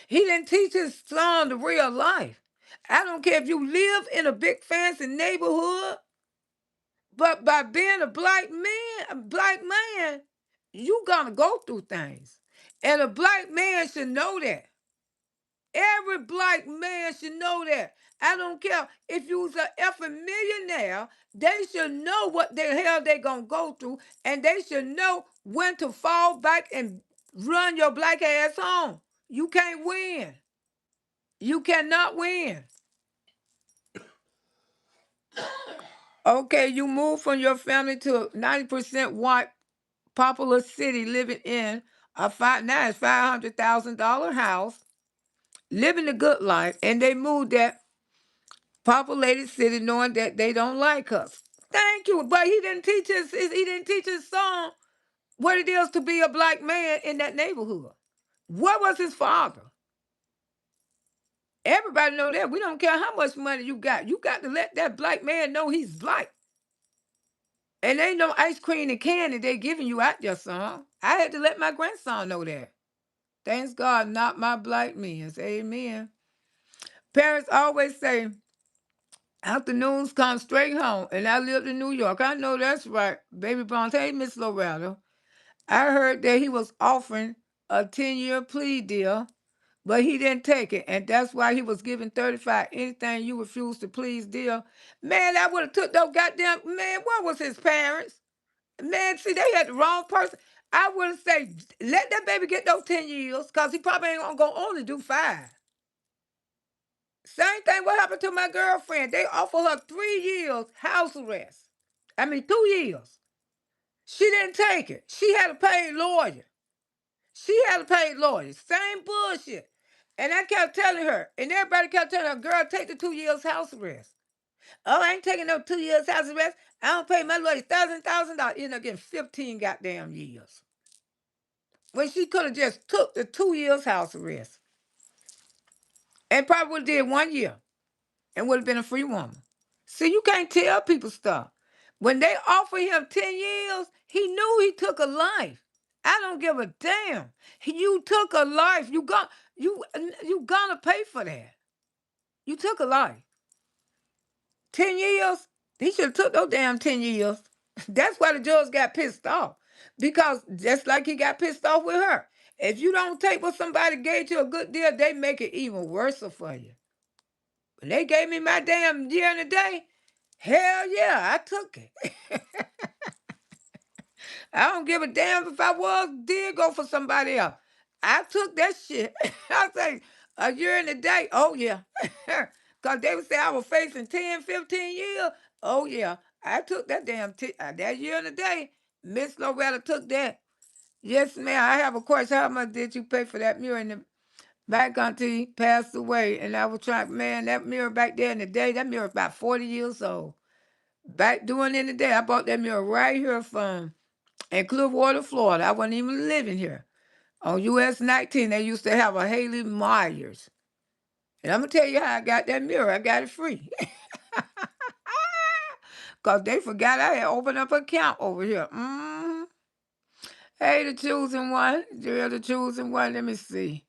He didn't teach his son the real life. I don't care if you live in a big fancy neighborhood, but by being a black man, you gonna go through things. And a black man should know that. Every black man should know that. I don't care if you's a effing millionaire, they should know what the hell they gonna go through, and they should know when to fall back and run your black ass home. You can't win. You cannot win. Okay, you move from your family to a 90% white populous city living in now it's $500,000 house, living a good life, and they moved that populated city knowing that they don't like us. Thank you. But he didn't teach his son what it is to be a black man in that neighborhood. What was his father? Everybody know that. We don't care how much money you got. You got to let that black man know he's black. And ain't no ice cream and candy they giving you out there, son. I had to let my grandson know that. Thanks God, not my black men. Amen. Parents always say, afternoons come straight home. And I lived in New York. I know that's right. Baby Brown, hey, Miss Loretta. I heard that he was offering a 10-year plea deal, but he didn't take it. And that's why he was given 35. Anything you refuse to please deal. Man, I would have took those goddamn, man, what was his parents? Man, see, they had the wrong person. I would have said, let that baby get those 10 years, because he probably ain't gonna only do 5. Same thing what happened to my girlfriend. They offered her 3 years house arrest. I mean, 2 years. She didn't take it. She had a paid lawyer. She had a paid lawyer. Same bullshit. And I kept telling her, and everybody kept telling her, girl, take the 2 years house arrest. Oh, I ain't taking no 2 years house arrest. I don't pay my lawyer $1,000. End up getting 15 goddamn years. When she could have just took the 2 years house arrest. And probably would have did 1 year and would have been a free woman. See, you can't tell people stuff. When they offered him 10 years, he knew he took a life. I don't give a damn. You took a life. You gonna pay for that. You took a life. 10 years? He should have took those damn 10 years. That's why the judge got pissed off. Because just like he got pissed off with her. If you don't take what somebody gave you a good deal, they make it even worse for you. When they gave me my damn year and a day, hell yeah, I took it. I don't give a damn if did go for somebody else. I took that shit. I say, a year and a day, oh yeah. Because they would say I was facing 10, 15 years. Oh yeah, I took that that year and a day. Miss Loretta took that. Yes, ma'am. I have a question. How much did you pay for that mirror in the back until he passed away? And I was trying, man, that mirror back there in the day, that mirror about 40 years old. Back doing in the day, I bought that mirror right here from in Clearwater, Florida. I wasn't even living here. On US 19, they used to have a Haley Myers. And I'm going to tell you how I got that mirror. I got it free. Because they forgot I had opened up an account over here. Hey, the chosen one. You're the chosen one. Let me see.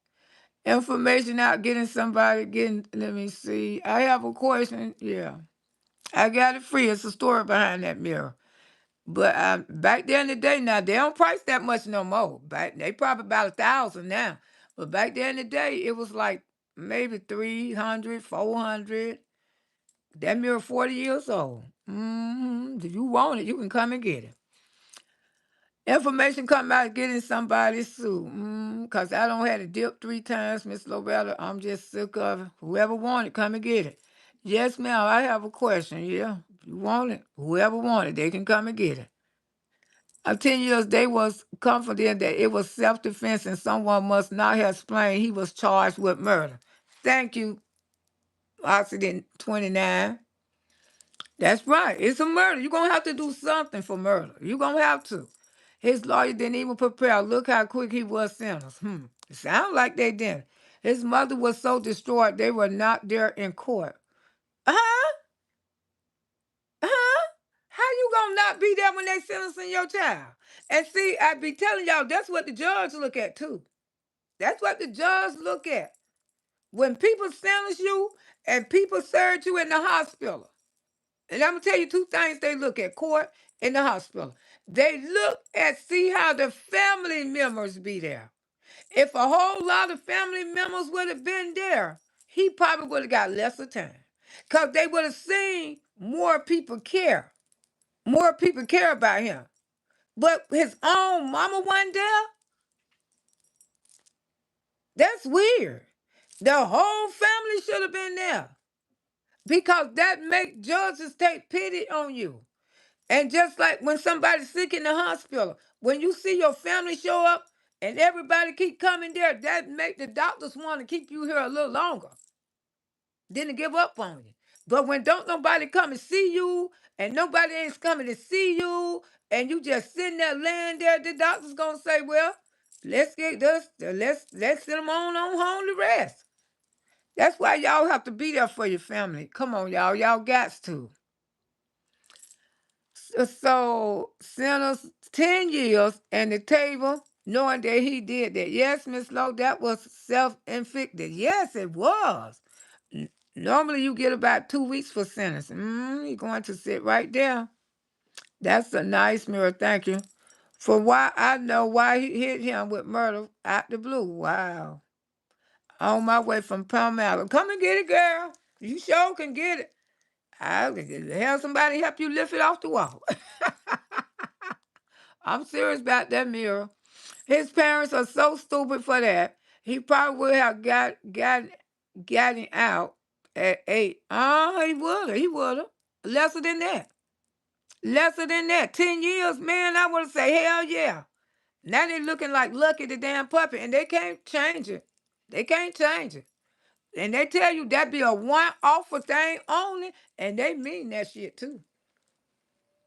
Information out, let me see. I have a question. Yeah. I got it free. It's a story behind that mirror. But back there in the day, now they don't price that much no more. Back they probably about 1,000 now. But back there in the day, it was like maybe 300, 400. That mirror 40 years old. If you want it, you can come and get it. Information come about getting somebody sued. Because I don't have to dip 3 times, Miss Loretta. I'm just sick of it. Whoever want it, come and get it. Yes, ma'am, I have a question. Yeah, if you want it, whoever want it, they can come and get it. 10 years, they was confident that it was self-defense and someone must not have explained he was charged with murder. Thank you, Accident 29. That's right. It's a murder. You're going to have to do something for murder. You're going to have to. His lawyer didn't even prepare. Look how quick he was sentenced. It sounds like they didn't. His mother was so distraught they were not there in court. Huh? Huh? How you gonna not be there when they sentencing your child? And see, I be telling y'all, that's what the judge look at too. That's what the judge look at. When people sentence you and people serve you in the hospital. And I'm gonna tell you 2 things they look at: court and the hospital. They look at see how the family members be there. If a whole lot of family members would have been there, he probably would have got lesser time. Because they would have seen more people care. More people care about him. But his own mama wasn't there? That's weird. The whole family should have been there. Because that make judges take pity on you. And just like when somebody's sick in the hospital, when you see your family show up and everybody keep coming there, that make the doctors want to keep you here a little longer than to give up on you. But when don't nobody come and see you and nobody ain't coming to see you and you just sitting there laying there, the doctor's gonna say, well, let's get this, let's send them on home to rest. That's why y'all have to be there for your family. Come on, y'all. Y'all got to. So sentence 10 years and the table, knowing that he did that. Yes, Miss Lowe, that was self-inflicted. Yes, it was. Normally you get about 2 weeks for sentence. You're going to sit right there. That's a nice mirror, thank you. For why I know why he hit him with murder out the blue. Wow. On my way from Palmetto. Come and get it, girl. You sure can get it. I'll have somebody help you lift it off the wall. I'm serious about that mirror. His parents are so stupid for that. He probably would have got him out at 8. He would have. He would have. Lesser than that. Lesser than that. 10 years, man, I would have said, hell yeah. Now they looking like Lucky the damn puppy, and they can't change it. They can't change it. And they tell you that be a one-offer thing only, and they mean that shit too.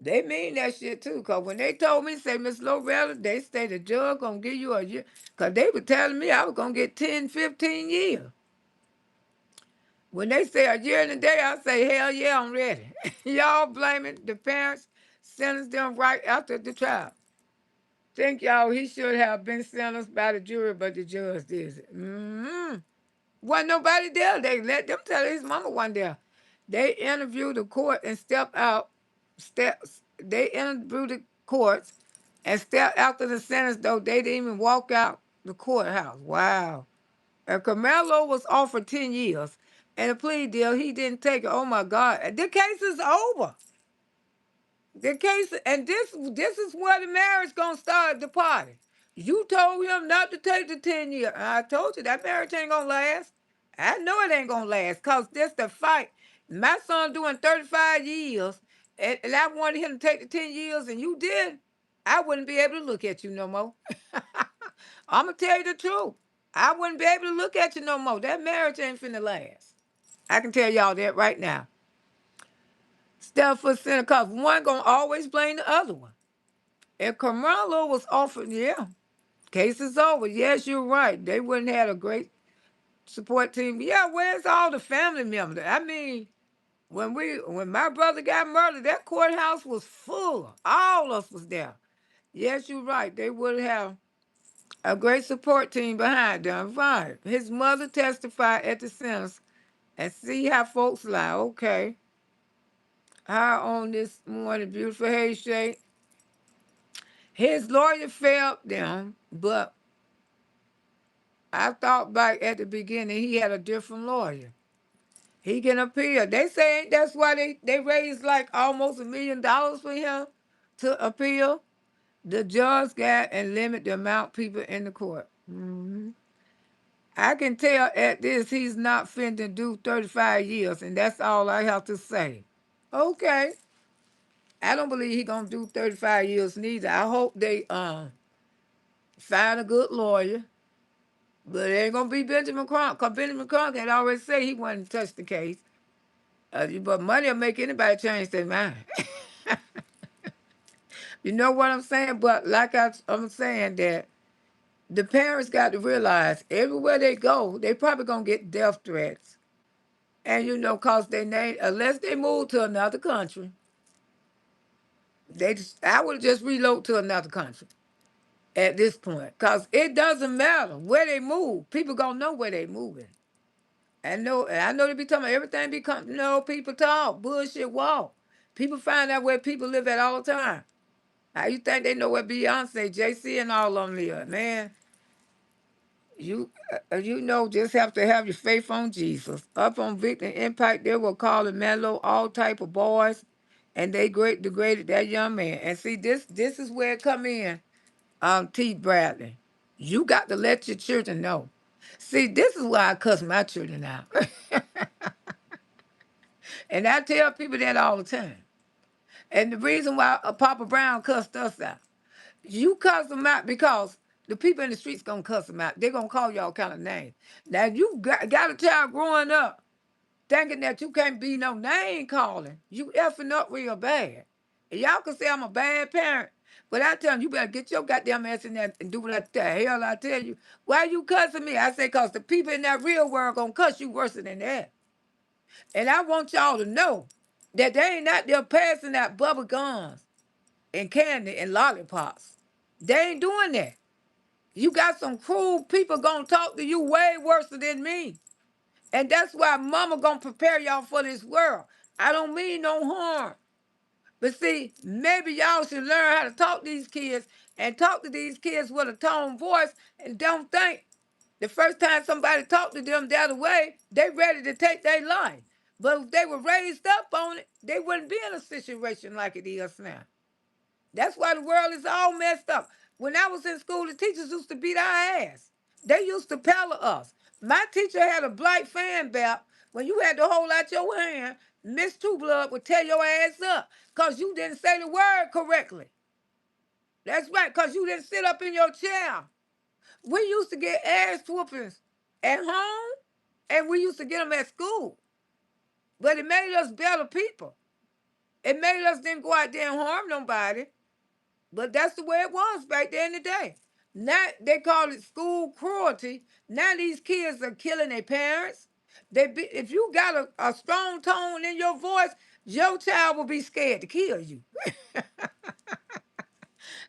They mean that shit too. Cause when they told me, say, Miss Loretta, they say the judge gonna give you a year. Cause they were telling me I was gonna get 10, 15 years. When they say a year and a day, I say, hell yeah, I'm ready. Y'all blaming the parents, sentenced them right after the trial. Think y'all he should have been sentenced by the jury, but the judge did it. Wasn't nobody there. They let them tell his mama wasn't there. They interviewed the court and stepped out. They interviewed the courts and stepped after the sentence, though they didn't even walk out the courthouse. Wow. And Carmelo was offered 10 years. And a plea deal, he didn't take it. Oh my God. The case is over. The case, and this is where the marriage gonna start the party. You told him not to take the 10 year. I told you that marriage ain't gonna last. I know it ain't gonna last, cause this the fight. My son doing 35 years, and I wanted him to take the 10 years, and you did. I wouldn't be able to look at you no more. I'm gonna tell you the truth. I wouldn't be able to look at you no more. That marriage ain't finna last. I can tell y'all that right now. Step for center, cause one gonna always blame the other one. If Carmelo was offered, yeah, case is over. Yes, you're right. They wouldn't have a great support team. Yeah, where's all the family members? I mean, when my brother got murdered, that courthouse was full. All of us was there. Yes, you're right. They would have a great support team behind them. Right. His mother testified at the sentence and see how folks lie. Okay. How on this morning, beautiful. Hey, Shay. His lawyer failed them, but I thought back at the beginning he had a different lawyer. He can appeal. They say that's why they raised like almost $1 million for him to appeal. The judge got and limit the amount people in the court. I can tell at this he's not finna do 35 years, and that's all I have to say. Okay. I don't believe he gonna do 35 years neither. I hope they find a good lawyer. But it ain't gonna be Benjamin Crump, because Benjamin Crump had already said he wasn't touch the case. But money will make anybody change their mind. You know what I'm saying? But like I'm saying that the parents got to realize everywhere they go, they probably gonna get death threats. And cause they name unless they move to another country, I would just reload to another country at this point. Cause it doesn't matter where they move. People gonna know where they moving. I know they be talking about everything become people talk, bullshit walk. People find out where people live at all the time. How you think they know where Beyonce, JC, and all of them live? Man, just have to have your faith on Jesus. Up on Victor Impact, they will call the mellow all type of boys, and they degraded that young man. And see, this is where it come in, T. Bradley. You got to let your children know. See, this is why I cuss my children out. And I tell people that all the time. And the reason why Papa Brown cussed us out, you cuss them out because the people in the streets gonna cuss them out. They're gonna call you all kind of names. Now you got a child growing up thinking that you can't be no name calling. You effing up real bad. And y'all can say I'm a bad parent, but I tell them you better get your goddamn ass in there and do what the hell I tell you. Why you cussing me? I say cause the people in that real world gonna cuss you worse than that. And I want y'all to know that they ain't out there passing out bubble gums and candy and lollipops. They ain't doing that. You got some cruel people gonna talk to you way worse than me. And that's why mama gonna prepare y'all for this world. I don't mean no harm. But see, maybe y'all should learn how to talk to these kids and talk to these kids with a tone voice and don't think the first time somebody talked to them the other way, they ready to take their life. But if they were raised up on it, they wouldn't be in a situation like it is now. That's why the world is all messed up. When I was in school, the teachers used to beat our ass. They used to pelt us. My teacher had a black fan belt. When you had to hold out your hand, Miss Two Blood would tear your ass up because you didn't say the word correctly. That's right, because you didn't sit up in your chair. We used to get ass whoopings at home, and we used to get them at school. But it made us better people. It made us didn't go out there and harm nobody. But that's the way it was back there in the day. Now they call it school cruelty. Now these kids are killing their parents. If you got a strong tone in your voice, your child will be scared to kill you.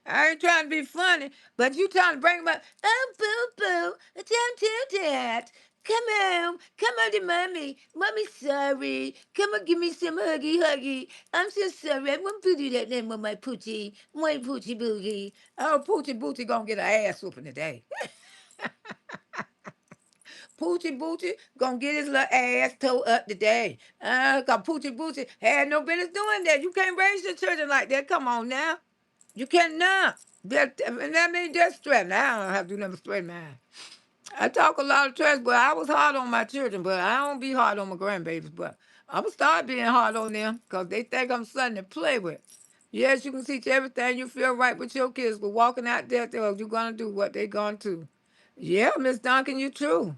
I ain't trying to be funny, but you trying to bring them up. Oh, boo boo, don't do that. Come on to mommy. Mommy's sorry. Come on, give me some huggy. I'm so sorry. I won't do that name with my poochie. My poochie boogie. Oh, Poochie Boochie gonna get an ass whooping today. Poochie Boochie gonna get his little ass towed up today. Cause Poochie Boochie had no business doing that. You can't raise your children like that. Come on now. You cannot. And that means just stress. Now I don't have to do nothing but stress mine. I talk a lot of trash, but I was hard on my children, but I don't be hard on my grandbabies. But I'm going to start being hard on them because they think I'm something to play with. Yes, you can teach everything you feel right with your kids, but walking out there, you're going to do what they going to. Yeah, Miss Duncan, you true.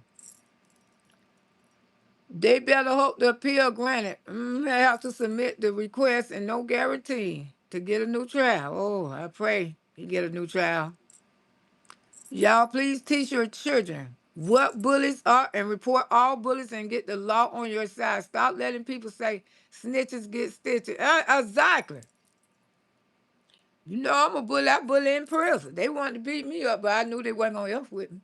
They better hope the appeal granted. They have to submit the request and no guarantee to get a new trial. Oh, I pray you get a new trial. Y'all, please teach your children what bullies are and report all bullies and get the law on your side. Stop letting people say snitches get stitches. Exactly. You know I'm a bully. I bully in prison. They wanted to beat me up, but I knew they wasn't going to F with me.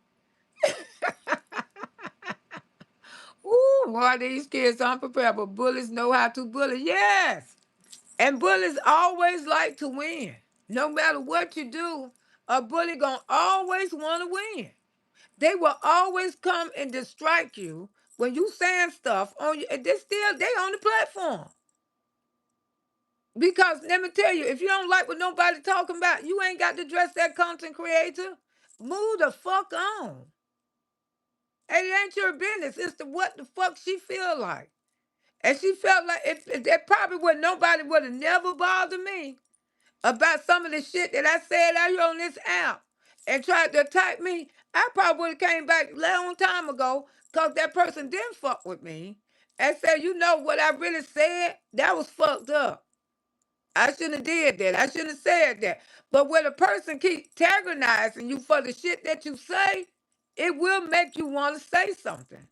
Ooh, boy, these kids aren't prepared, but bullies know how to bully. Yes. And bullies always like to win. No matter what you do, a bully gonna always want to win. They will always come and distract you when you saying stuff on you. And they on the platform. Because let me tell you, if you don't like what nobody talking about, you ain't got to dress that content creator. Move the fuck on. And it ain't your business. It's the what the fuck she feel like. And she felt like if that probably would nobody would have never bothered me about some of the shit that I said out here on this app and tried to attack me. I probably would have came back a long time ago because that person didn't fuck with me and said, you know what I really said? That was fucked up. I shouldn't have did that. I shouldn't have said that. But when a person keep antagonizing you for the shit that you say, it will make you want to say something.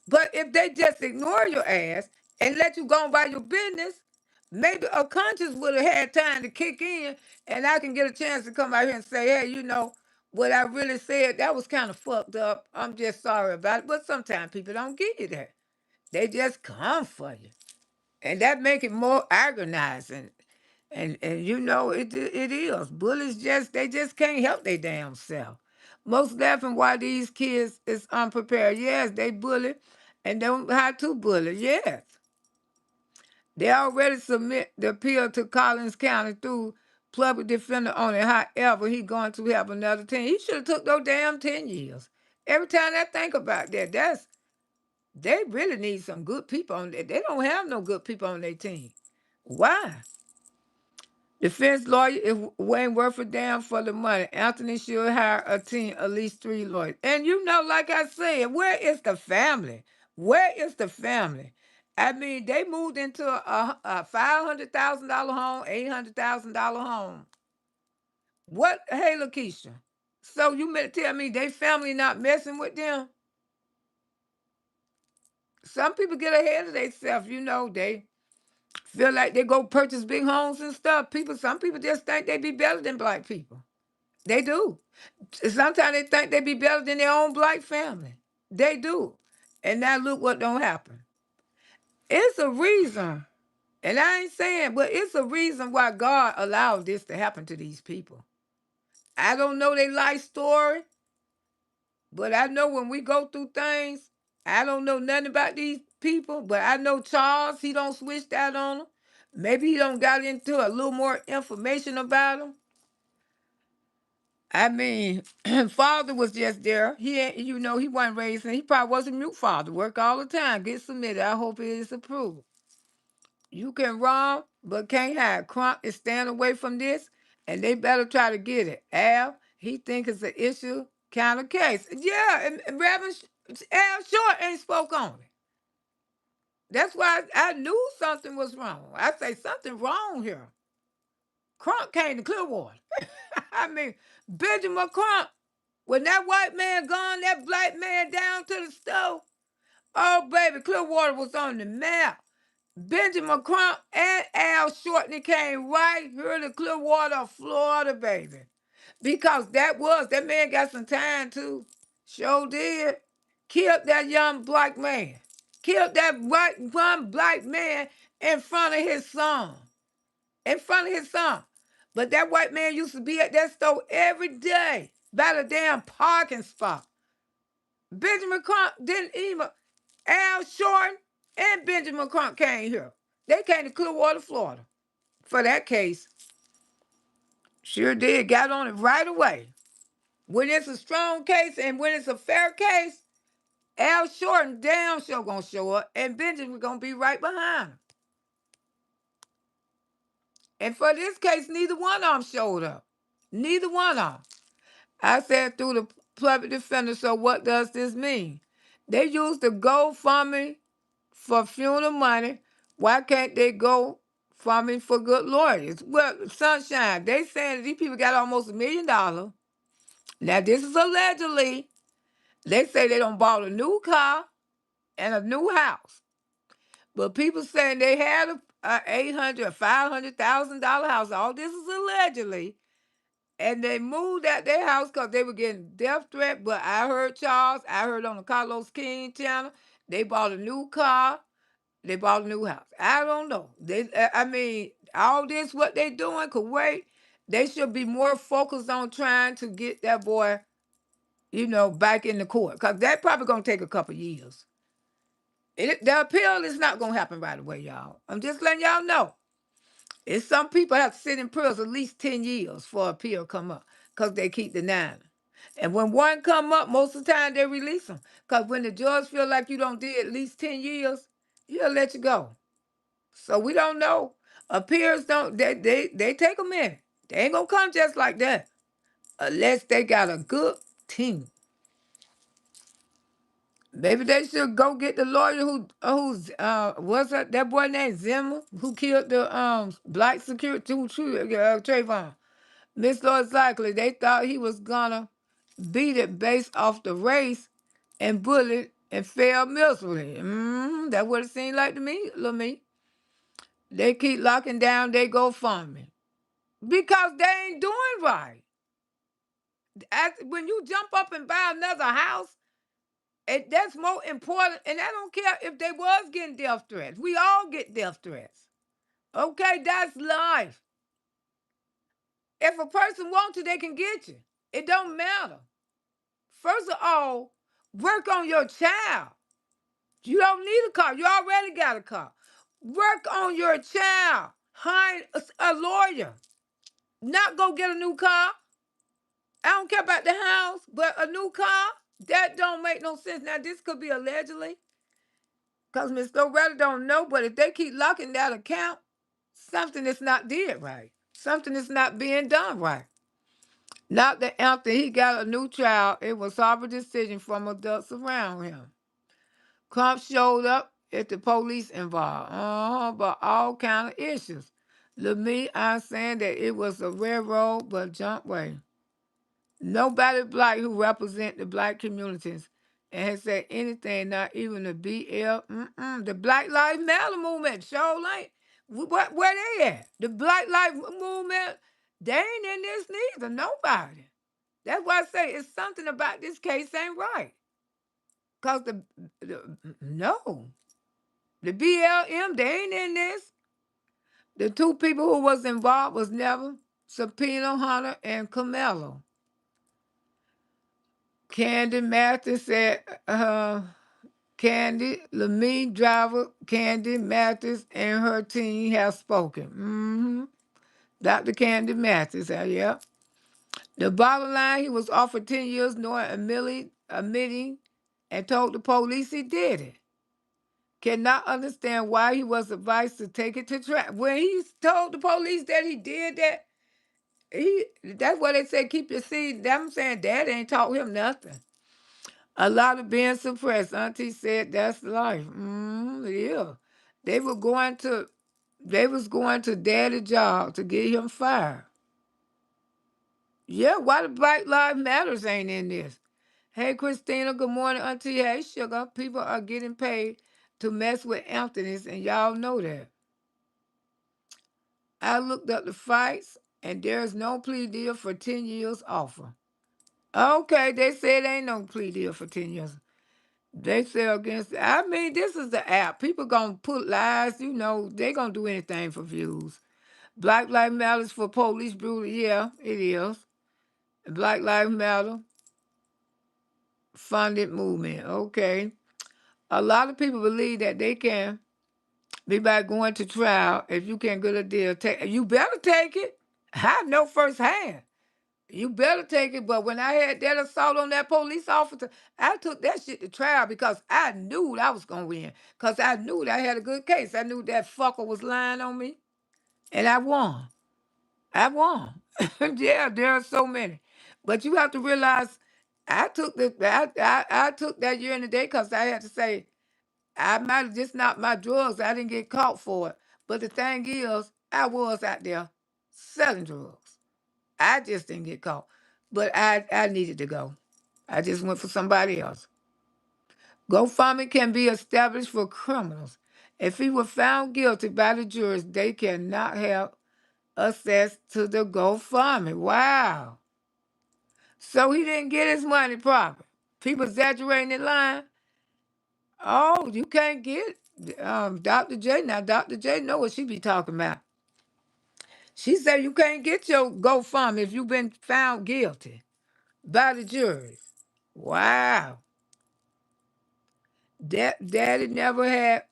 But if they just ignore your ass and let you go on by your business, maybe a conscience would have had time to kick in and I can get a chance to come out here and say, hey, you know, what I really said, that was kind of fucked up. I'm just sorry about it. But sometimes people don't give you that. They just come for you. And that make it more agonizing. And you know, it is. Bullies they just can't help their damn self. Most definitely why these kids is unprepared. Yes, they bully and don't know how to bully. Yes. They already submit the appeal to Collins County through public defender on it. However, he going to have another 10. He should have took those damn 10 years. Every time I think about that, they really need some good people on there. They don't have no good people on their team. Why? Defense lawyer is Wayne worth a damn for the money. Anthony should hire a team, at least 3 lawyers. And you know, like I said, where is the family? Where is the family? I mean, they moved into a $500,000 home, $800,000 home. What? Hey, Lakeisha. So you meant to tell me they family not messing with them? Some people get ahead of themselves, you know, they feel like they go purchase big homes and stuff. Some people just think they be better than black people. They do. Sometimes they think they be better than their own black family. They do. And now look what don't happen. It's a reason. And I ain't saying, but it's a reason why God allowed this to happen to these people. I don't know their life story, but I know when we go through things, I don't know nothing about these people, but I know Charles, he don't switch that on them. Maybe he don't got into a little more information about them. I mean, father was just there. He ain't, you know, he wasn't raised, and he probably wasn't mute father. Work all the time, get submitted. I hope it is approved. You can run, but can't hide. Crump is staying away from this, and they better try to get it. Al, he think it's an issue kind of case. Yeah, and Reverend Al Short ain't spoke on it. That's why I knew something was wrong. I say something wrong here. Crump came to Clearwater. I mean, Benjamin Crump. When that white man gone, that black man down to the stove, oh, baby, Clearwater was on the map. Benjamin Crump and Al Shortney came right here to Clearwater, Florida, baby. Because that man got some time too. Sure did. Killed that young black man. Killed that one black man in front of his son. In front of his son. But that white man used to be at that store every day by the damn parking spot. Benjamin Crump didn't even, Al Shorten and Benjamin Crump came here. They came to Clearwater, Florida for that case. Sure did. Got on it right away. When it's a strong case and when it's a fair case, Al Shorten damn sure gonna show up and Benjamin gonna be right behind him. And for this case, neither one of them showed up. Neither one of them. I said through the public defender, so what does this mean? They use the GoFundMe for funeral money. Why can't they go funding for good lawyers? Well, Sunshine, they saying these people got almost $1 million. Now, this is allegedly. They say they don't bought a new car and a new house. But people saying they had a $800,000 or $500,000 house. All this is allegedly. And they moved out their house because they were getting death threat. But I heard Charles, I heard on the Carlos King channel, they bought a new car, they bought a new house. I don't know. I mean, all this, what they doing could wait. They should be more focused on trying to get that boy, back in the court. Because that probably going to take a couple years. The appeal is not going to happen right away, y'all. I'm just letting y'all know. It's some people have to sit in prison at least 10 years for appeal come up because they keep denying them. And when one come up, most of the time they release them. Because when the judge feel like you don't did at least 10 years, he'll let you go. So we don't know. Appeals don't, they take a minute. They ain't going to come just like that unless they got a good team. Maybe they should go get the lawyer who's what's that boy named Zimmer who killed the black security Trayvon. Miss Lord's likely they thought he was gonna beat it based off the race and bullet and failed miserably. That's what it seemed like to me, little me. They keep locking down they GoFundMe because they ain't doing right. When you jump up and buy another house, that's more important. And I don't care if they was getting death threats. We all get death threats. Okay, that's life. If a person wants to, they can get you. It don't matter. First of all, work on your child. You don't need a car. You already got a car. Work on your child. Hire a lawyer. Not go get a new car. I don't care about the house, but a new car, that don't make no sense. Now, this could be allegedly, because Miss Loretta don't know, but if they keep locking that account, something is not did right. Something is not being done right. Not that after he got a new child, it was a horrible decision from adults around him. Crump showed up at the police involved, but all kind of issues. To me, I'm saying that it was a railroad, but jump way. Nobody black who represent the black communities and has said anything, not even the the Black Lives Matter movement, sure ain't. Where they at? The Black Lives Movement, they ain't in this neither, nobody. That's why I say it's something about this case ain't right. Because no, the BLM, they ain't in this. The two people who was involved was never Subpoena Hunter and Camelo. Candy Mathis said, Candy, Lamine driver, Candy Mathis, and her team have spoken. Dr. Candy Mathis, yeah. The bottom line, he was offered 10 years, knowing admitting, and told the police he did it. Cannot understand why he was advised to take it to trial. When he told the police that he did that, that's what they say, keep your seed. I'm saying Dad ain't taught him nothing. A lot of being suppressed. Auntie said that's life. Yeah. They were going to Daddy's job to get him fired. Yeah, why the Black Lives Matters ain't in this? Hey Christina, good morning, Auntie. Hey Sugar. People are getting paid to mess with Anthony's, and y'all know that. I looked up the fights, and there's no plea deal for 10 years offer. Okay, they said ain't no plea deal for 10 years. They say against, I mean, this is the app. People gonna put lies, they gonna do anything for views. Black Lives Matter for police brutality, yeah, it is. Black Lives Matter funded movement, okay. A lot of people believe that they can be by going to trial if you can't get a deal. You better take it. I know firsthand. You better take it. But when I had that assault on that police officer, I took that shit to trial because I knew I was going to win. Because I knew that I had a good case. I knew that fucker was lying on me. And I won. I won. Yeah, there are so many. But you have to realize I took that year and a day because I had to say, I might have just not my drugs. I didn't get caught for it. But the thing is, I was out there selling drugs. I just didn't get caught. But I needed to go. I just went for somebody else. GoFundMe can be established for criminals. If he were found guilty by the jurors, they cannot have access to the GoFundMe. Wow. So he didn't get his money proper. People exaggerating the line. Oh, you can't get Dr. J. Now, Dr. J know what she be talking about. She said you can't get your GoFundMe if you've been found guilty by the jury. Wow. Daddy never had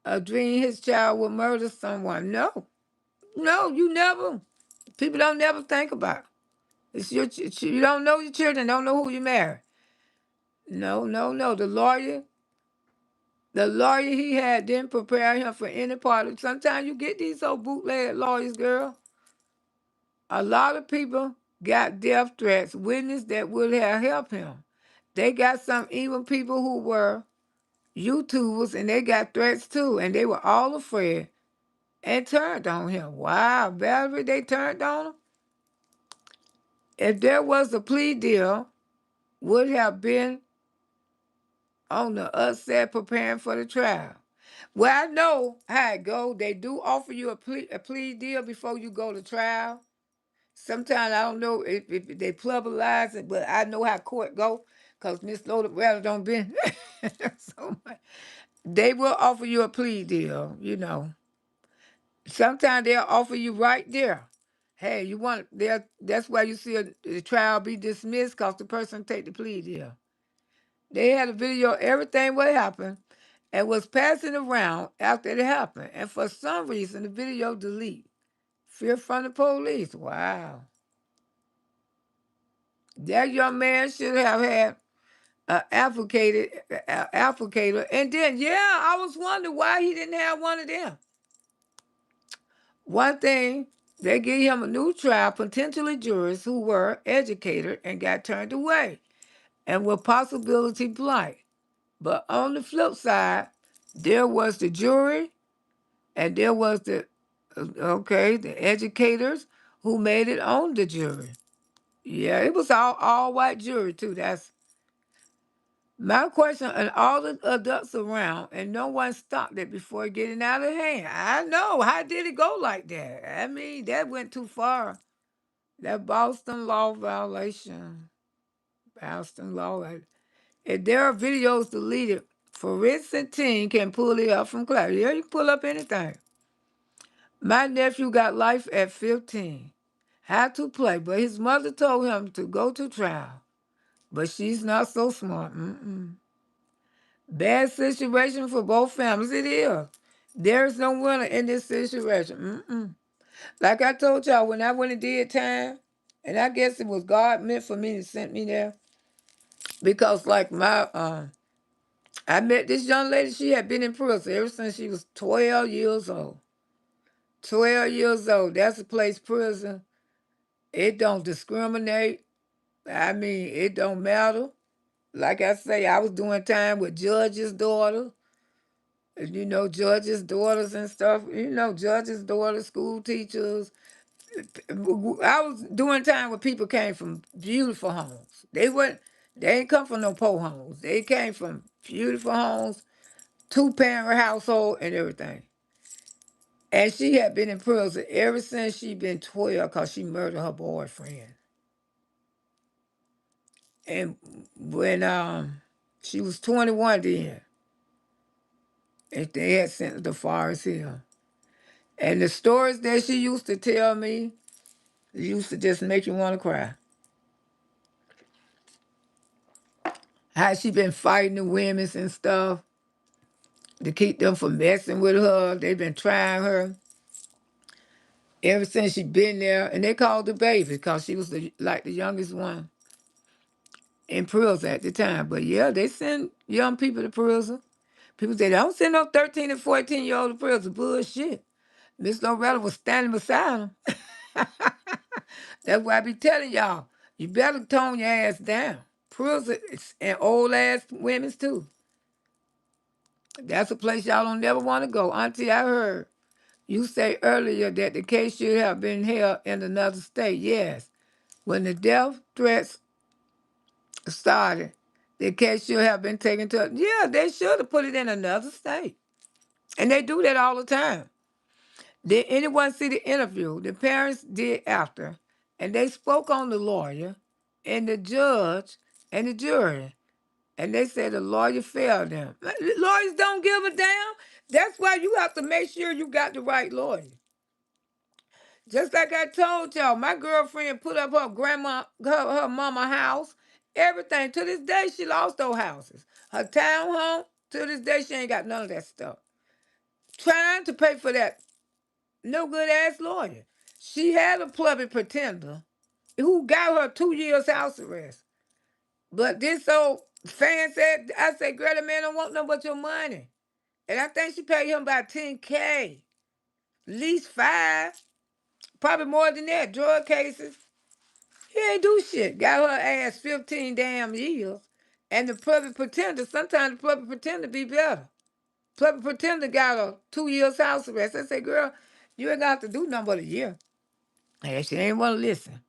a dream his child would murder someone. No. No, you never. People don't never think about it. It's you don't know your children, don't know who you marry. No, no, no. The lawyer he had didn't prepare him for any part of it. Sometimes you get these old bootleg lawyers, girl. A lot of people got death threats, witness that would have helped him. They got some even people who were YouTubers and they got threats too, and they were all afraid and turned on him. Wow, Valerie, they turned on him. If there was a plea deal, would have been on the upset preparing for the trial. Well, I know how it go. They do offer you a plea deal before you go to trial. Sometimes I don't know if they publicize it, but I know how court go because Miss Loretta don't been so much. They will offer you a plea deal. Sometimes they'll offer you right there. Hey, you want there? That's why you see the trial be dismissed because the person take the plea deal. They had a video, everything what happened, and was passing around after it happened. And for some reason, the video delete. Fear from the police. Wow. That young man should have had an applicator. And then, yeah, I was wondering why he didn't have one of them. One thing, they gave him a new trial, potentially jurors who were educated and got turned away and were possibility blight. But on the flip side, there was the jury and there was the educators who made it on the jury. Yeah, it was all white jury too. That's my question. And all the adults around, and no one stopped it before getting out of hand. I know. How did it go like that? I mean, that went too far. That Boston law violation. Boston law. If there are videos deleted, forensic team can pull it up from class. Yeah, you can pull up anything. My nephew got life at 15. Had to play, but his mother told him to go to trial. But she's not so smart. Mm-mm. Bad situation for both families. It is. There's no winner in this situation. Mm-mm. Like I told y'all, when I went and did time, and I guess it was God meant for me to send me there, because like I met this young lady. She had been in prison ever since she was 12 years old. 12 years old. That's a place prison. It don't discriminate. I mean, it don't matter. Like I say, I was doing time with judges' daughters. Judges' daughters and stuff. Judges' daughters, school teachers. I was doing time with people came from beautiful homes. They ain't come from no poor homes. They came from beautiful homes, two-parent household and everything. And she had been in prison ever since she been 12 because she murdered her boyfriend. And when she was 21 then, and they had sent her to Forest Hill. And the stories that she used to tell me used to just make you want to cry. How she been fighting the women and stuff to keep them from messing with her. They've been trying her ever since she been there. And they called her baby because she was like the youngest one in prison at the time. But yeah, they send young people to prison. People say, don't send no 13 and 14-year-old to prison. Bullshit. Miss Loretta was standing beside him. That's why I be telling y'all, you better tone your ass down. Prison and old ass women's too. That's a place y'all don't never want to go. Auntie, I heard you say earlier that the case should have been held in another state. Yes. When the death threats started, the case should have been taken to, yeah, they should have put it in another state. And they do that all the time. Did anyone see the interview the parents did after? And they spoke on the lawyer and the judge and the jury. And they said the lawyer failed them. Lawyers don't give a damn. That's why you have to make sure you got the right lawyer. Just like I told y'all, my girlfriend put up her mama house, everything. To this day, she lost those houses. Her townhome, to this day, she ain't got none of that stuff. Trying to pay for that no good ass lawyer. She had a public pretender who got her 2 years house arrest. But this old fan said, I said, girl, the man don't want nothing but your money. And I think she paid him about 10K, at least five, probably more than that, drug cases. He ain't do shit. Got her ass 15 damn years. And the public pretender, sometimes the public pretender be better. Public pretender got a 2 years house arrest. I said, girl, you ain't got to do nothing but a year. And she ain't want to listen.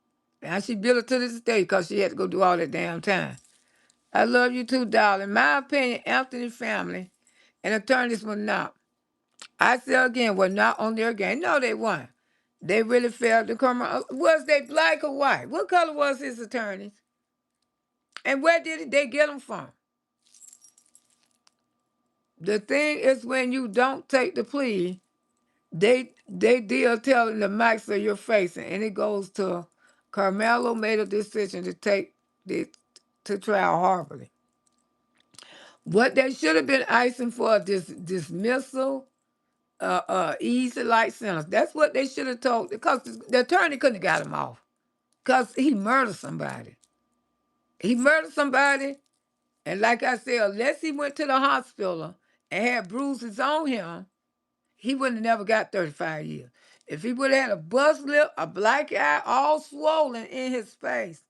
Now she built it to this day because she had to go do all that damn time. I love you too, darling. My opinion, Anthony family and attorneys were not. I say again, were not on their game. No, they weren't. They really failed to come around. Was they black or white? What color was his attorneys? And where did they get them from? The thing is, when you don't take the plea, they deal telling the max of your facing, and it goes to Carmelo made a decision to take this to trial horribly. What they should have been icing for this dismissal, easy light sentence. That's what they should have told, because the attorney couldn't have got him off because he murdered somebody. He murdered somebody, and like I said, unless he went to the hospital and had bruises on him, he wouldn't have never got 35 years. If he would have had a bust lip, a black eye, all swollen in his face.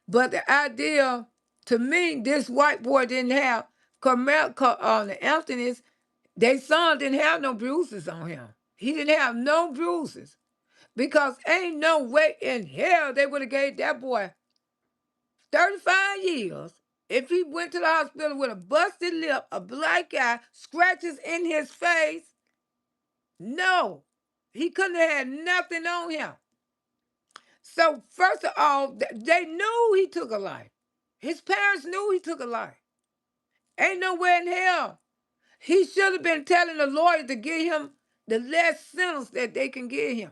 But the idea, to me, this white boy didn't have, the Anthony's, their son didn't have no bruises on him. He didn't have no bruises. Because ain't no way in hell they would have gave that boy 35 years if he went to the hospital with a busted lip, a black eye, scratches in his face. No, he couldn't have had nothing on him. So first of all, they knew he took a life. His parents knew he took a life. Ain't nowhere in hell. He should have been telling the lawyer to give him the less sentence that they can give him,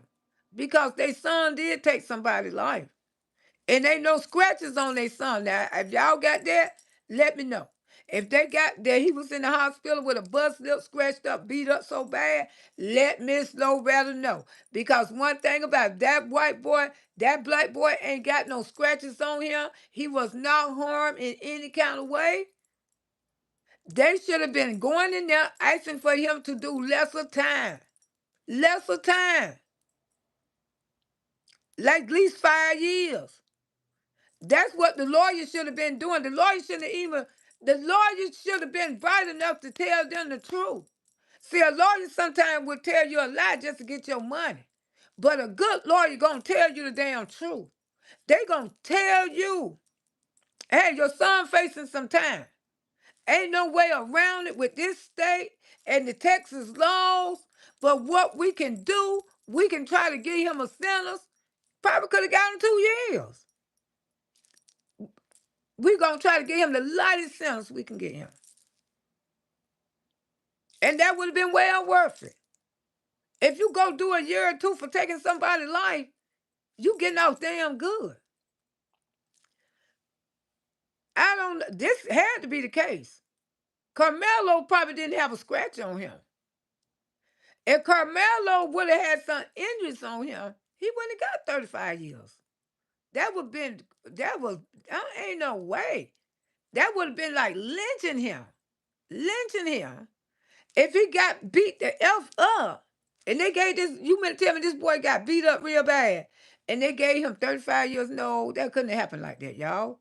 because their son did take somebody's life. And ain't no scratches on their son. Now, if y'all got that, let me know. If they got that he was in the hospital with a bust lip, scratched up, beat up so bad, let Miss Loretta know. Because one thing about that white boy, that black boy ain't got no scratches on him. He was not harmed in any kind of way. They should have been going in there asking for him to do lesser time. Lesser time. Like at least 5 years. That's what the lawyer should have been doing. The lawyer should have been bright enough to tell them the truth. See, a lawyer sometimes will tell you a lie just to get your money. But a good lawyer gonna tell you the damn truth. They gonna tell you, hey, your son facing some time. Ain't no way around it with this state and the Texas laws. But what we can do, we can try to give him a sentence. Probably could have got him 2 years. We're going to try to get him the lightest sentence we can get him. And that would have been well worth it. If you go do a year or two for taking somebody's life, you getting off damn good. This had to be the case. Carmelo probably didn't have a scratch on him. If Carmelo would have had some injuries on him, he wouldn't have got 35 years. Ain't no way. That would have been like lynching him. Lynching him. If he got beat the F up, and they gave this, you meant to tell me this boy got beat up real bad, and they gave him 35 years? No, that couldn't have happened like that, y'all.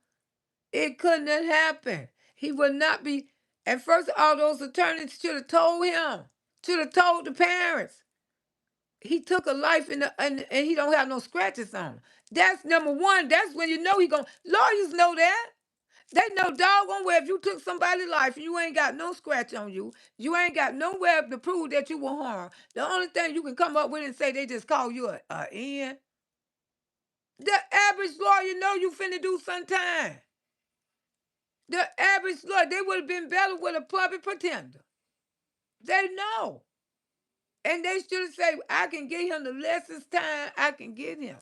It couldn't have happened. He would not be. And first of all, those attorneys should have told him, should have told the parents. He took a life and he don't have no scratches on him. That's number one. That's when you know he going. Lawyers know that. They know doggone well if you took somebody's life and you ain't got no scratch on you, you ain't got nowhere to prove that you were harmed. The only thing you can come up with and say they just call you a in. The average lawyer know you finna do some time. The average lawyer, they would have been better with a public pretender. They know. And they should have said, I can get him the lessons time I can get him.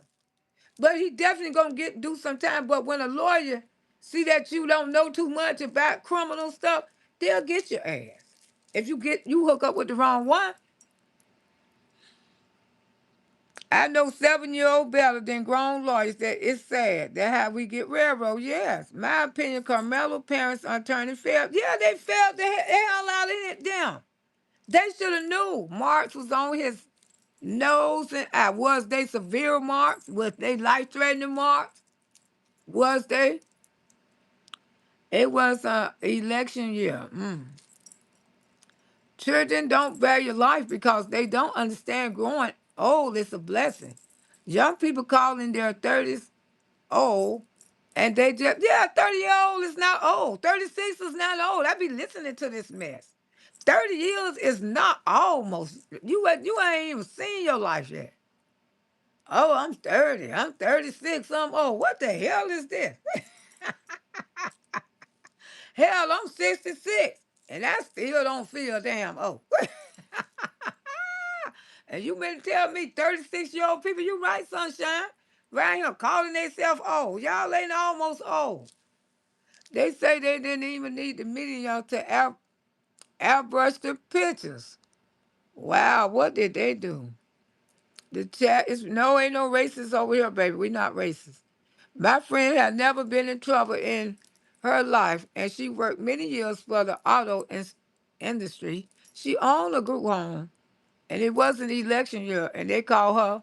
But he definitely gonna do some time. But when a lawyer see that you don't know too much about criminal stuff, they'll get your ass. If you hook up with the wrong one. I know 7-year-old better than grown lawyers. That it's sad. That's how we get railroad. Yes. My opinion, Carmelo parents' attorney failed. Yeah, they failed the hell out of them. They should have knew marks was on his nose and eye. Was they severe marks? Was they life-threatening marks? Was they? It was a election year. Children don't value life because they don't understand growing old is a blessing. Young people call in their 30s old, and they just, yeah, 30-year-old is not old. 36 is not old. I be listening to this mess. 30 years is not almost. You ain't even seen your life yet. Oh, I'm 30. I'm 36. I'm old. What the hell is this? Hell, I'm 66. And I still don't feel damn old. And you meant to tell me 36-year-old people, you right, sunshine. Right here calling themselves old. Y'all ain't almost old. They say they didn't even need the media to airbrush the pictures. Wow, what did they do? The chat is no, ain't no racist over here, baby. We not racist. My friend had never been in trouble in her life, and she worked many years for the auto industry. She owned a group home, and it wasn't election year, and they call her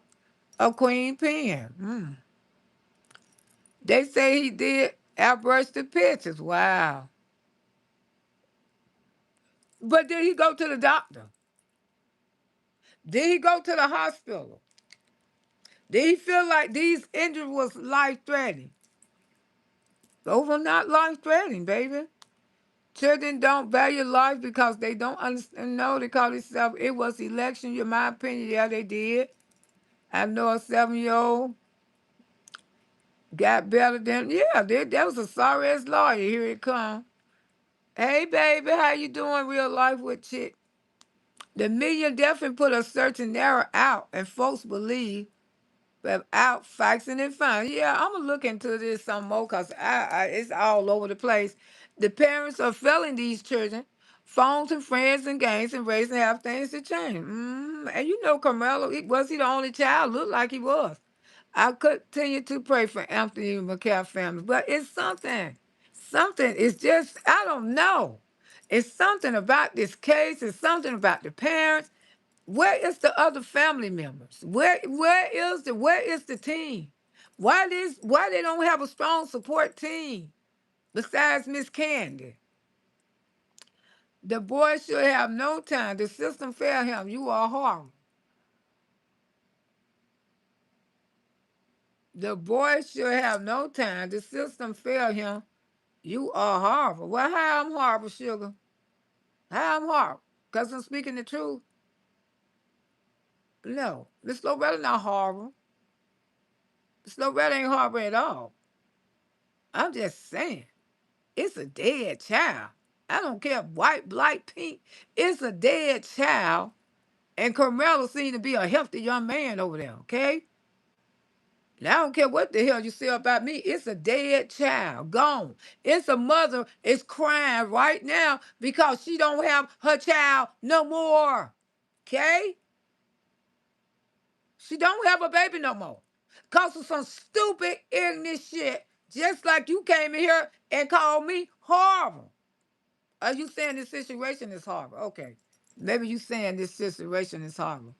a queen pin. They say he did airbrush the pictures. Wow. But did he go to the doctor? Did he go to the hospital? Did he feel like these injuries was life-threatening? Those were not life-threatening, baby. Children don't value life because they don't understand. No, they call themselves, it was election, in my opinion. Yeah, they did. I know a 7-year-old got better than, yeah, that was a sorry-ass lawyer. Here it come. Hey, baby, how you doing real life with chick? The media definitely put a certain narrow out, and folks believe without facts and fun. Yeah, I'm going to look into this some more because it's all over the place. The parents are failing these children, phones and friends and games and raising have things to change. And you know, Carmelo, was he the only child? Looked like he was. I continue to pray for Anthony and McCall family, but it's something. Something is just, I don't know. It's something about this case. It's something about the parents. Where is the other family members? Where is the team? Why they don't have a strong support team besides Miss Candy? The boy should have no time. The system failed him. You are horrible. The boy should have no time. The system failed him. You are horrible. Well, how I'm horrible, sugar? How I'm horrible? Because I'm speaking the truth? No. Miss Loretta not horrible. Miss Loretta ain't horrible at all. I'm just saying. It's a dead child. I don't care if white, black, pink. It's a dead child. And Carmelo seemed to be a healthy young man over there, okay? And I don't care what the hell you say about me. It's a dead child, gone. It's a mother is crying right now because she don't have her child no more, okay? She don't have a baby no more. Cause of some stupid, ignorant shit, just like you came in here and called me horrible. Are you saying this situation is horrible? Okay. Maybe you saying this situation is horrible.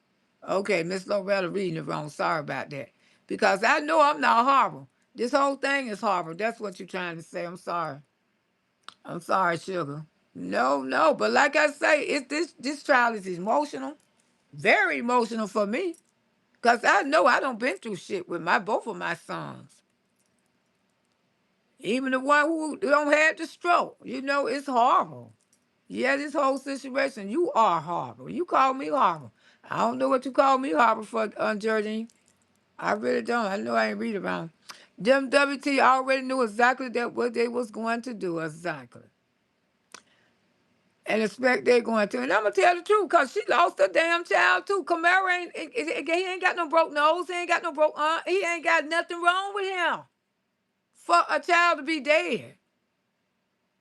Okay, Miss Loretta reading it wrong. Sorry about that. Because I know I'm not horrible. This whole thing is horrible. That's what you're trying to say. I'm sorry. I'm sorry, sugar. No, no. But like I say, this trial is emotional. Very emotional for me. Because I know I don't been through shit with both of my sons. Even the one who don't have the stroke. You know, it's horrible. Yeah, this whole situation, you are horrible. You call me horrible. I don't know what you call me horrible for, Geraldine. I really don't. I know I ain't read around. Them WT already knew exactly what they was going to do, exactly. and expect they're going to. And I'm gonna tell the truth, cause she lost her damn child too. Camaro he ain't got no broke nose, he ain't got no broke arm, he ain't got nothing wrong with him for a child to be dead.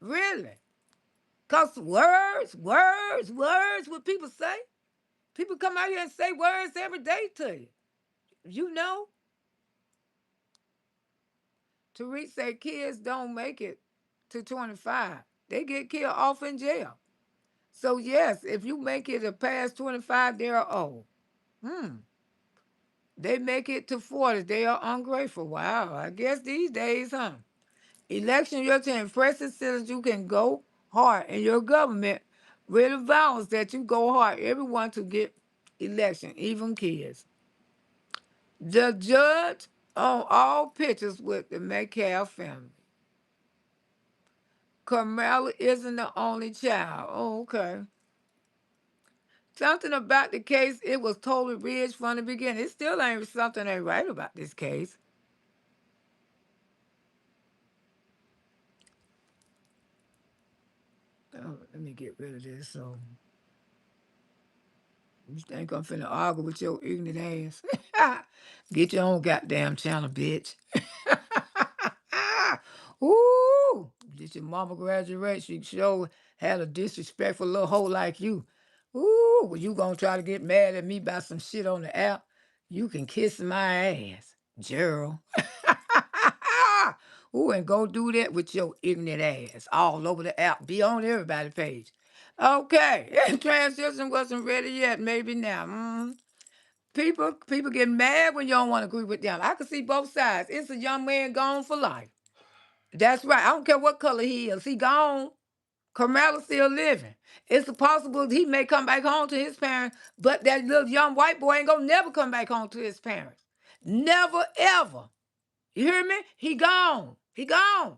Really? Cause words, what people say. People come out here and say words every day to you. You know, Tariq said kids don't make it to 25. They get killed off in jail. So yes, if you make it to past 25, they're old. Hmm. They make it to 40, they are ungrateful. Wow, I guess these days, huh? Election, you're to impress the citizens you can go hard, and your government really vows that you go hard. Everyone to get election, even kids. The judge on all pictures with the Metcalf family. Carmela isn't the only child. Oh, okay. Something about the case, it was totally rigged from the beginning. It still ain't something ain't right about this case. Oh, let me get rid of this. So you think I'm finna argue with your ignorant ass? Get your own goddamn channel, bitch. Ooh, did your mama graduate? She sure had a disrespectful little hoe like you. Ooh, well, you gonna try to get mad at me about some shit on the app? You can kiss my ass, Gerald. Ooh, and go do that with your ignorant ass all over the app. Be on everybody's page. Okay, transition wasn't ready yet. Maybe now. People get mad when you don't want to agree with them. I can see both sides. It's a young man gone for life. That's right. I don't care what color he is. He gone. Carmela's still living. It's possible he may come back home to his parents, but that little young white boy ain't gonna never come back home to his parents. Never ever. You hear me? He gone. He gone.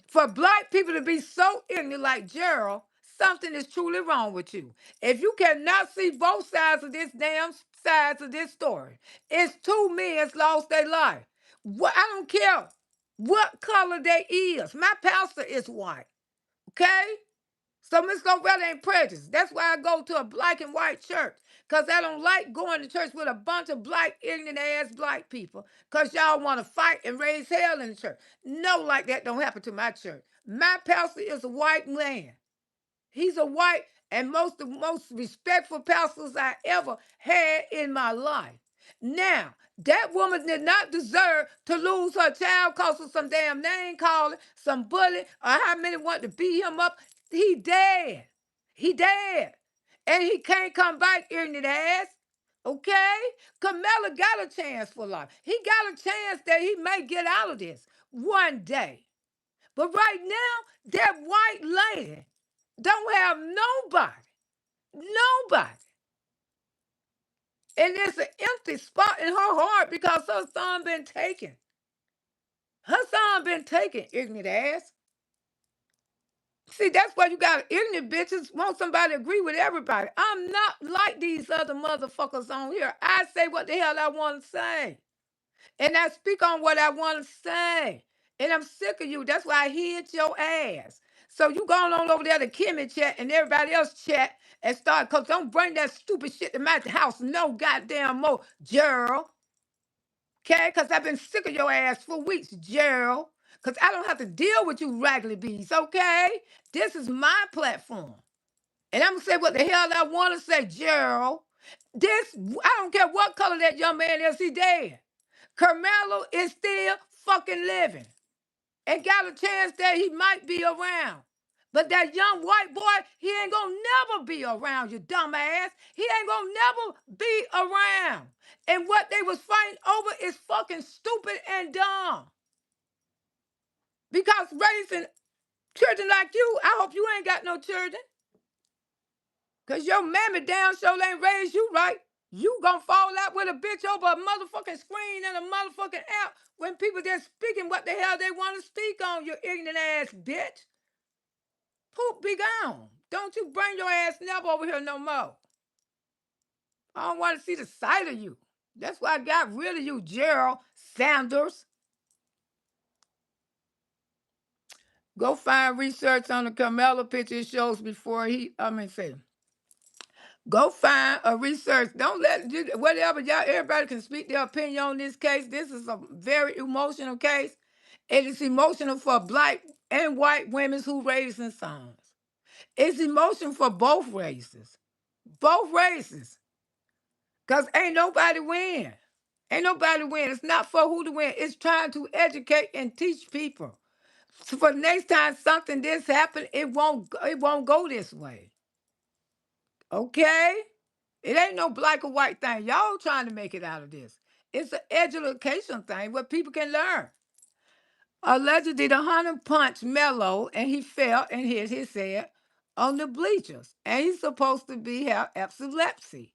For black people to be so ignorant like Gerald, something is truly wrong with you. If you cannot see both sides of this damn sides of this story, it's two men that's lost their life. What I don't care what color they is. My pastor is white. Okay? So Miss Loretta ain't prejudiced. That's why I go to a black and white church. Because I don't like going to church with a bunch of black, ignorant ass black people. Because y'all want to fight and raise hell in the church. No, like that don't happen to my church. My pastor is a white man. He's a white and most respectful pastors I ever had in my life. Now, that woman did not deserve to lose her child because of some damn name calling, some bully, or how many want to beat him up. He dead. He dead. And he can't come back, ignorant ass. Okay? Camilla got a chance for life. He got a chance that he may get out of this one day. But right now, that white lady don't have nobody. Nobody. And there's an empty spot in her heart because her son been taken. Her son been taken, ignorant ass. See, that's why you got ignorant bitches want somebody to agree with everybody. I'm not like these other motherfuckers on here. I say what the hell I want to say. And I speak on what I want to say. And I'm sick of you. That's why I hit your ass. So you going on over there to Kimmy chat and everybody else chat and start, because don't bring that stupid shit to my house no goddamn more, Gerald. Okay? Because I've been sick of your ass for weeks, Gerald. Because I don't have to deal with you raggedy bees, okay? This is my platform. And I'm going to say what the hell I want to say, Gerald. I don't care what color that young man is, he dead. Carmelo is still fucking living and got a chance that he might be around. But that young white boy, he ain't gonna never be around, you dumbass. He ain't gonna never be around. And what they was fighting over is fucking stupid and dumb. Because raising children like you, I hope you ain't got no children. Because your mammy down sure ain't raised you right. You gonna fall out with a bitch over a motherfucking screen and a motherfucking app when people just speaking what the hell they want to speak on, you ignorant ass bitch. Poop be gone. Don't you bring your ass never over here no more. I don't want to see the sight of you. That's why I got rid of you, Gerald Sanders. Go find research on the Carmelo picture it shows before say, go find a research. Don't whatever y'all, everybody can speak their opinion on this case. This is a very emotional case. It is emotional for black and white women who raising sons. It's emotional for both races. Both races. Because ain't nobody win. Ain't nobody win. It's not for who to win. It's trying to educate and teach people. So for the next time something this happen, it won't go this way. Okay? It ain't no black or white thing. Y'all trying to make it out of this. It's an education thing where people can learn. Allegedly, the hunter punched Mello and he fell and hit his head on the bleachers. And he's supposed to have epilepsy.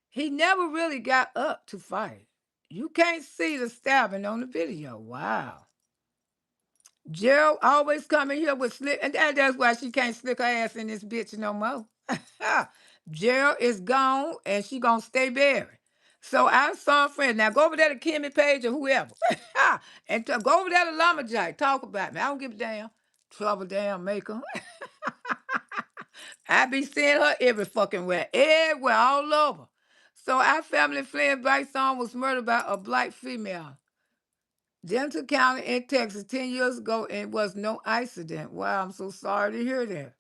He never really got up to fight. You can't see the stabbing on the video. Wow. Gerald always coming here with slick, and that's why she can't slick her ass in this bitch no more. Gerald is gone, and she gonna stay buried. So our son friend, now go over there to Kimmy Page or whoever, and go over there to Llama Jack, talk about me. I don't give a damn. Trouble damn maker. I be seeing her every fucking where, everywhere, all over. So our family friend Bryson was murdered by a black female. Denton County in Texas 10 years ago, and it was no accident. Wow, I'm so sorry to hear that.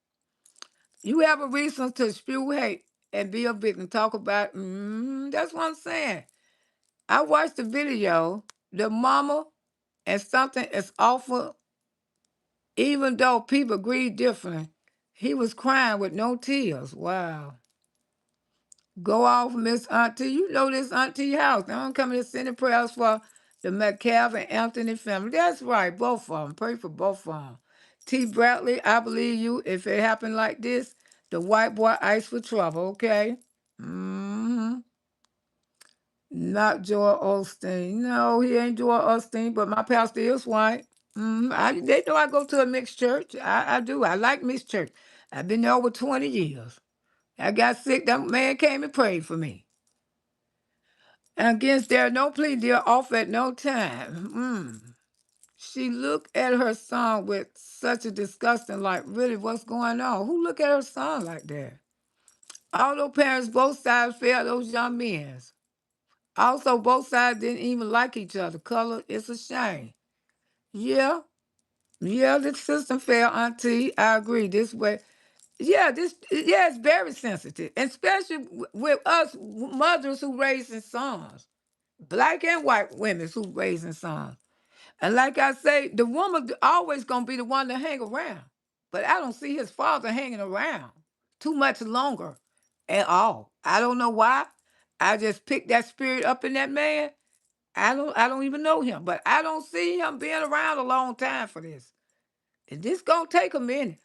You have a reason to spew hate and be a victim. Talk about, that's what I'm saying. I watched the video, the mama, and something is awful, even though people grieve different. He was crying with no tears. Wow. Go off, Miss Auntie. You know this Auntie house. Now I'm coming to send prayers for the McCabe and Anthony family. That's right, both of them. Pray for both of them. T. Bradley, I believe you. If it happened like this, the white boy ice for trouble, okay? Mm-hmm. Not Joel Osteen. No, he ain't Joel Osteen, but my pastor is white. They know I go to a mixed church. I do. I like mixed church. I've been there over 20 years. I got sick. That man came and prayed for me. And against there no plea deal offered at no time. She looked at her son with such a disgusting, like, really, what's going on? Who look at her son like that? Although parents, both sides failed those young men. Also, both sides didn't even like each other. Color, it's a shame. Yeah, yeah, the system failed, Auntie. I agree. This way, yeah, it's very sensitive, and especially with us mothers who raising sons, black and white women who raising sons. And like I say, the woman always gonna be the one to hang around. But I don't see his father hanging around too much longer at all. I don't know why. I just picked that spirit up in that man. I don't even know him, but I don't see him being around a long time for this. And this gonna take a minute.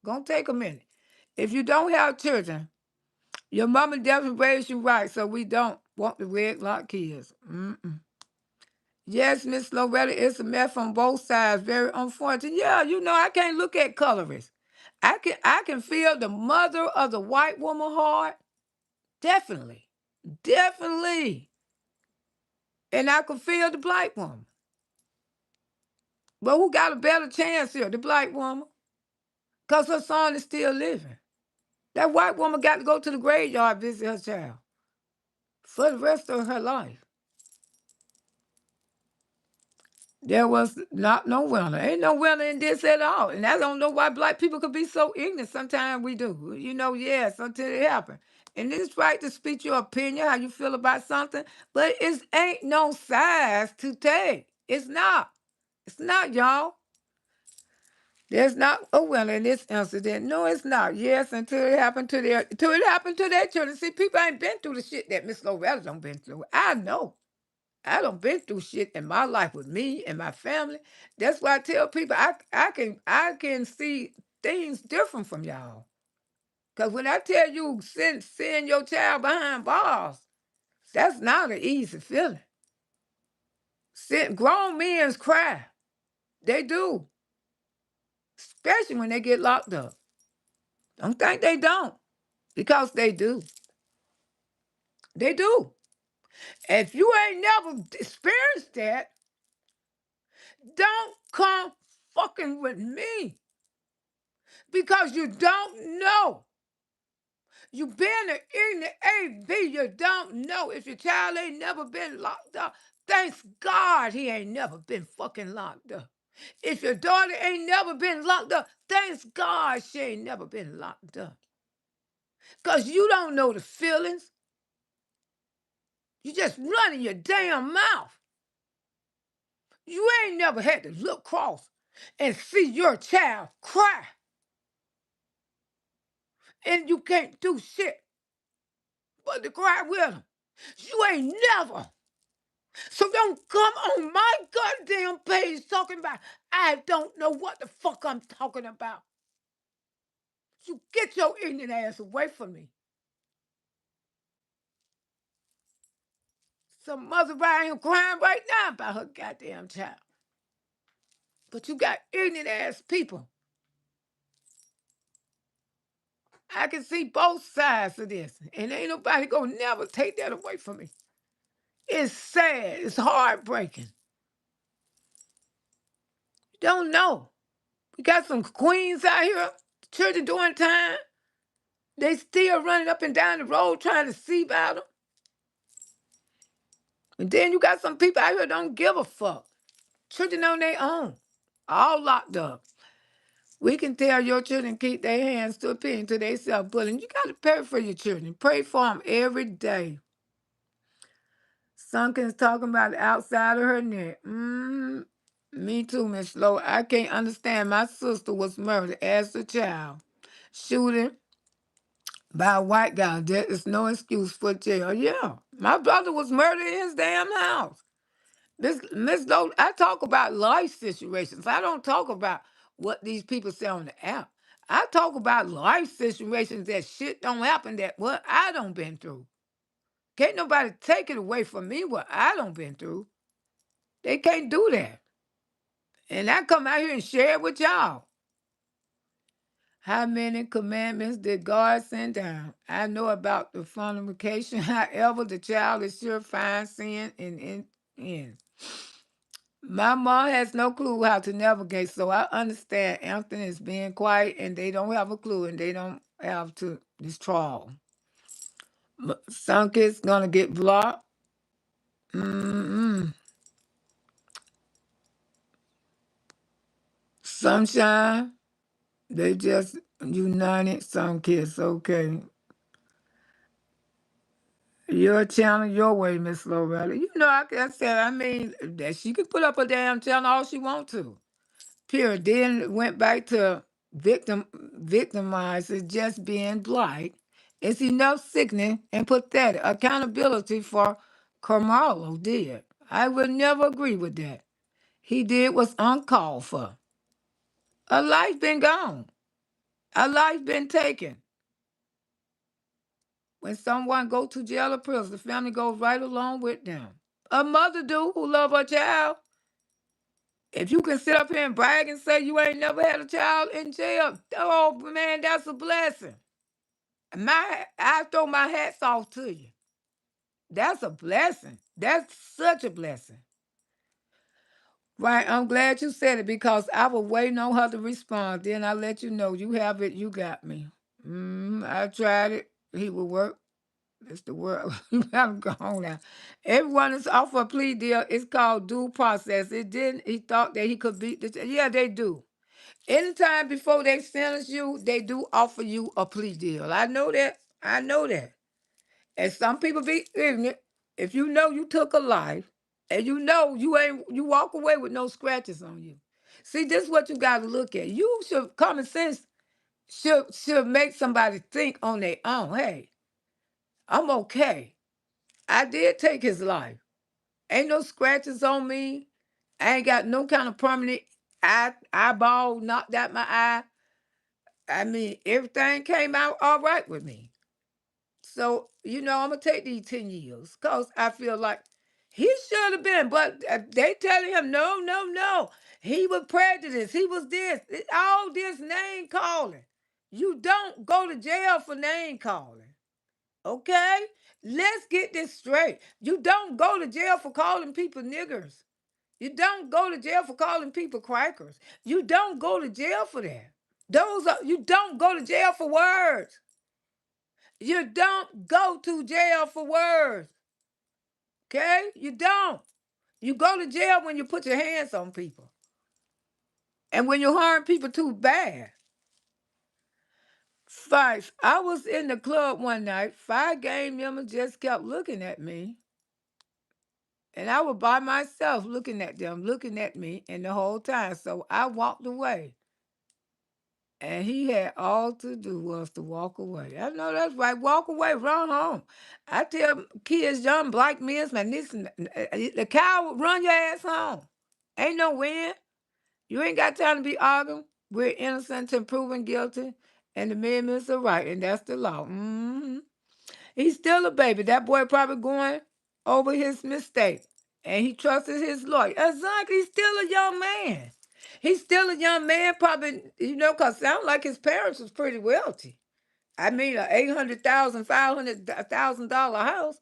Gonna take a minute. If you don't have children, your mama definitely raised you right, so we don't want the red lock kids. Yes, Miss Loretta, it's a mess on both sides. Very unfortunate. Yeah, I can't look at colorists. I can feel the mother of the white woman heart. Definitely. Definitely. And I can feel the black woman. But who got a better chance here? The black woman. Because her son is still living. That white woman got to go to the graveyard visit her child for the rest of her life. There was not no winner. Ain't no winner in this at all. And I don't know why black people could be so ignorant. Sometimes we do. Yes, until it happens. And it's right to speak your opinion, how you feel about something, but it ain't no size to take. It's not. It's not, y'all. There's not a winner in this incident. No, it's not. Yes, until it happened to their children. See, people ain't been through the shit that Miss Loretta done been through. I know. I done been through shit in my life with me and my family. That's why I tell people I can see things different from y'all. Cause when I tell you send your child behind bars, that's not an easy feeling. Grown men cry. They do. Especially when they get locked up. Don't think they don't. Because they do. They do. If you ain't never experienced that, don't come fucking with me. Because you don't know. You been in the AV, you don't know. If your child ain't never been locked up, thanks God he ain't never been fucking locked up. If your daughter ain't never been locked up, thanks God she ain't never been locked up. Because you don't know the feelings. You just running your damn mouth. You ain't never had to look across and see your child cry. And you can't do shit but to cry with them. You ain't never. So don't come on my goddamn page talking about, I don't know what the fuck I'm talking about. You get your ignorant ass away from me. Some mother right here crying right now about her goddamn child. But you got ignorant ass people. I can see both sides of this. And ain't nobody gonna never take that away from me. It's sad. It's heartbreaking. Don't know. We got some queens out here, children doing time. They still running up and down the road trying to see about them. And then you got some people out here don't give a fuck. Children on their own, all locked up. We can tell your children keep their hands to a pin until they self-bullying. You got to pray for your children. Pray for them every day. Sunken's talking about the outside of her neck. Me too, Miss Lowe. I can't understand. My sister was murdered as a child. Shooting by a white guy. There is no excuse for jail. Yeah. My brother was murdered in his damn house. Miss Lowe, I talk about life situations. I don't talk about what these people say on the app. I talk about life situations that shit don't happen that what I don't been through. Can't nobody take it away from me what I don't been through. They can't do that. And I come out here and share it with y'all. How many commandments did God send down? I know about the fornication. However, the child is sure fine sin in. My mom has no clue how to navigate, so I understand Anthony is being quiet and they don't have a clue and they don't have to this trial. Some kids gonna get blocked. Mm-mm. Sunshine, they just united. Some kids, okay. Your channel, your way, Miss Loretta. You know, I said, I mean, that she could put up a damn channel all she want to. Period. Then it went back to victimized as just being black. It's enough sickening and pathetic. Accountability for Carmelo did. I would never agree with that. He did what's uncalled for. A life been gone. A life been taken. When someone go to jail or prison, the family goes right along with them. A mother do who love her child. If you can sit up here and brag and say you ain't never had a child in jail, oh man, that's a blessing. I throw my hats off to you. That's a blessing. That's such a blessing. Right, I'm glad you said it because I was waiting on her to respond. Then I let you know you have it, you got me. I tried it. He will work. It's the world. You gotta go on now. Everyone is off a plea deal. It's called due process. It didn't. He thought that he could beat this. Yeah, they do. Anytime before they sentence you, they do offer you a plea deal. I know that. I know that. And some people be ignorant. If you know you took a life and you know you walk away with no scratches on you. See, this is what you gotta look at. You should common sense should make somebody think on their own. Hey, I'm okay. I did take his life. Ain't no scratches on me. I ain't got no kind of permanent eyeball knocked out my eye. I mean, everything came out all right with me. So, I'm going to take these 10 years because I feel like he should have been, but they telling him, no, no, no. He was prejudiced. He was this. All this name calling. You don't go to jail for name calling. Okay? Let's get this straight. You don't go to jail for calling people niggers. You don't go to jail for calling people crackers. You don't go to jail for that. You don't go to jail for words. You don't go to jail for words. Okay? You don't. You go to jail when you put your hands on people and when you harm people too bad. Five. I was in the club one night. 5 gang members just kept looking at me. And I was by myself looking at them, looking at me, and the whole time. So I walked away. And he had all to do was to walk away. I know that's right. Walk away, run home. I tell kids, young black men, man, listen, the cow will run your ass home. Ain't no win. You ain't got time to be arguing. We're innocent and proven guilty, and the amendments are right, and that's the law. He's still a baby. That boy probably going over his mistake, and he trusted his lawyer. Exactly. He's still a young man. He's still a young man, probably, because sound like his parents was pretty wealthy. I mean, a $800,000, $500,000 house.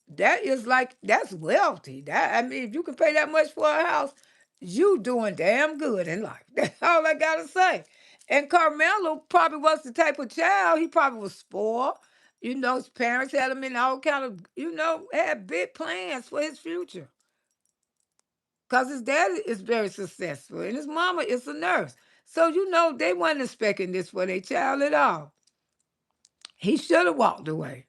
That's wealthy. I mean, if you can pay that much for a house, you doing damn good in life. That's all I gotta say. And Carmelo probably was the type of child, he probably was spoiled. His parents had him in all kind of, had big plans for his future. Because his daddy is very successful and his mama is a nurse. So, they weren't expecting this for their child at all. He should have walked away.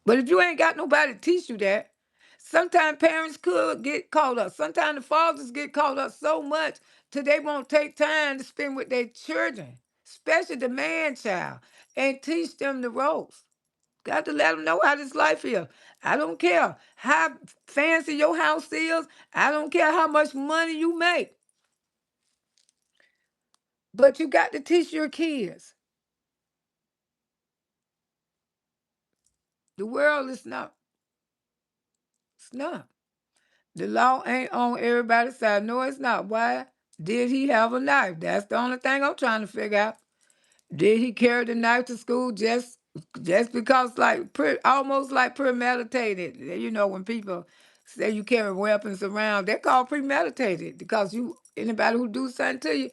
But if you ain't got nobody to teach you that, sometimes parents could get caught up. Sometimes the fathers get caught up so much till they won't take time to spend with their children, especially the man child, and teach them the ropes. Got to let them know how this life is. I don't care how fancy your house is. I don't care how much money you make. But you got to teach your kids. The world is not. It's not. The law ain't on everybody's side. No, it's not. Why? Did he have a knife? That's the only thing I'm trying to figure out. Did he carry the knife to school just because, like, almost like premeditated? When people say you carry weapons around, they're called premeditated because anybody who do something to you,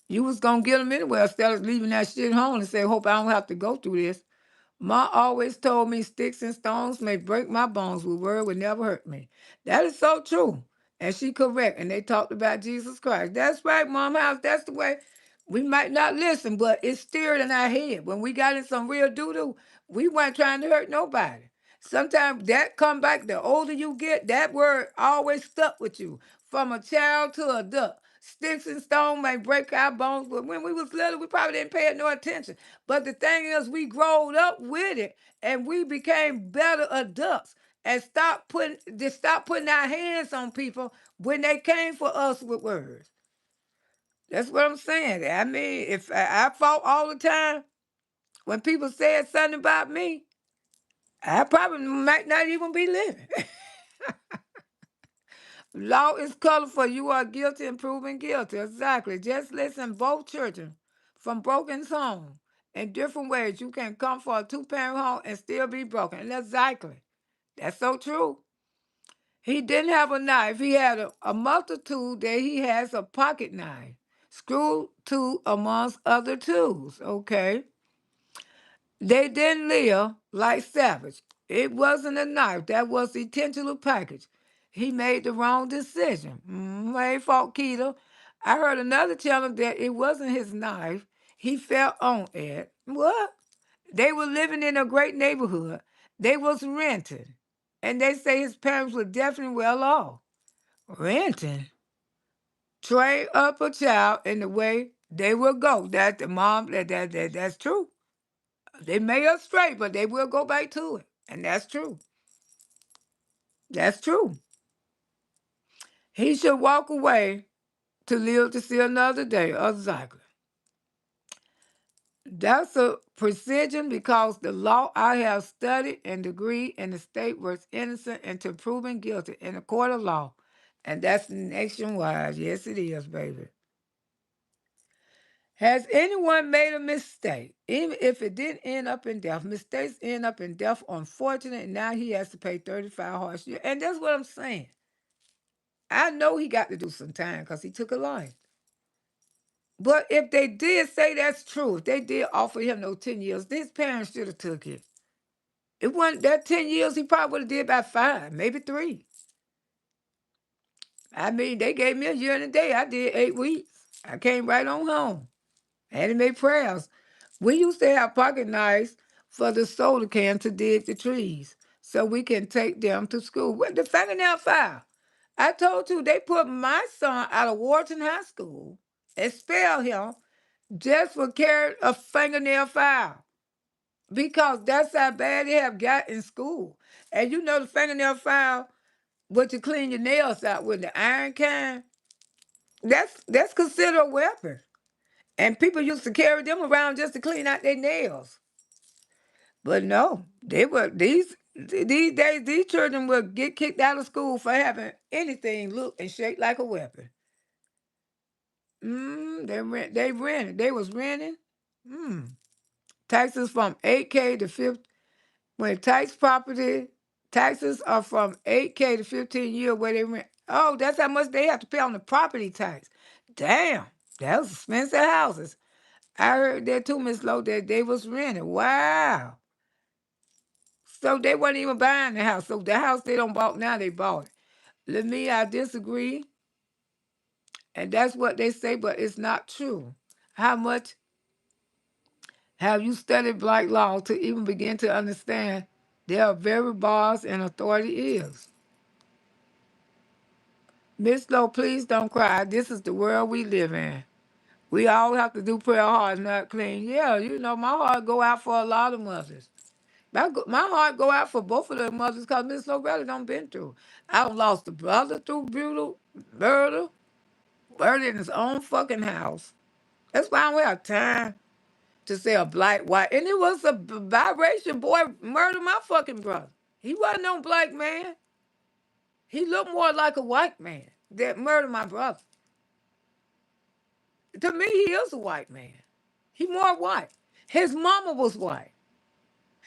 you was gonna get them anyway instead of leaving that shit home and say, "Hope I don't have to go through this." Ma always told me sticks and stones may break my bones, but word would never hurt me. That is so true. And she correct. And they talked about Jesus Christ. That's right, Mom House. That's the way. We might not listen, but it's stirred in our head. When we got in some real doo-doo, we weren't trying to hurt nobody. Sometimes that come back, the older you get, that word always stuck with you. From a child to adult. Sticks and stones may break our bones, but when we was little, we probably didn't pay it no attention. But the thing is, we growed up with it and we became better adults and stop putting our hands on people when they came for us with words. That's what I'm saying. I mean, if I fought all the time, when people said something about me, I probably might not even be living. Law is colorful. You are guilty and proven guilty. Exactly. Just listen, both children from broken home in different ways. You can come for a two-parent home and still be broken. Exactly. That's so true. He didn't have a knife. He had a multitude that he has a pocket knife, screw tool amongst other tools. Okay. They didn't live like savage. It wasn't a knife. That was the intentional package. He made the wrong decision. Hey, fault Keto. I heard another tell him that it wasn't his knife. He fell on it. What? They were living in a great neighborhood. They was renting. And they say his parents were definitely well off. Renting? Train up a child in the way they will go. That the mom, that's true. They may have straight, but they will go back to it. And that's true. That's true. He should walk away to live to see another day. Exactly. That's a precision because the law I have studied and degree in the state was innocent until proven guilty in a court of law. And that's nationwide. Yes, it is, baby. Has anyone made a mistake? Even if it didn't end up in death, mistakes end up in death, unfortunate, and now he has to pay 35 harsh years. And that's what I'm saying. I know he got to do some time because he took a life. But if they did say that's true, if they did offer him those 10 years, his parents should have took it. It wasn't that 10 years, he probably would have did about 5, maybe 3. I mean, they gave me a year and a day. I did 8 weeks. I came right on home. I had to make prayers. We used to have pocket knives for the soda can to dig the trees so we can take them to school. With the fingernail file. I told you they put my son out of Wharton High School, expelled him just for carrying a fingernail file because that's how bad they have got in school. And you know the fingernail file, what you clean your nails out with, the iron kind, that's considered a weapon. And people used to carry them around just to clean out their nails. But no, they were these days these children will get kicked out of school for having anything look and shake like a weapon. They rented. They was renting. Mm. Taxes from 8K to 50. When tax property taxes are from 8K to 15 years where they rent. Oh, that's how much they have to pay on the property tax. Damn, that was expensive houses. I heard that too, Miss Lowe, that they was renting. Wow. So they wasn't even buying the house. So the house they don't bought now, they bought it. Let me, I disagree. And that's what they say, but it's not true. How much have you studied black law to even begin to understand there are very bars and authority is? Miss Lowe, please don't cry. This is the world we live in. We all have to do prayer hard, not clean. Yeah, you know, my heart go out for a lot of mothers. My heart go out for both of the mothers because Miss Loretta done been through. I done lost a brother through brutal murder, murder in his own fucking house. That's why I don't have time to say a black, white. And it was a biracial boy murdered my fucking brother. He wasn't no black man. He looked more like a white man that murdered my brother. To me, he is a white man. He more white. His mama was white.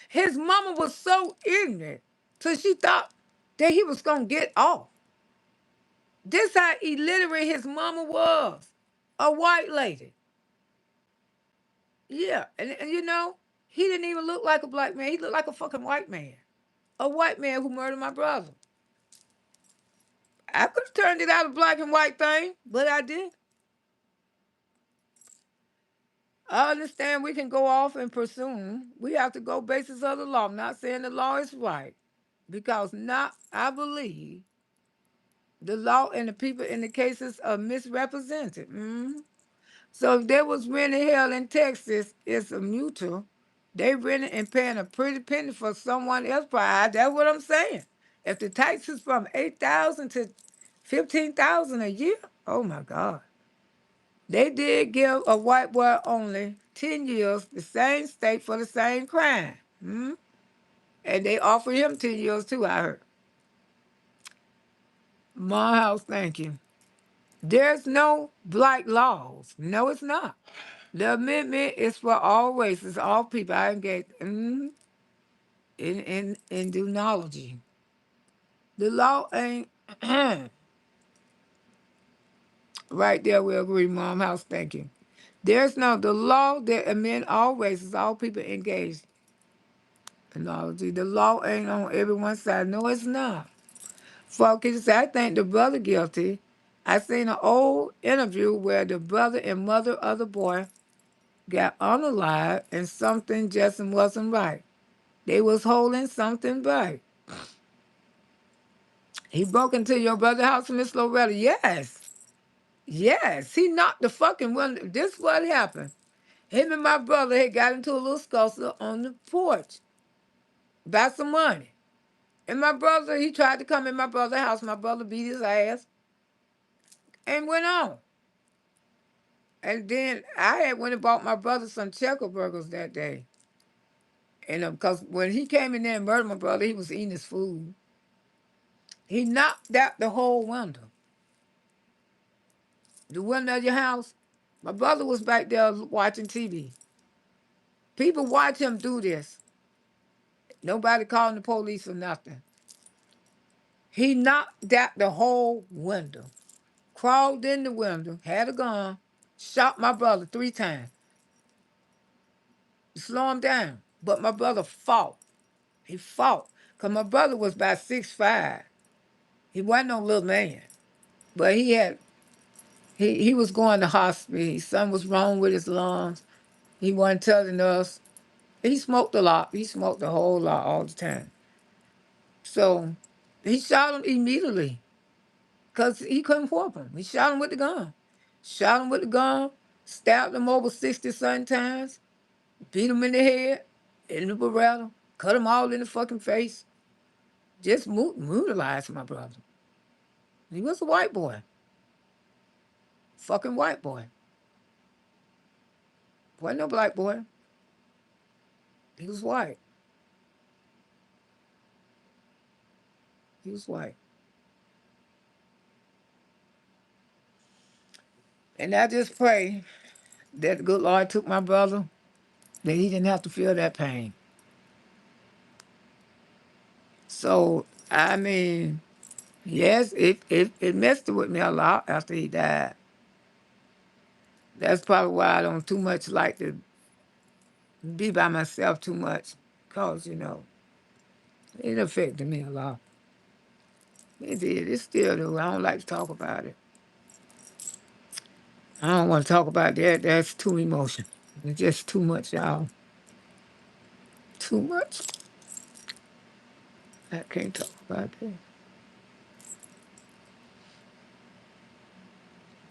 His mama was so ignorant till she thought that he was gonna get off. This how illiterate his mama was. A white lady. Yeah. And you know, he didn't even look like a black man. He looked like a fucking white man. A white man who murdered my brother. I could have turned it out a black and white thing, but I didn't. I understand we can go off and presume. We have to go basis of the law. I'm not saying the law is right. Because not, I believe the law and the people in the cases are misrepresented. So if there was renting hell in Texas, it's a mutual. They renting and paying a pretty penny for someone else's pride. That's what I'm saying. If the tax is from 8,000 to 15,000 a year, oh my God. They did give a white boy only 10 years, the same state for the same crime. And they offered him 10 years too, I heard. My house, thank you. There's no black laws. No, it's not. The amendment is for all races, all people. I engage in demonology. The law ain't right there. We agree, Mom House. Thank you. There's no the law that amend all races, all people engaged in demonology. The law ain't on everyone's side. No, it's not. Folks, say, I think the brother guilty. I seen an old interview where the brother and mother of the boy got unalive and something just wasn't right. They was holding something back. He broke into your brother's house, Miss Loretta. Yes. Yes. He knocked the fucking window. This what happened. Him and my brother had got into a little scuffle on the porch about some money. And my brother, he tried to come in my brother's house. My brother beat his ass and went on. And then I had went and bought my brother some checker burgers that day. And because when he came in there and murdered my brother, he was eating his food. He knocked out the whole window. The window of your house. My brother was back there watching TV. People watch him do this. Nobody calling the police or nothing. He knocked out the whole window. Crawled in the window, had a gun, Shot my brother 3 times to slow him down. But my brother fought. He fought. Because my brother was about 6'5". He wasn't no little man. But he was going to hospital. Something was wrong with his lungs. He wasn't telling us. He smoked a lot. He smoked a whole lot all the time. So he shot him immediately because he couldn't whoop him. He shot him with the gun. Shot him with the gun, stabbed him over 60 something times, beat him in the head, in the Beretta, cut him all in the fucking face. Just brutalized my brother. He was a white boy. Fucking white boy. Wasn't no black boy. He was white. He was white. And I just pray that the good Lord took my brother, that he didn't have to feel that pain. So, I mean, yes, it messed with me a lot after he died. That's probably why I don't too much like to be by myself too much, because, it affected me a lot. It did. It still do. I don't like to talk about it. I don't want to talk about that. That's too emotional. It's just too much, y'all. Too much. I can't talk about that.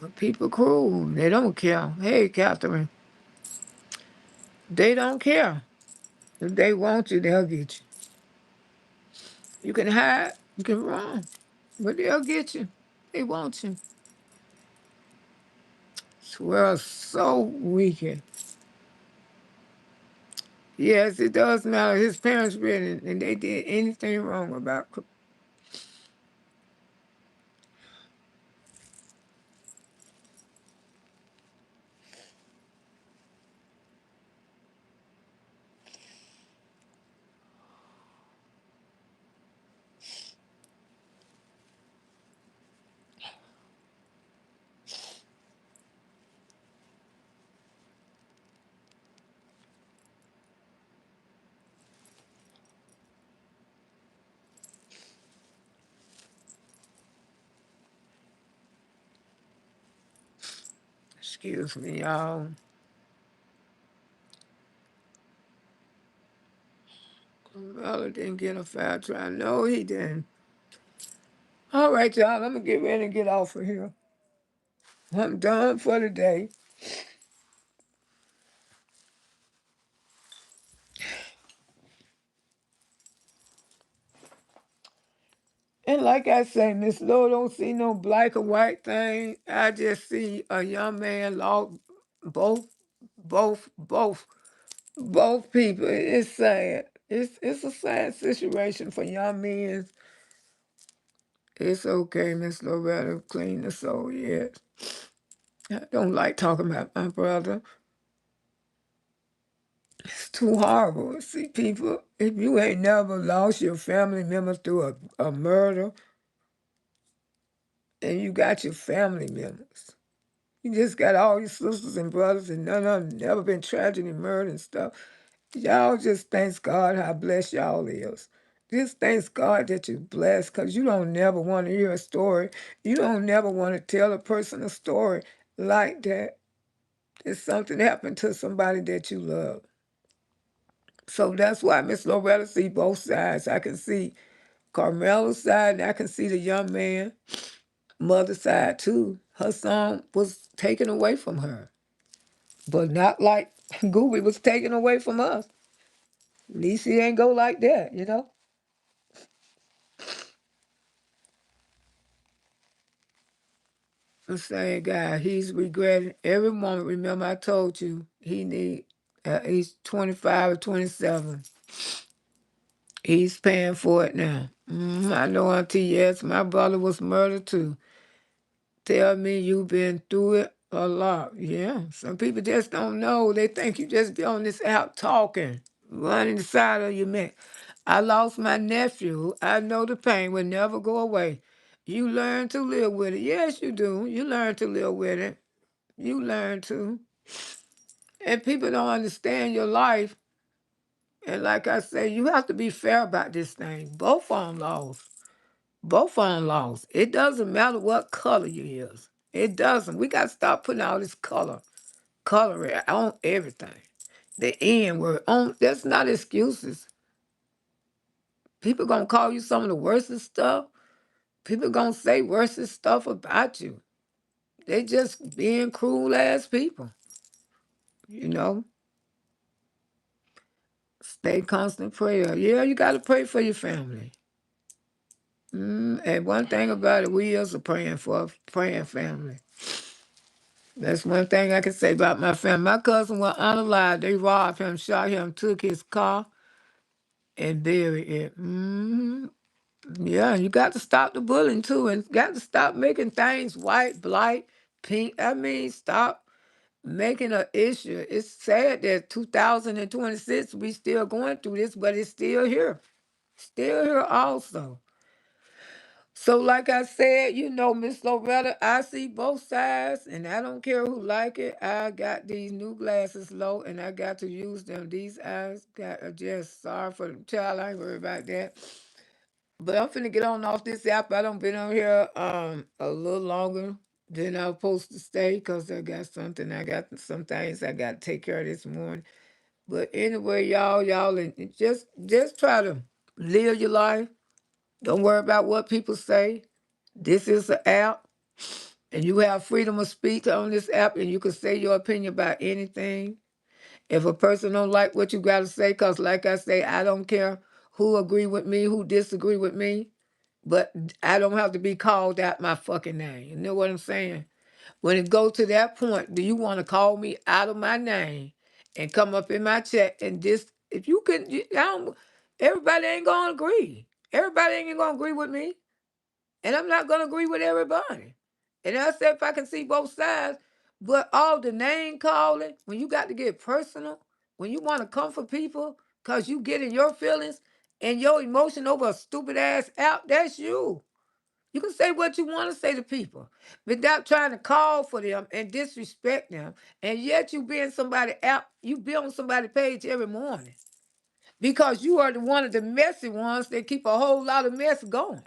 But people cruel. They don't care. Hey, Catherine. They don't care. If they want you, they'll get you. You can hide. You can run. But they'll get you. They want you. This world's so wicked. Yes, it does matter. His parents really, and they did anything wrong about. Excuse me, y'all. Carmella didn't get a foul try. No, he didn't. All right, y'all. I'm gonna get ready and get off of here. I'm done for the day. And like I say, Miss Lord don't see no black or white thing. I just see a young man lost both, both, both people. It's sad. It's a sad situation for young men. It's okay, Miss Loretta. Clean the soul, yes. I don't like talking about my brother. It's too horrible. See, people, if you ain't never lost your family member through a murder, and you got your family members. You just got all your sisters and brothers, and none of them never been tragedy, murder, and stuff. Y'all just thanks God how blessed y'all is. Just thanks God that you're blessed, because you don't never want to hear a story. You don't never want to tell a person a story like that. If something happened to somebody that you love. So that's why Miss Loretta see both sides. I can see Carmela's side, and I can see the young man mother's side too. Her son was taken away from her, but not like Gooby was taken away from us. At least he ain't go like that. The same guy, he's regretting every moment. Remember, I told you he's 25 or 27. He's paying for it now. I know, Auntie, yes, my brother was murdered too. Tell me you've been through it a lot. Yeah, some people just don't know. They think you just be on this app talking, running the side of your neck. I lost my nephew. I know the pain will never go away. You learn to live with it. Yes, you do. You learn to live with it. You learn too. And people don't understand your life. And like I say, you have to be fair about this thing. Both of them lost. Both of them lost. It doesn't matter what color you is. It doesn't. We got to stop putting all this coloring on everything. The N word. That's not excuses. People gonna call you some of the worstest stuff. People gonna say worstest stuff about you. They just being cruel ass people. You know. Stay constant prayer. Yeah, you gotta pray for your family. And one thing about it, we is a praying family. That's one thing I can say about my family. My cousin was unalive. They robbed him, shot him, took his car, and buried it. Yeah, you got to stop the bullying too, and got to stop making things white, blight, pink. I mean, stop making an issue. It's sad that 2026 we still going through this, but it's still here. Still here also. So, like I said, Miss Loretta, I see both sides, and I don't care who like it. I got these new glasses low, and I got to use them. These eyes got just sorry for the child. I ain't worried about that. But I'm finna get on off this app. I done been on here a little longer than I was supposed to stay because I got some things I got to take care of this morning. But anyway, y'all, and just try to live your life. Don't worry about what people say. This is an app, and you have freedom of speech on this app, and you can say your opinion about anything. If a person don't like what you got to say, because like I say, I don't care who agree with me, who disagree with me, but I don't have to be called out my fucking name. You know what I'm saying? When it goes to that point, do you want to call me out of my name and come up in my chat and this? If you can, everybody ain't gonna agree. Everybody ain't gonna agree with me. And I'm not going to agree with everybody. And I said if I can see both sides, but all the name calling, when you got to get personal, when you want to comfort people because you get in your feelings and your emotion over a stupid ass app, that's you. You can say what you want to say to people without trying to call for them and disrespect them. And yet you be in somebody app, you be on somebody's page every morning because you are the one of the messy ones that keep a whole lot of mess going.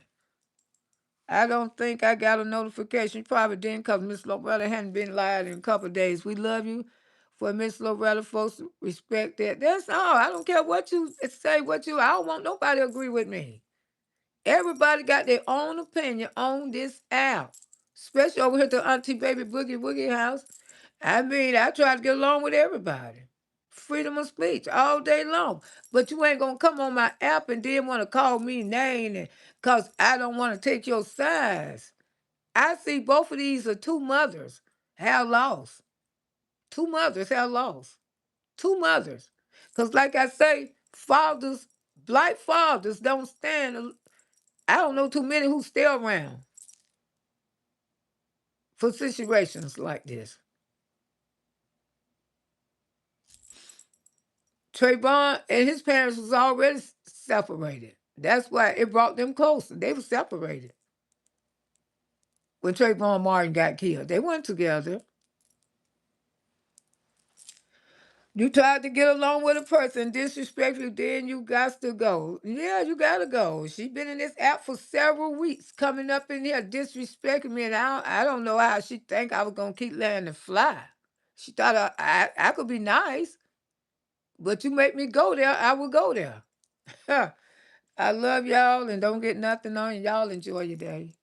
I don't think I got a notification. You probably didn't because Miss Loretta hadn't been live in a couple of days. We love you for Miss Loretta, folks. Respect that. That's all. I don't care what you say, I don't want nobody to agree with me. Everybody got their own opinion on this app, especially over here at the Auntie Baby Boogie Woogie house. I mean, I try to get along with everybody. Freedom of speech all day long. But you ain't gonna come on my app and then want to call me name because I don't want to take your size. I see both of these are two mothers have lost. Two mothers have lost. Two mothers. Because like I say, fathers, black fathers don't stand. I don't know too many who stay around for situations like this. Trayvon and his parents was already separated. That's why it brought them closer. They were separated when Trayvon Martin got killed. They weren't together. You tried to get along with a person disrespectfully, then you got to go. Yeah, you gotta go. She been in this app for several weeks, coming up in here disrespecting me, and I don't know how she think I was gonna keep letting it fly. She thought I could be nice, but you make me go there, I will go there. I love y'all and don't get nothing on. Y'all enjoy your day.